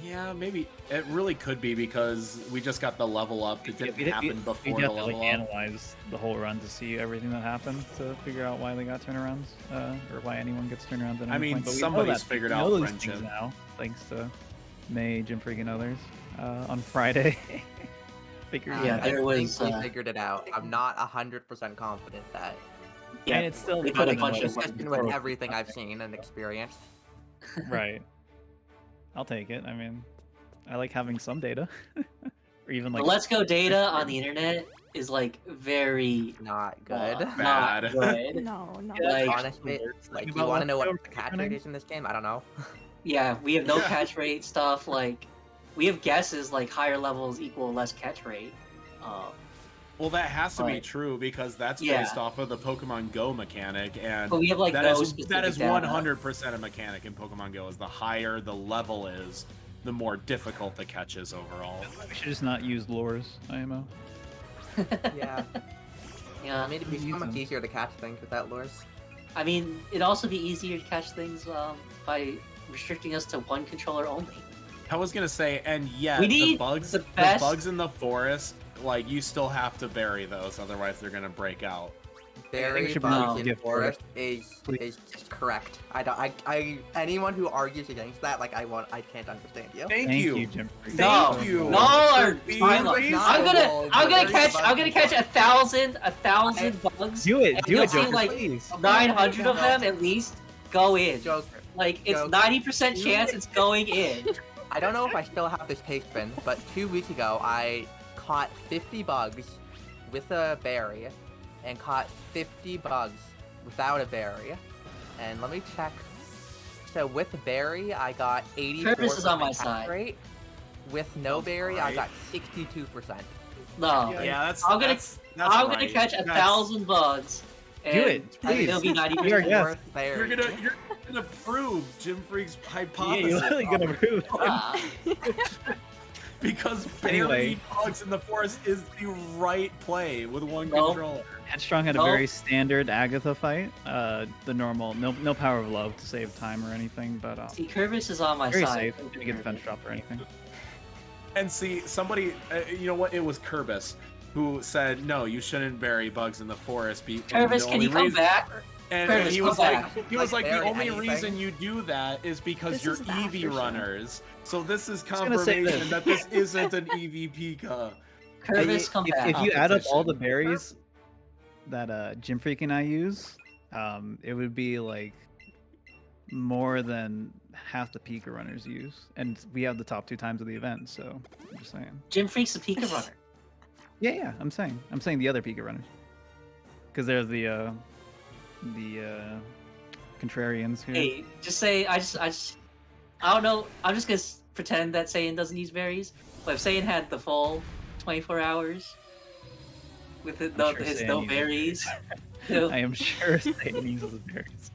Yeah, maybe it really could be because we just got the level up. It didn't happen before We'd the have to like level up. analyze the whole run to see everything that happened to figure out why they got turnarounds, or why anyone gets turnarounds at any I mean, point. But we know somebody's that- figured we out know those friendship. things now, thanks to May, Jim Freak, and others on Friday. Figured it Yeah, out. there I was, think we figured it out. I'm not 100% confident that. yeah, and it's still they put a cutting bunch edge. of Consistent with everything I've seen and experienced. Right. I'll take it. I mean, I like having some data, or even the like Let's Go data on the internet is like very Not good. not Bad. good. No, no. Like, Honestly, like, you about want to know Let's what Go the catch running? rate is in this game? I don't know. yeah, we have no catch rate stuff. Like, we have guesses like higher levels equal less catch rate. Well, that has to be But- true because that's Yeah. based off of the Pokemon Go mechanic, and But we have like that no is specific 100% a mechanic in Pokemon Go. Is the higher the level is, the more difficult the catch is overall. We should just not use lures, IMO. Yeah. Yeah. I mean, it'd be so much easier to catch things without lures. I mean, it'd also be easier to catch things by restricting us to one controller only. I was gonna say, and yet We need the bugs, the the best- bugs in the forest, like you still have to bury those, otherwise they're gonna break out. Berry should bugs probably in give forest Please. is correct. Anyone who argues against that, like I can't understand you. Thank Thank you. you, Jim. No, you. no, or being Twilight. reasonable. I'm gonna Berry catch bugs. 1,000 bugs. Do it, and do you'll it, see, Joker, like, please. 900 of them at least go in. Joker. Like it's Joker. 90% chance it's going in. I don't know if I still have this taste bin, but 2 weeks ago I caught 50 bugs with a berry and caught 50 bugs without a berry. And let me check. So with a berry, I got 84% Purpose is on my catch side. rate. With no berry, I got 62%. No, Yeah, that's. I'm gonna- that's I'm gonna right. catch That's- 1,000 bugs. And Do it, and please. It'll be We are 90%. guests. Worth berry. You're gonna prove Jim Freak's Yeah, hypothesis. you're literally gonna prove it. Ah, Because Anyway. burying bugs in the forest is the right play with one Nope. controller. Headstrong had a Nope. very standard Agatha fight. The normal, no power of love to save time or anything, but See, Curvis is on my very side. safe. Didn't get defense drop or anything. And see, somebody, you know what? It was Kerbis who said, no, you shouldn't bury bugs in the forest. And Curvis, the can only you come reason- back? And Curtis, he come was like, back. he was like, the bury only anything. reason you do that is because This you're is the Eevee after show. runners. So this is gonna say confirmation this. that this isn't an Eevee Pika. Curvis, come back. If you add up all the Competition. berries that Jim Freak and I use, it would be like more than half the Pika runners use, and we have the top 2 times of the event. So I'm just saying. Jim Freak's a Pika runner. Yeah, I'm saying the other Pika runners, because they're the contrarians here. Hey, just say I don't know. I'm just gonna pretend that Saiyan doesn't use berries. But if Saiyan had the full 24 hours with I'm no, sure his Saiyan no uses berries, I am sure Satan uses the berries.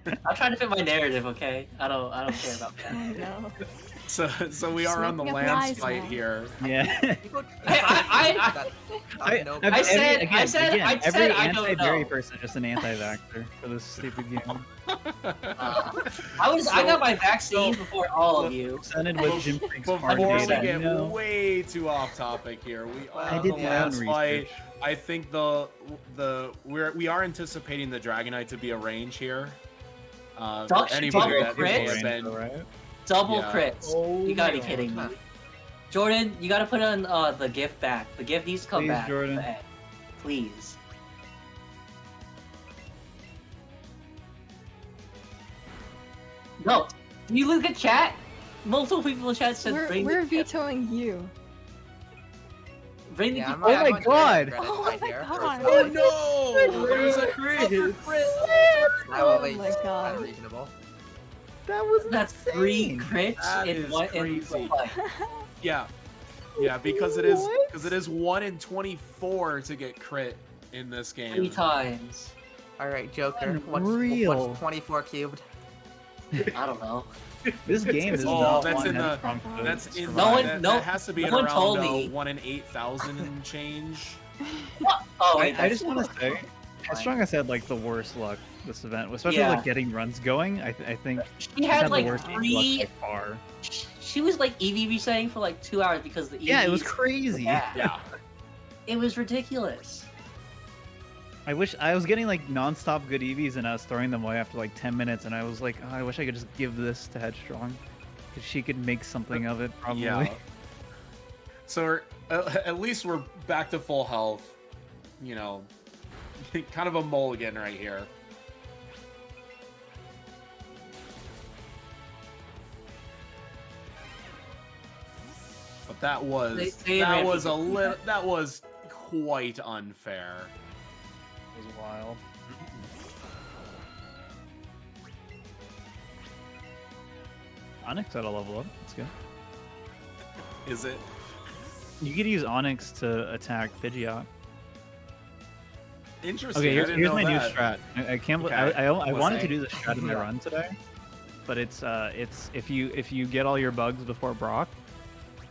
I'm trying to fit my narrative. Okay, I don't care about Oh that. no. So we are on the Smoking up Lance lies, fight man. here. Yeah. I said I every don't anti-berry know. person is just an anti-vaxxer for this stupid game. I got my vaccine before all of you. Presented with Jim Freak's hard Before we data. get No. way too off topic here, we are I on did the my own Lance fight. research. I think we are anticipating the Dragonite to be a range here. For Double anybody that may crits? have been, Right? Double Yeah. crits. Oh You gotta my be kidding God. me. Jordan, you gotta put on the gift back. The gift needs to come Please, back. Jordan. Go ahead. Please. No. Do you look at chat? Multiple people in chat said bring We're the gift. vetoing you. Bring the Yeah, gift. Oh my God. Oh my God. oh no! There's a Crit. Oh my God. Unreasonable. That was That's 3 insane. crits That in is one. crazy. What? Yeah, because it is 1 in 24 to get crit in this game. 3 times. All right, Joker. Unreal. What's 24 cubed? I don't know. This game is Oh, not that's one in the- headstrong to That's in No one- that, no- that has to be no at one around told me. 1 in 8,000 and change. Oh, I wait, just want to say, Headstrong has had like the worst luck this event, especially Yeah. like getting runs going. I think she he's had the like worst luck 3. by far. She was like Eevee resetting for like 2 hours because the Eevee. Yeah, it was crazy. Yeah. It was ridiculous. I wish I was getting like non-stop good EVs and I was throwing them away after like 10 minutes, and I was like, oh, I wish I could just give this to Headstrong, because she could make something of it probably. Yeah. So at least we're back to full health. You know, kind of a mulligan right here. But that was that was quite unfair. It was wild. Onyx had a level up. Let's go. Is it? You could use Onyx to attack Pidgeot. Interesting. Okay, I here's, didn't here's know my new that. strat. I can't. Okay. I What's wanted that? to do this strat in my run today, but it's if you get all your bugs before Brock,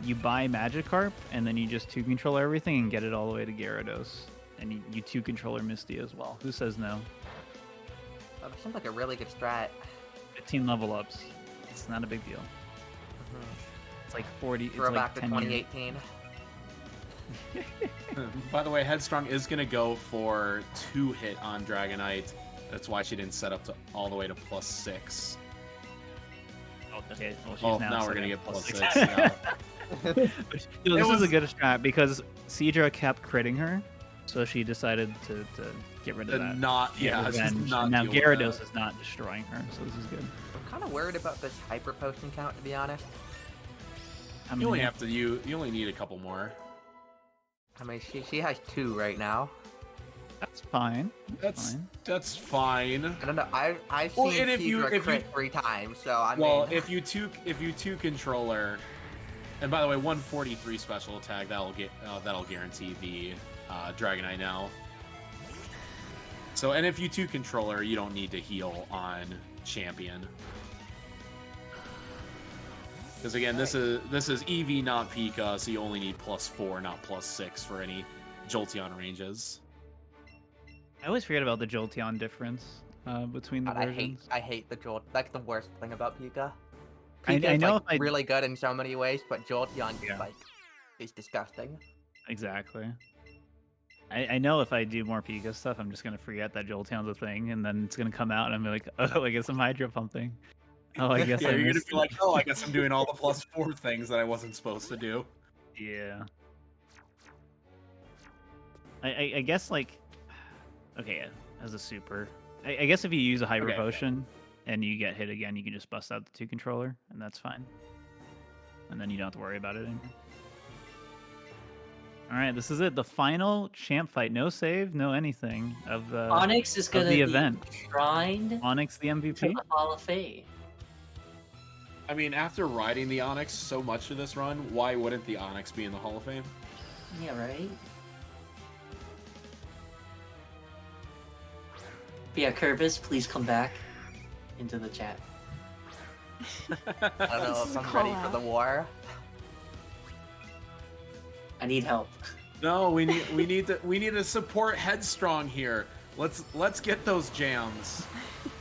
you buy Magikarp and then you just 2-control everything and get it all the way to Gyarados, and you 2-controller Misty as well. Who says no? Oh, that seems like a really good strat. 15 level ups. It's not a big deal. It's like 40. It's Throwback like to 10 years. 2018. By the way, Headstrong is gonna go for 2-hit on Dragonite. That's why she didn't set up to all the way to +6. Okay. Well, she's Oh, now now we're set gonna up get plus +6. six. Yeah. You know, this It is a was- good strat because Seadra kept critting her, so she decided to get rid of And that. not, Get yeah, just revenge. not Now deal with Gyarados that. is not destroying her, so this is good. I'm kind of worried about this hyper potion count, to be honest. I You mean, only have to you only need a couple more. I mean, she has 2 right now. that's fine. That's fine. I don't know. I've Well, seen and if you- Seadra if you- crit 3 times, so I Well, mean. if you two controller, and by the way, 143 special attack that'll guarantee the Dragonite now. So, and if you 2-controller, you don't need to heal on champion. Because again, this is Eevee, not Pika, so you only need +4, not +6 for any Jolteon ranges. I always forget about the Jolteon difference between the God, versions. I hate the Jolt. That's the worst thing about Pika. I Pika's know like if I- really good in so many ways, but Jolteon Yeah. like is disgusting. Exactly. I know if I do more Pika stuff, I'm just gonna forget that Jolteon's a thing, and then it's gonna come out, and I'm like, oh, I guess I'm Hydro Pumping. Oh, I guess Yeah, I you're gonna missed be like, oh, I guess I'm doing all the +4 things that I wasn't supposed to do. Yeah. I guess like, okay, as a super, I guess if you use a Hyper Okay. Potion and you get hit again, you can just bust out the 2-controller, and that's fine. And then you don't have to worry about it anymore. All right, this is it. The final champ fight. No save, no anything of the Onyx is going to the be event. enshrined Onyx the to MVP. the Hall of Fame. I mean, after riding the Onyx so much of this run, why wouldn't the Onyx be in the Hall of Fame? Yeah, right? But yeah, Curvis, please come back into the chat. I don't know This is if a I'm ready call for the out. war. I need help. No, we need to support Headstrong here. Let's get those jams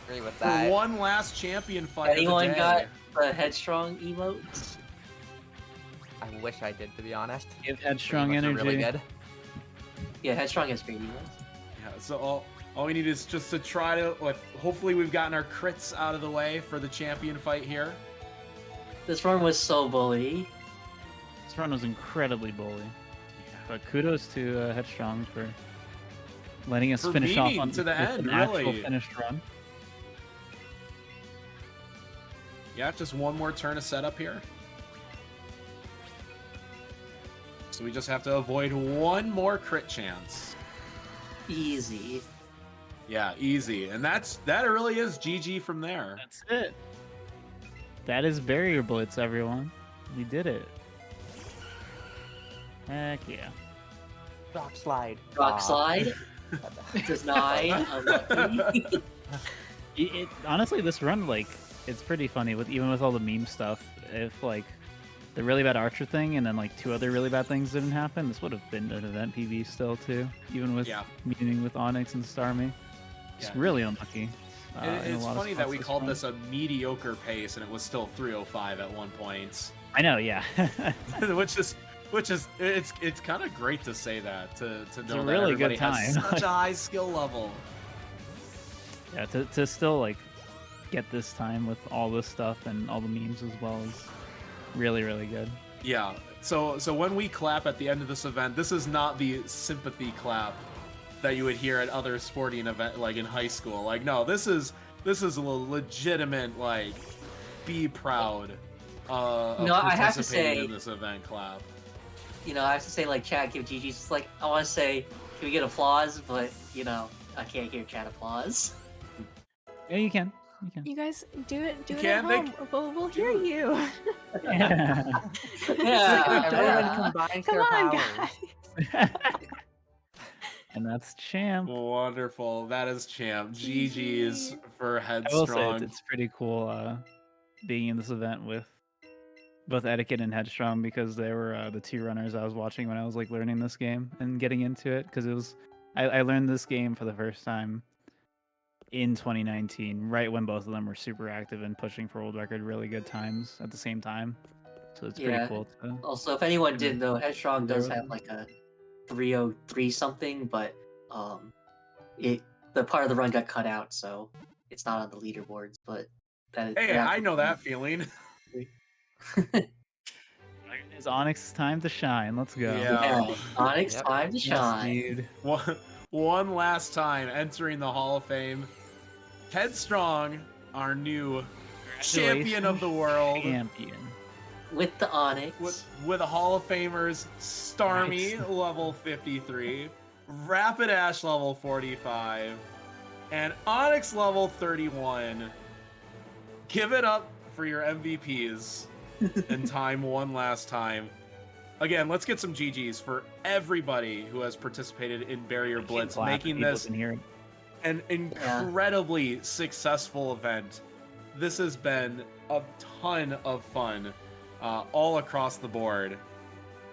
Agree with for that. one last champion fight. Anyone of the got day. the headstrong emotes? I wish I did, to be honest. Give headstrong Pretty much energy. Really good. Yeah, headstrong has great emotes. Yeah, so all we need is just to try to. Hopefully, we've gotten our crits out of the way for the champion fight here. This run was so bully. This run was incredibly bully. But kudos to Headstrong for letting us For finish off beating on to the with end, an actual really. finished run. Yeah, just one more turn of setup here. So we just have to avoid one more crit chance. Easy. Yeah, easy. And that really is GG from there. That's it. That is Barrier Blitz, everyone. We did it. Heck yeah. Rock slide. Rock Aw. slide. Does 9. Unlucky. Honestly, this run, like, it's pretty funny with even with all the meme stuff. If like the really bad Archer thing and then like 2 other really bad things didn't happen, this would have been an event PV still too. Even with meeting with Onyx and Starmie. It's Yeah. really unlucky. in a It's lot of funny that spots we this called run. this a mediocre pace and it was still 305 at one point. I know, yeah. which is it's kind of great to say that to know a that really good everybody has time. such a high skill level. Yeah, to still like get this time with all this stuff and all the memes as well is really, really good. Yeah. So when we clap at the end of this event, this is not the sympathy clap that you would hear at other sporting event like in high school. Like no, this is a legitimate like be proud of No, I have to participating say- in this event clap. You know, I have to say, like, chat, give GG's. It's like, I want to say, can we get applause? But, you know, I can't hear chat applause. Yeah, you can. You can. You guys do it at can't make- home. We'll hear you. Yeah. Yeah. Everyone combines Come their on, powers. guys. And that's Champ. Wonderful. That is Champ. GG's for I will say Headstrong. it's pretty cool being in this event with both Etiquette and Headstrong because they were the two runners I was watching when I was like learning this game and getting into it because it was I learned this game for the first time in 2019, right when both of them were super active and pushing for world record really good times at the same time. So it's pretty Yeah. cool to Also, if anyone didn't know, Headstrong does There have was- like a 303 something, but the part of the run got cut out, so it's not on the leaderboards. But that Hey, that- I know that feeling. It's Onyx time to shine. Let's go. Yeah. Yeah, Onyx, Yep. time to Yes, shine. dude. One last time entering the Hall of Fame. Headstrong, our new champion of the world. Champion. With the Onyx. With a Hall of Famers, Starmie, Nice. level 53, Rapidash, level 45, and Onyx, level 31. Give it up for your MVPs in time one last time. Again, let's get some GGs for everybody who has participated in Barrier Blitz, Clap if making people this can hear it. an incredibly successful event. This has been a ton of fun all across the board.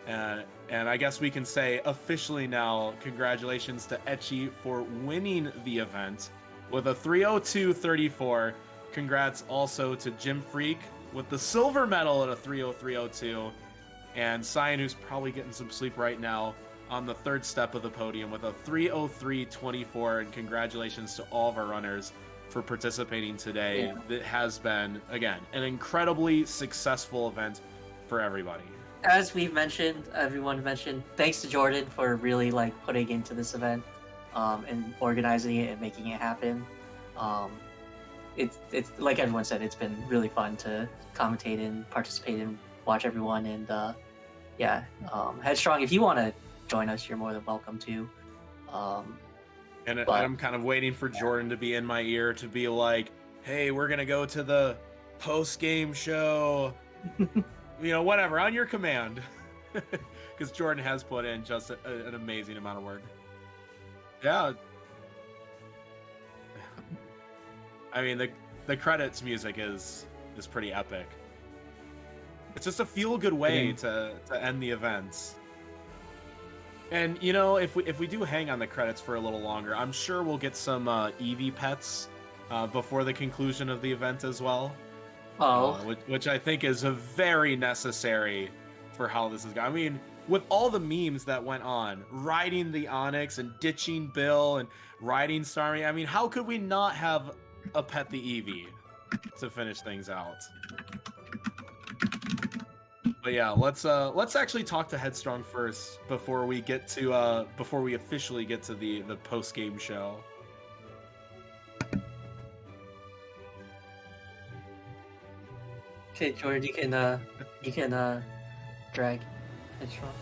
And I guess we can say officially now, congratulations to Etchi for winning the event with a 302.34. Congrats also to Jim Freak with the silver medal at a 303.02. And Cyan, who's probably getting some sleep right now, on the third step of the podium with a 303.24. And congratulations to all of our runners for participating today. It has been, again, an incredibly successful event for everybody. As we've mentioned, everyone mentioned, thanks to Jordan for really like putting into this event and organizing it and making it happen. It's like everyone said, it's been really fun to commentate and participate and watch everyone. And Headstrong, if you want to join us, you're more than welcome to. And But- I'm kind of waiting for Jordan to be in my ear to be like, hey, we're going to go to the post-game show. Whatever, on your command. Because Jordan has put in just an amazing amount of work. Yeah. I mean, the credits music is pretty epic. It's just a feel-good way to end the events. And if we do hang on the credits for a little longer, I'm sure we'll get some Eevee pets before the conclusion of the event as well. Which I think is very necessary for how this is going. I mean, with all the memes that went on, riding the Onyx and ditching Bill and riding Starmie, I mean, how could we not have a pet the Eevee to finish things out? But yeah, let's actually talk to Headstrong first before we officially get to the post game show. Okay, Jordan, you can drag Headstrong.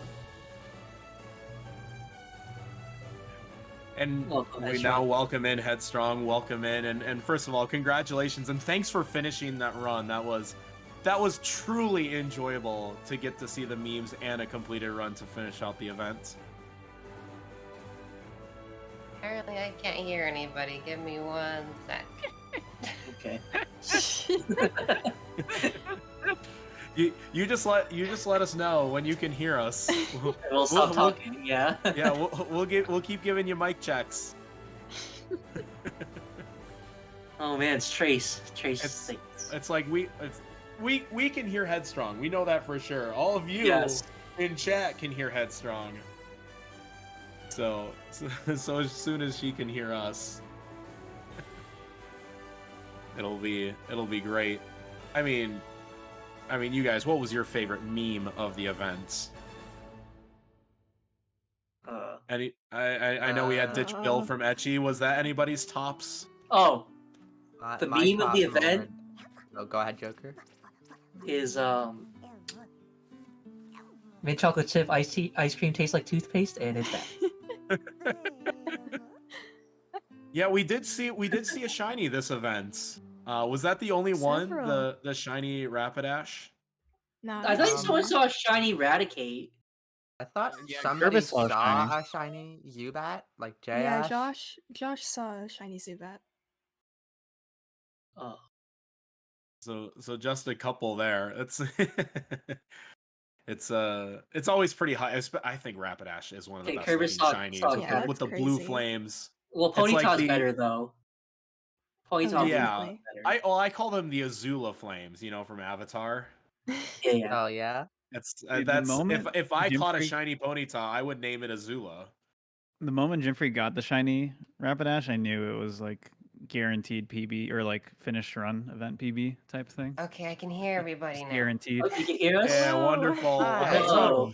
And Welcome, we Headstrong. now welcome in Headstrong, welcome in, and first of all, congratulations and thanks for finishing that run. That was truly enjoyable to get to see the memes and a completed run to finish out the event. Apparently I can't hear anybody. Give me 1 sec. Okay. You just let us know when you can hear us. We'll stop talking. Yeah. Yeah, we'll keep giving you mic checks. Oh man, it's Trace. It's like we can hear Headstrong. We know that for sure. All of you Yes. in chat can hear Headstrong. So as soon as she can hear us, it'll be great. I mean, you guys, what was your favorite meme of the events? I know we had Ditch Bill from Etchi. Was that anybody's tops? Oh, the My meme of the top event moment- Oh, go ahead, Joker. is mint chocolate chip ice cream tastes like toothpaste, and it's that. Yeah, we did see a shiny this event. Was that the only one? Several. The shiny Rapidash? No, I thought there's someone more. saw a shiny Raticate. I thought Yeah, somebody Kirby saw saw shiny. a shiny Zubat, like Yeah, Jash. Josh saw a shiny Zubat. Oh, So just a couple there. It's it's always pretty high. I think Rapidash is one of the okay, best Kirby looking saw shinies with Yeah, the that's blue crazy. flames. Well, It's like Ponyta's the better though. Oh, Ponyta yeah. definitely. better. I call them the Azula flames, from Avatar. Yeah, yeah. Oh yeah. Dude, the That's moment if I Jim caught a Freak, shiny Ponyta, I would name it Azula. the moment Jim Freak got the shiny Rapidash, I knew it was like guaranteed PB or like finished run event PB type thing. Okay, I can hear everybody now. Guaranteed. Oh, you can hear us? Yeah, Whoa. wonderful. Hi. Okay, so Oh,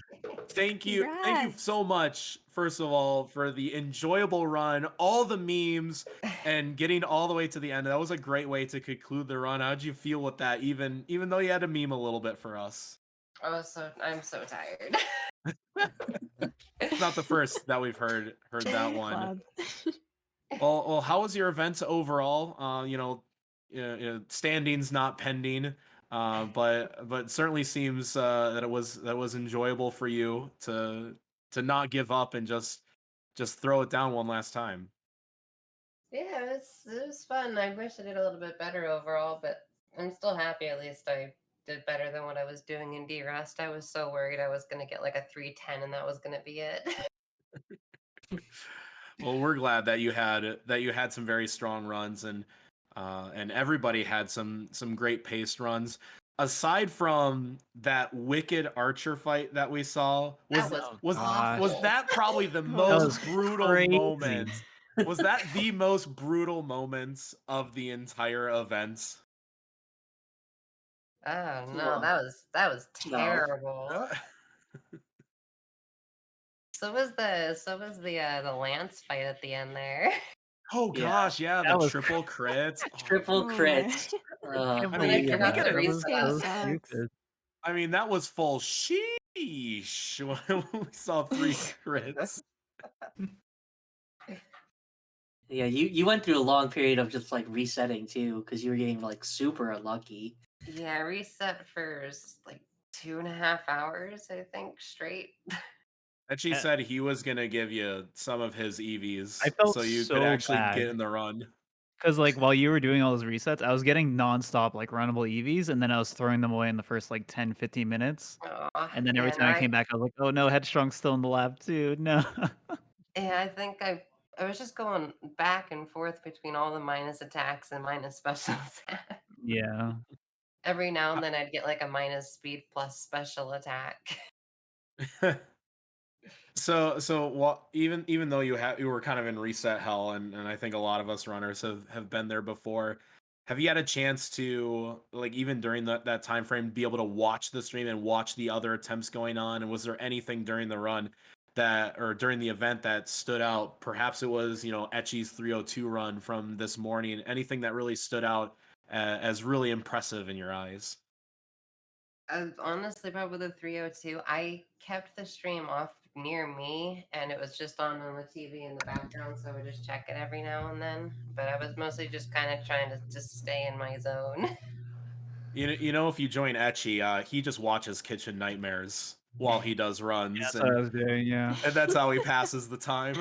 thank you Congrats. so much, first of all, for the enjoyable run, all the memes, and getting all the way to the end. That was a great way to conclude the run. How'd you feel with that, even though you had to meme a little bit for us? Oh, I'm so tired. It's not the first that we've heard that one. Club. Well, how was your event overall? Standings not pending, but certainly seems that it was enjoyable for you to not give up and just throw it down one last time. Yeah, it was fun. I wish I did a little bit better overall, but I'm still happy at least I did better than what I was doing in D-Rust. I was so worried I was gonna get like a 310 and that was gonna be it. Well, we're glad that you had some very strong runs, and everybody had some great paced runs. Aside from that wicked archer fight that we saw, That was awful. was that probably the That most was brutal crazy. moment? Was that the most brutal moments of the entire event? Oh no, Well, that was no. terrible. So was the Lance fight at the end there. Oh Yeah. gosh, yeah, the That was triple crits. Triple Oh my. crits. Can't I And mean, I believe forgot that. to That was reset. so Sucks. stupid. I mean, that was full sheesh when we saw 3 crits. Yeah, you went through a long period of just like resetting too, because you were getting like super unlucky. Yeah, I reset for like 2.5 hours, I think, straight. And she Uh, said he was gonna give you some of his EVs I felt so you could so actually bad. get in the run. Because like while you were doing all those resets, I was getting nonstop like runnable EVs, and then I was throwing them away in the first like 10, 15 minutes. Aw, And then every yeah, no, time I came back, I was like, oh no, Headstrong's still in the lab too. No. I think I was just going back and forth between all the minus attacks and minus special attacks. Yeah. Every now and then I'd get like a minus speed plus special attack. So what? Even though you were kind of in reset hell, and I think a lot of us runners have been there before. Have you had a chance to, like, even during that time frame, be able to watch the stream and watch the other attempts going on? And was there anything during the run or during the event that stood out? Perhaps it was Etchy's 302 run from this morning. Anything that really stood out as really impressive in your eyes? Honestly, probably the 302. I kept the stream off near me, and it was just on the TV in the background, so I would just check it every now and then. But I was mostly just kind of trying to just stay in my zone. If you join Etchy, he just watches Kitchen Nightmares while he does Yeah, runs, that's what I was doing. Yeah. and that's how he passes the time.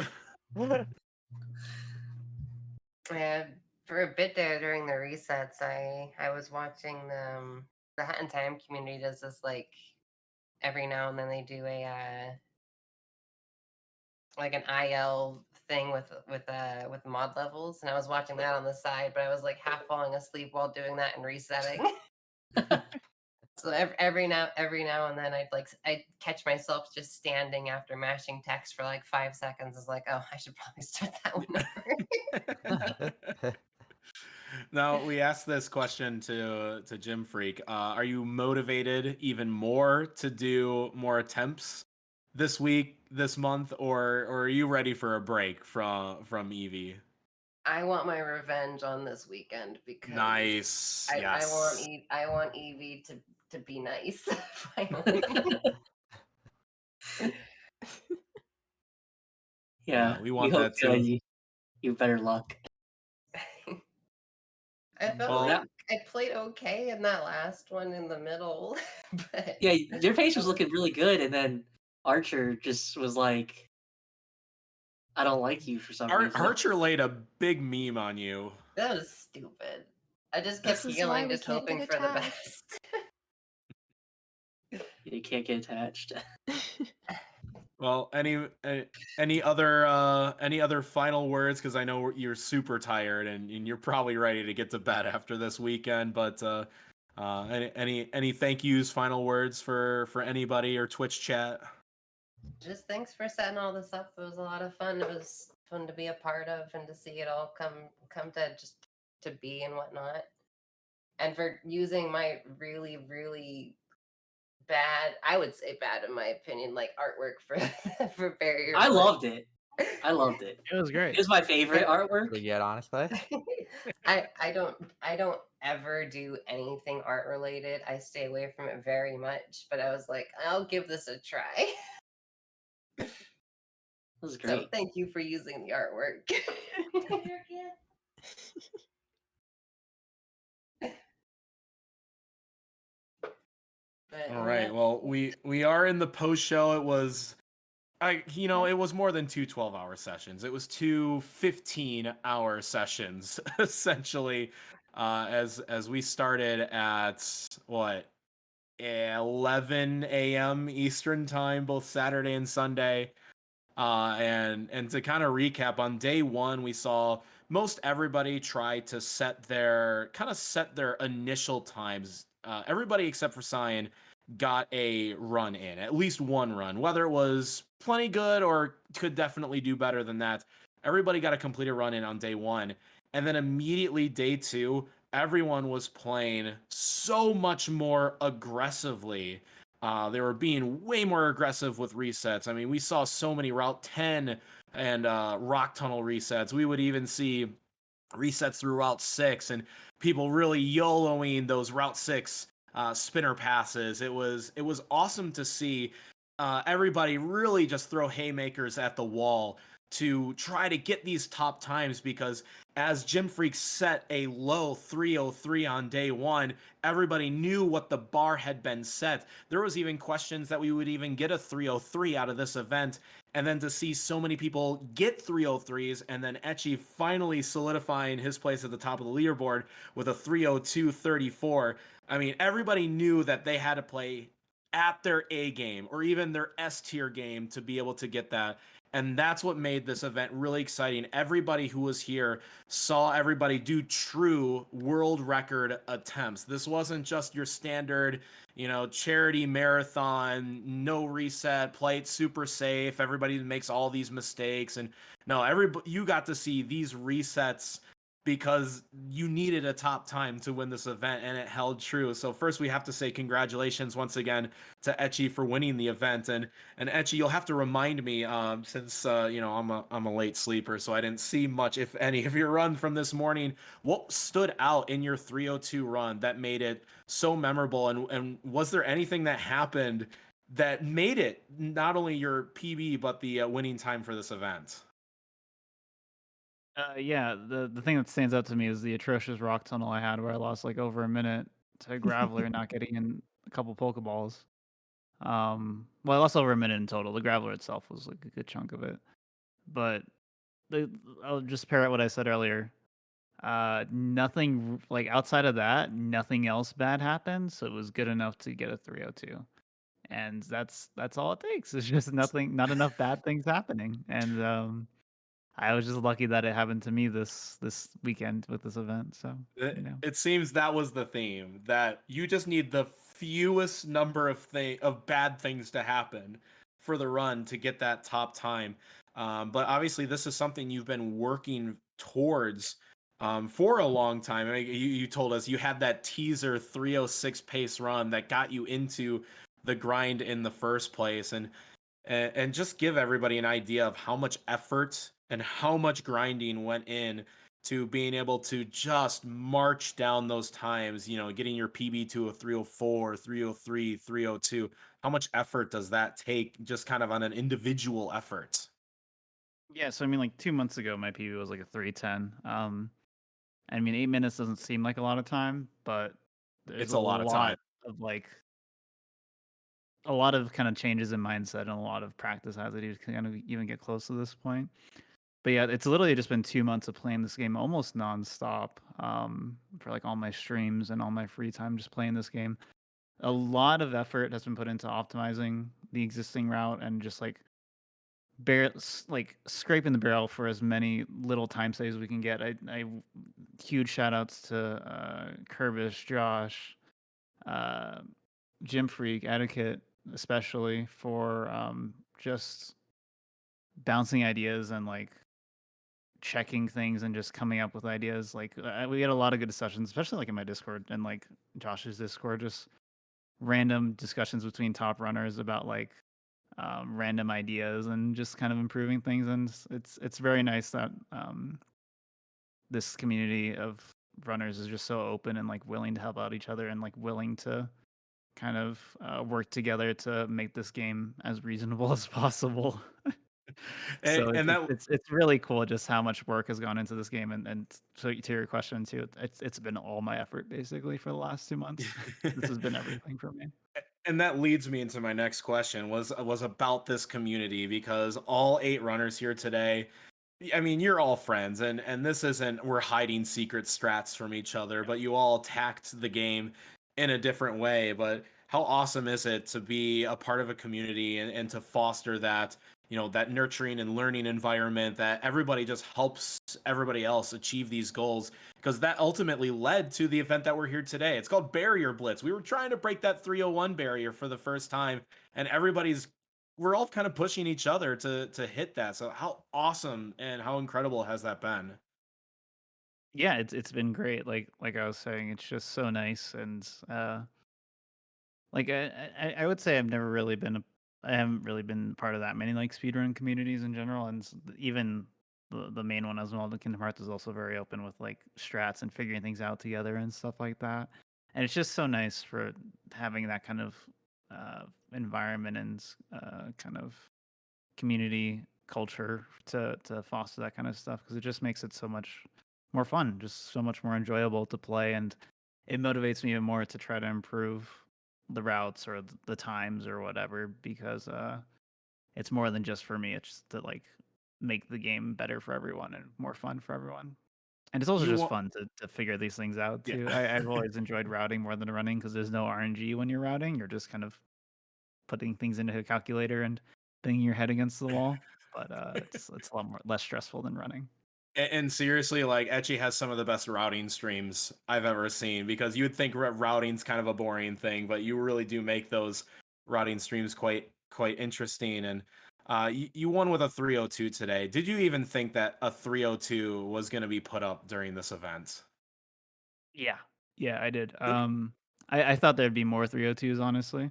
Yeah, for a bit there during the resets, I was watching the Hat in Time community does this like every now and then they do a like an IL thing with mod levels, and I was watching that on the side, but I was like half falling asleep while doing that and resetting. So every now and then I'd catch myself just standing after mashing text for like 5 seconds. It's like, oh, I should probably start that one over. Now, we asked this question to Jim Freak. Are you motivated even more to do more attempts this week, this month, or are you ready for a break from Eevee? I want my revenge on this weekend because Nice. I Yes. want Eevee to be nice finally. Yeah, we want hope that too. you better luck. I felt Well, like I played okay in that last one in the middle, but Yeah, your face was looking really good, and then Archer just was like, "I don't like you for some reason." Archer laid a big meme on you. that was stupid. I just This kept is why healing, we just can't hoping get for the attached. best. You can't get attached. Well, any other final words? Because I know you're super tired and you're probably ready to get to bed after this weekend. But any thank yous, final words for anybody or Twitch chat? Just thanks for setting all this up. It was a lot of fun. It was fun to be a part of and to see it all come to just to be and whatnot. And for using my really, really bad, I would say bad in my opinion, like artwork for for Barrier I Blitz. loved it. I loved it. It was great. It was my favorite artwork. Pretty good, honestly. I don't ever do anything art related. I stay away from it very much, but I was like, I'll give this a try. It was So great. thank you for using the artwork. But All right. Well, we are in the post show. It was it was more than two 12-hour sessions. It was two 15-hour sessions essentially. As we started at what 11 a.m. Eastern time, both Saturday and Sunday. And to kind of recap, on day one, we saw most everybody try to set their initial times. Everybody except for Cyan got a run in, at least one run, whether it was plenty good or could definitely do better than that. Everybody got a completed run in on day one, and then immediately day two, everyone was playing so much more aggressively. They were being way more aggressive with resets. I mean, we saw so many Route 10 and Rock Tunnel resets. We would even see resets through Route 6 and people really YOLOing those Route 6 spinner passes. It was awesome to see everybody really just throw haymakers at the wall to try to get these top times, because as Gym Freak set a low 303 on day one, everybody knew what the bar had been set. There was even questions that we would even get a 303 out of this event, and then to see so many people get 303s, and then Ecchi finally solidifying his place at the top of the leaderboard with a 302.34. I mean, everybody knew that they had to play at their A game or even their S tier game to be able to get that. And that's what made this event really exciting. Everybody who was here saw everybody do true world record attempts. This wasn't just your standard, charity marathon, no reset, play it super safe. Everybody makes all these mistakes. And no, you got to see these resets because you needed a top time to win this event, and it held true. So first we have to say congratulations once again to Ecchi for winning the event. And Ecchi, you'll have to remind me, since I'm a late sleeper, so I didn't see much, if any, of your run from this morning. What stood out in your 302 run that made it so memorable, and was there anything that happened that made it not only your PB but the winning time for this event? Yeah, the thing that stands out to me is the atrocious rock tunnel I had where I lost like over a minute to Graveler not getting in a couple Pokeballs. Well, I lost over a minute in total. The Graveler itself was like a good chunk of it. But I'll just pair out what I said earlier. Nothing like outside of that, nothing else bad happened, so it was good enough to get a 302. And that's all it takes. It's just not enough bad things happening. And I was just lucky that it happened to me this weekend with this event. So It seems that was the theme, that you just need the fewest number of bad things to happen for the run to get that top time. But obviously, this is something you've been working towards for a long time. I mean, you told us you had that teaser 306 pace run that got you into the grind in the first place, and just give everybody an idea of how much effort and how much grinding went in to being able to just march down those times, getting your PB to a 304, 303, 302. How much effort does that take, just kind of on an individual effort? yeah, so I mean, like 2 months ago, my PB was like a 310. I mean, 8 minutes doesn't seem like a lot of time, but there's It's a lot of time. of like a lot of kind of changes in mindset and a lot of practice has to do to kind of even get close to this point. But yeah, it's literally just been 2 months of playing this game almost nonstop, for like all my streams and all my free time just playing this game. A lot of effort has been put into optimizing the existing route and just like scraping the barrel for as many little time saves we can get. I huge shout outs to Kirbish, Josh, uh, Gym Freak, Etiquette, especially for just bouncing ideas and like checking things and just coming up with ideas. Like we had a lot of good discussions, especially like in my Discord and like Josh's Discord, just random discussions between top runners about like random ideas and just kind of improving things. And it's very nice that this community of runners is just so open and like willing to help out each other and like willing to kind of work together to make this game as reasonable as possible. So And that it's really cool just how much work has gone into this game, and so to your question too, it's been all my effort basically for the last 2 months. This has been everything for me. and that leads me into my next question was about this community, because all 8 runners here today, I mean, you're all friends, and this isn't we're hiding secret strats from each other, but you all attacked the game in a different way. But how awesome is it to be a part of a community and to foster that, that nurturing and learning environment that everybody just helps everybody else achieve these goals, because that ultimately led to the event that we're here today. It's called Barrier Blitz. We were trying to break that 301 barrier for the first time, and we're all kind of pushing each other to hit that. So how awesome and how incredible has that been? Yeah, it's been great. Like I was saying, it's just so nice. And like I would say I haven't really been part of that many like speedrun communities in general, and even the main one as well, the Kingdom Hearts, is also very open with like strats and figuring things out together and stuff like that. And it's just so nice for having that kind of environment and kind of community culture to foster that kind of stuff, because it just makes it so much more fun, just so much more enjoyable to play, and it motivates me even more to try to improve the routes or the times or whatever, because it's more than just for me. It's just to like make the game better for everyone and more fun for everyone. And it's also You just want, fun to figure these things out yeah. too. I've always enjoyed routing more than running, because there's no RNG when you're routing. You're just kind of putting things into a calculator and banging your head against the wall. But it's a lot less stressful than running. And seriously, like, Etchy has some of the best routing streams I've ever seen, because you would think routing's kind of a boring thing, but you really do make those routing streams quite interesting. And you won with a 302 today. Did you even think that a 302 was going to be put up during this event? Yeah, yeah, I did. I thought there'd be more 302s, honestly.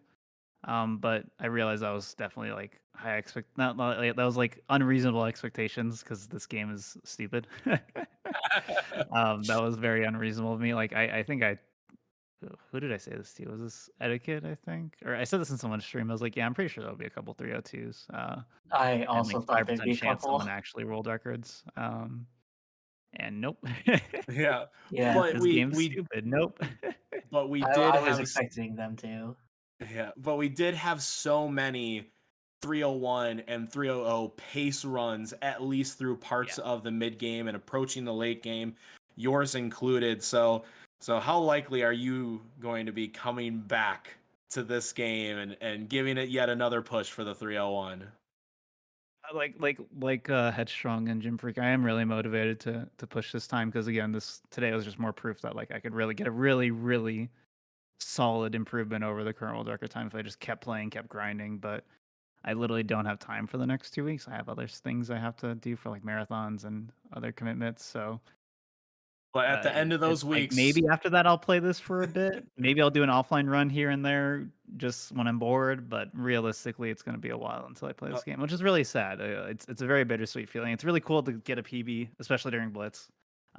But I realized that was definitely like not like, that was like unreasonable expectations, because this game is stupid. That was very unreasonable of me. Like I think who did I say this to? Was this Etiquette? I think, or I said this in someone's stream. I was like, yeah, I'm pretty sure there'll be a couple 302s. I And like also thought there'd 5% be a chance couple. someone actually world records. And nope. Yeah, Yeah, but This game's stupid. Nope. we I, did I was have expecting them to. yeah, but we did have so many 301 and 300 pace runs, at least through parts Yeah. of the mid game and approaching the late game, yours included. So how likely are you going to be coming back to this game and giving it yet another push for the 301? Headstrong and Gym Freak, I am really motivated to push this time, because again, this today was just more proof that like I could really get a really solid improvement over the current world record time if I just kept playing, kept grinding. But I literally don't have time for the next 2 weeks. I have other things I have to do for like marathons and other commitments. So But at the end of it's those like weeks, maybe after that I'll play this for a bit. Maybe I'll do an offline run here and there just when I'm bored. But realistically, it's going to be a while until I play uh, this game, which is really sad. It's a very bittersweet feeling. It's really cool to get a PB, especially during Blitz.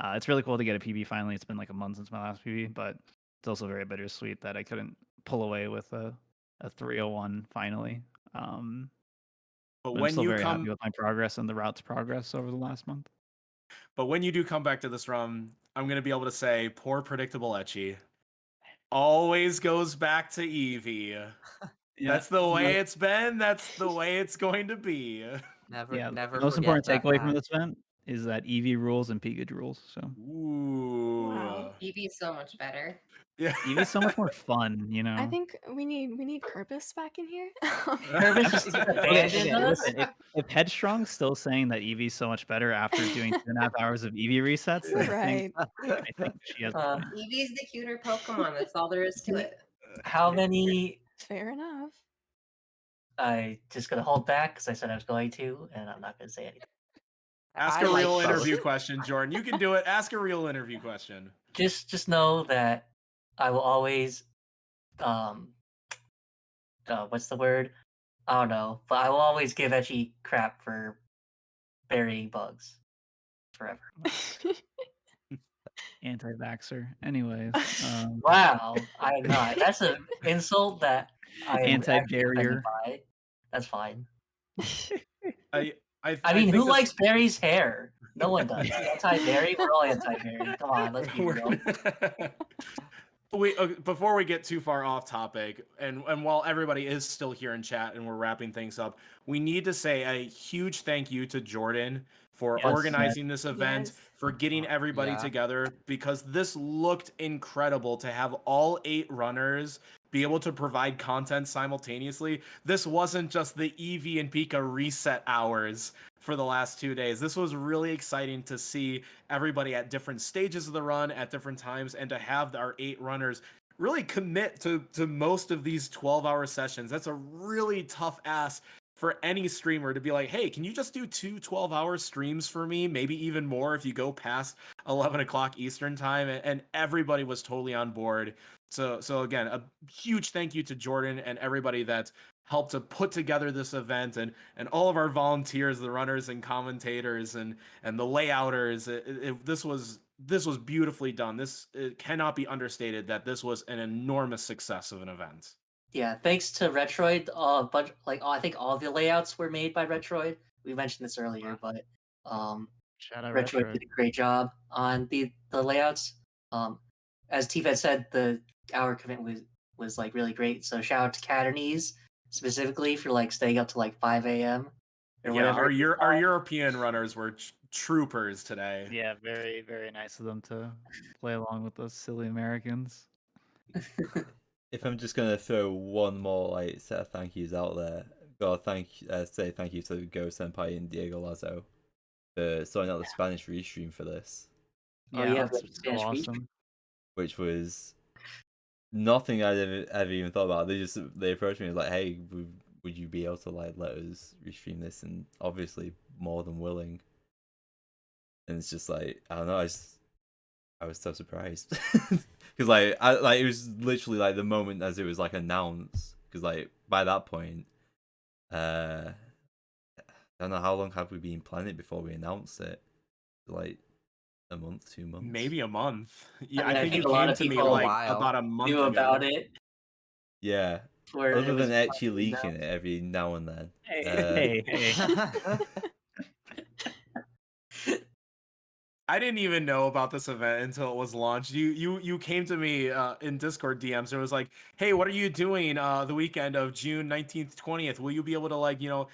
It's really cool to get a PB finally. It's been like a month since my last PB, but it's also very bittersweet that I couldn't pull away with a 301 finally. but But I'm when still you very happy come with my progress and the route's progress over the last month. But when you do come back to this run, I'm gonna be able to say, poor predictable Etchy always goes back to Eevee. That's the way it's been. That's the way it's going to be. Never, Yeah, never the most forget important that takeaway from fact. this event is that Eevee rules and Pikachu rules. So Ooh. Wow. Eevee's so much better. Yeah. Eevee's so much more fun, you know. I think we need Purpose back in here. Purpose is abandoned us. Listen, if Headstrong's still saying that Eevee's so much better after doing 2.5 hours of Eevee resets, then Right. I think she has a Uh, point. Eevee's the cuter Pokemon. That's all there is to it. How many? Fair enough. I just gonna hold back because I said I was going to, and I'm not gonna say anything. Ask I a like real both. interview question, Jordan. You can do it. Ask a real interview question. Just know that I will always, what's the word? I don't know, but I will always give Etchy crap for burying bugs forever. Anti-vaxxer. Anyways, Wow, I am not. That's an insult that I am actually offended anti-barrier. by. That's fine. I I mean, who think this- likes Barry's hair? No one does. Anti-Barry? We're all anti-Barry. Come on, let's be real. Before we get too far off topic, and while everybody is still here in chat and we're wrapping things up, we need to say a huge thank you to Jordan for Yes. organizing this event, Yes. for getting everybody Yeah. together, because this looked incredible to have all 8 runners be able to provide content simultaneously. This wasn't just the Eevee and Pika reset hours for the last 2 days. This was really exciting to see everybody at different stages of the run at different times, and to have our 8 runners really commit to most of these 12-hour sessions. That's a really tough ask for any streamer to be like, hey, can you just do 2 12-hour streams for me? Maybe even more if you go past 11 o'clock Eastern time. And everybody was totally on board. So again, a huge thank you to Jordan and everybody that helped to put together this event, and all of our volunteers, the runners and commentators and the layouters. This was beautifully done. It cannot be understated that this was an enormous success of an event. Yeah, thanks to Retroid, but I think all the layouts were made by Retroid. We mentioned this earlier, but Shout out Retroid Retroid. did a great job on the layouts. As T-Fed said, the hour commitment was like really great. So shout out to Catanese specifically for like staying up to like 5 a.m. or Yeah, whatever. our European runners were troopers today. Yeah, very, very nice of them to play along with those silly Americans. If I'm just gonna throw one more set of thank yous out there, gotta say thank you to Go Senpai and Diego Lazo for sorting out the Spanish restream for this. Oh, Yeah, yeah, that's the so Spanish restream. awesome. Which was nothing I'd ever even thought about. They approached me and was like, hey, would you be able to let us restream this? And obviously more than willing. And it's just I don't know, I was so surprised. Because it was literally the moment as it was announced. Because by that point, I don't know how long have we been planning it before we announced it. A month, 2 months, maybe a month. Yeah, I mean, I think I it think a lot came of to me people about a month knew ago. about it. Yeah. Where Other it was than actually finally leaking announced. it every now and then. Hey. I didn't even know about this event until it was launched. You came to me in Discord DMs and was like, "Hey, what are you doing the weekend of June 19th, 20th? Will you be able to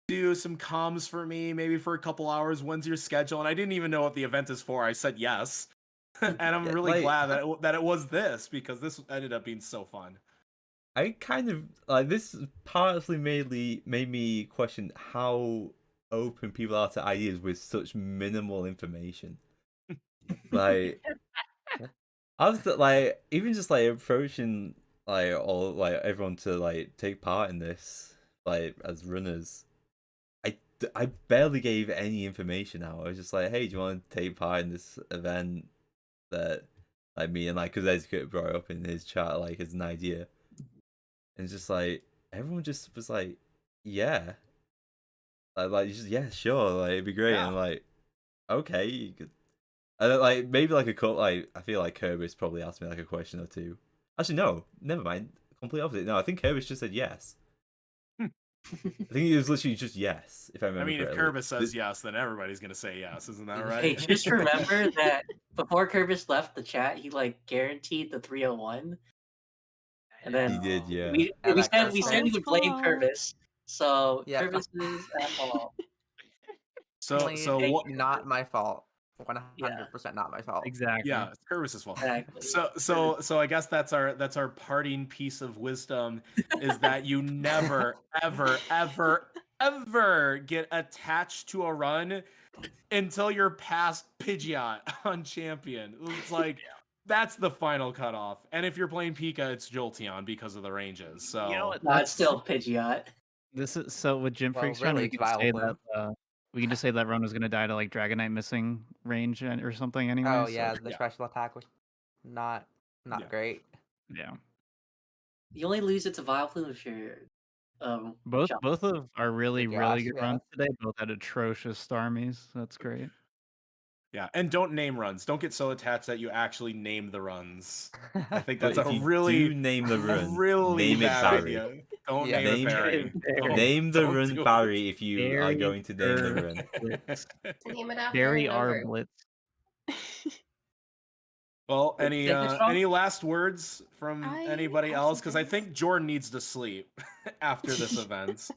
do some comms for me, maybe for a couple hours? When's your schedule?" And I didn't even know what the event is for. I said yes, and I'm really glad that it was this, because this ended up being so fun. I kind of this partly made me question how open people are to ideas with such minimal information. I was even just approaching all everyone to take part in this as runners. I barely gave any information out. I was just hey, do you want to take part in this event that me and because Ezekut brought it up in his chat as an idea. And just everyone just was yeah, yeah, sure, it'd be great. Yeah. And okay, you could, and maybe a couple. I feel like Kerberos probably asked me a question or two. Actually, no, never mind. Complete opposite. No, I think Kerberos just said yes. I think it was literally just yes, if I I remember mean, if correctly. Kerbis says yes, then everybody's gonna say yes, isn't that Hey, right? just remember that before Kerbis left the chat, he like guaranteed the 301, and then He did, yeah. we Yeah, we that said Kerbis we said thing. we would blame Fault. Kerbis, so Yeah. Kerbis is at fault. So Definitely what? not my fault. Yeah, 100% not my fault. Exactly. Yeah, it's Kerbis's fault. exactly. So I guess that's our parting piece of wisdom is that you never ever get attached to a run until you're past Pidgeot on champion. It's like that's the final cutoff. And if you're playing Pika, it's Jolteon because of the ranges. So You know what? No, it's still Pidgeot. This is so with Gym Well, Freaks run, really, we it's can just say Vileplume. that we can just say that run was gonna die to like Dragonite missing range or something anyway. Oh so- yeah, the Yeah. special attack was not Yeah. great. yeah. You only lose it to Vileplume if you're Both Josh. both of our really Josh, good yeah. runs today both had atrocious Starmies. That's great. yeah, and don't name runs. Don't get so attached that you actually name the runs. I think But that's if a you really do name the run, really name it bad Barry. idea. Don't Yeah. name it Name- Barry. Don't- Name the don't run do it. Barry if you are Barry going to name the run. Blitz. Name it after Barry a R number. Blitz. Well, Wait, take this off? any last words from I anybody have else? some Because I things. think Jordan needs to sleep after this event.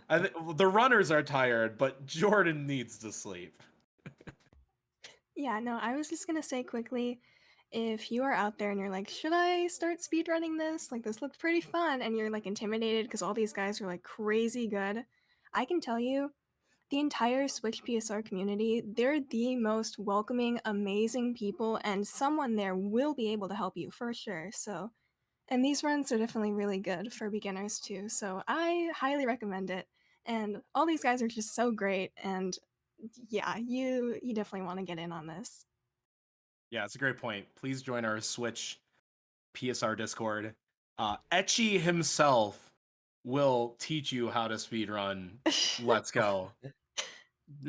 The runners are tired, but Jordan needs to sleep. Yeah, no, I was just gonna say quickly, if you are out there and you're like, should I start speedrunning this? Like, this looked pretty fun, and you're like intimidated because all these guys are like crazy good. I can tell you, the entire Switch PSR community, they're the most welcoming, amazing people, and someone there will be able to help you for sure. So, and these runs are definitely really good for beginners too. So, I highly recommend it. And all these guys are just so great, and yeah, you definitely want to get in on this. Yeah, it's a great point. Please join our Switch PSR Discord. Etchy himself will teach you how to speedrun. Let's go.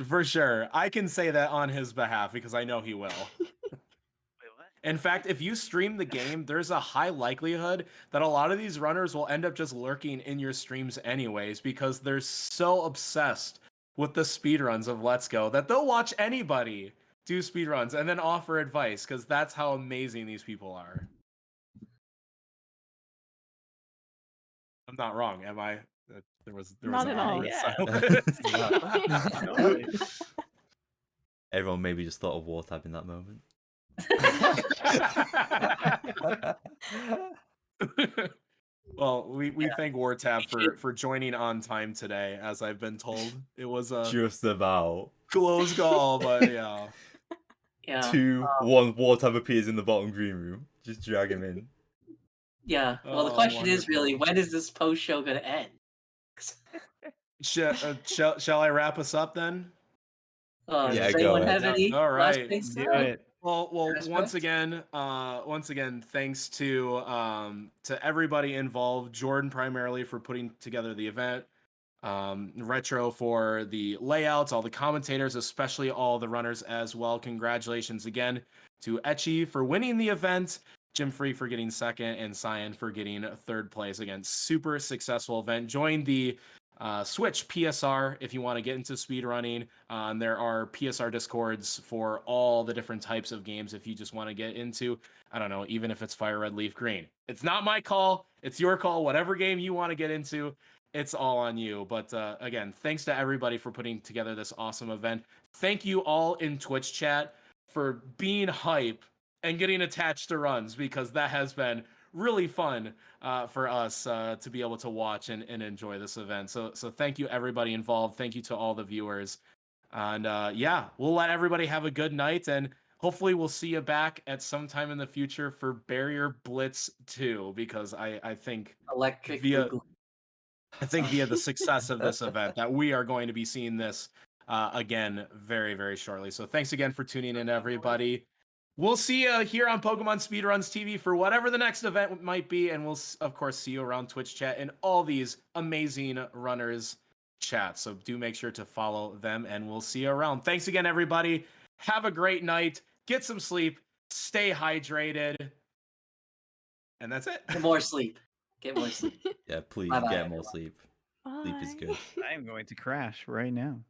For sure. I can say that on his behalf because I know he will. In fact, if you stream the game, there's a high likelihood that a lot of these runners will end up just lurking in your streams anyways because they're so obsessed with the speedruns of Let's Go that they'll watch anybody do speedruns and then offer advice because that's how amazing these people are. I'm not wrong, am I? There was Not an at all. awkward silence. Everyone maybe just thought of Wartab in that moment. Well, we thank Wartab for joining on time today, as I've been told. It was a Just about. close call, but yeah. Yeah. 2-1 Wartab appears in the bottom green room. Just drag him in. Yeah. Well, the Oh, question is wonderful. really, when is this post show gonna end? Shall I wrap us up then? Yeah, Does go anyone ahead. have any All last right. things to Do say? it. Well, That's once correct. again, thanks to everybody involved. Jordan primarily for putting together the event, Retro for the layouts, all the commentators, especially all the runners as well. Congratulations again to Etchy for winning the event, Jim Free for getting second, and Cyan for getting third place. Again, super successful event. Join the Switch PSR if you want to get into speedrunning. There are PSR discords for all the different types of games if you just want to get into, I don't know, even if it's Fire Red Leaf Green. It's not my call, it's your call. Whatever game you want to get into, it's all on you. But again, thanks to everybody for putting together this awesome event. Thank you all in Twitch chat for being hype and getting attached to runs, because that has been really fun for us to be able to watch and enjoy this event. So thank you everybody involved. Thank you to all the viewers. And yeah, we'll let everybody have a good night, and hopefully we'll see you back at some time in the future for Barrier Blitz 2, because I think Electric via Boogaloo. via the success of this event that we are going to be seeing this again very, very shortly. So thanks again for tuning in, everybody. We'll see you here on Pokemon Speedruns TV for whatever the next event might be, and we'll of course see you around Twitch chat and all these amazing runners chat. So do make sure to follow them, and we'll see you around. Thanks again, everybody. Have a great night. Get some sleep. Stay hydrated. And that's it. Get more sleep. Get more sleep. Yeah, please Bye-bye, get more everyone. sleep. Bye. Sleep is Why? good. I am going to crash right now.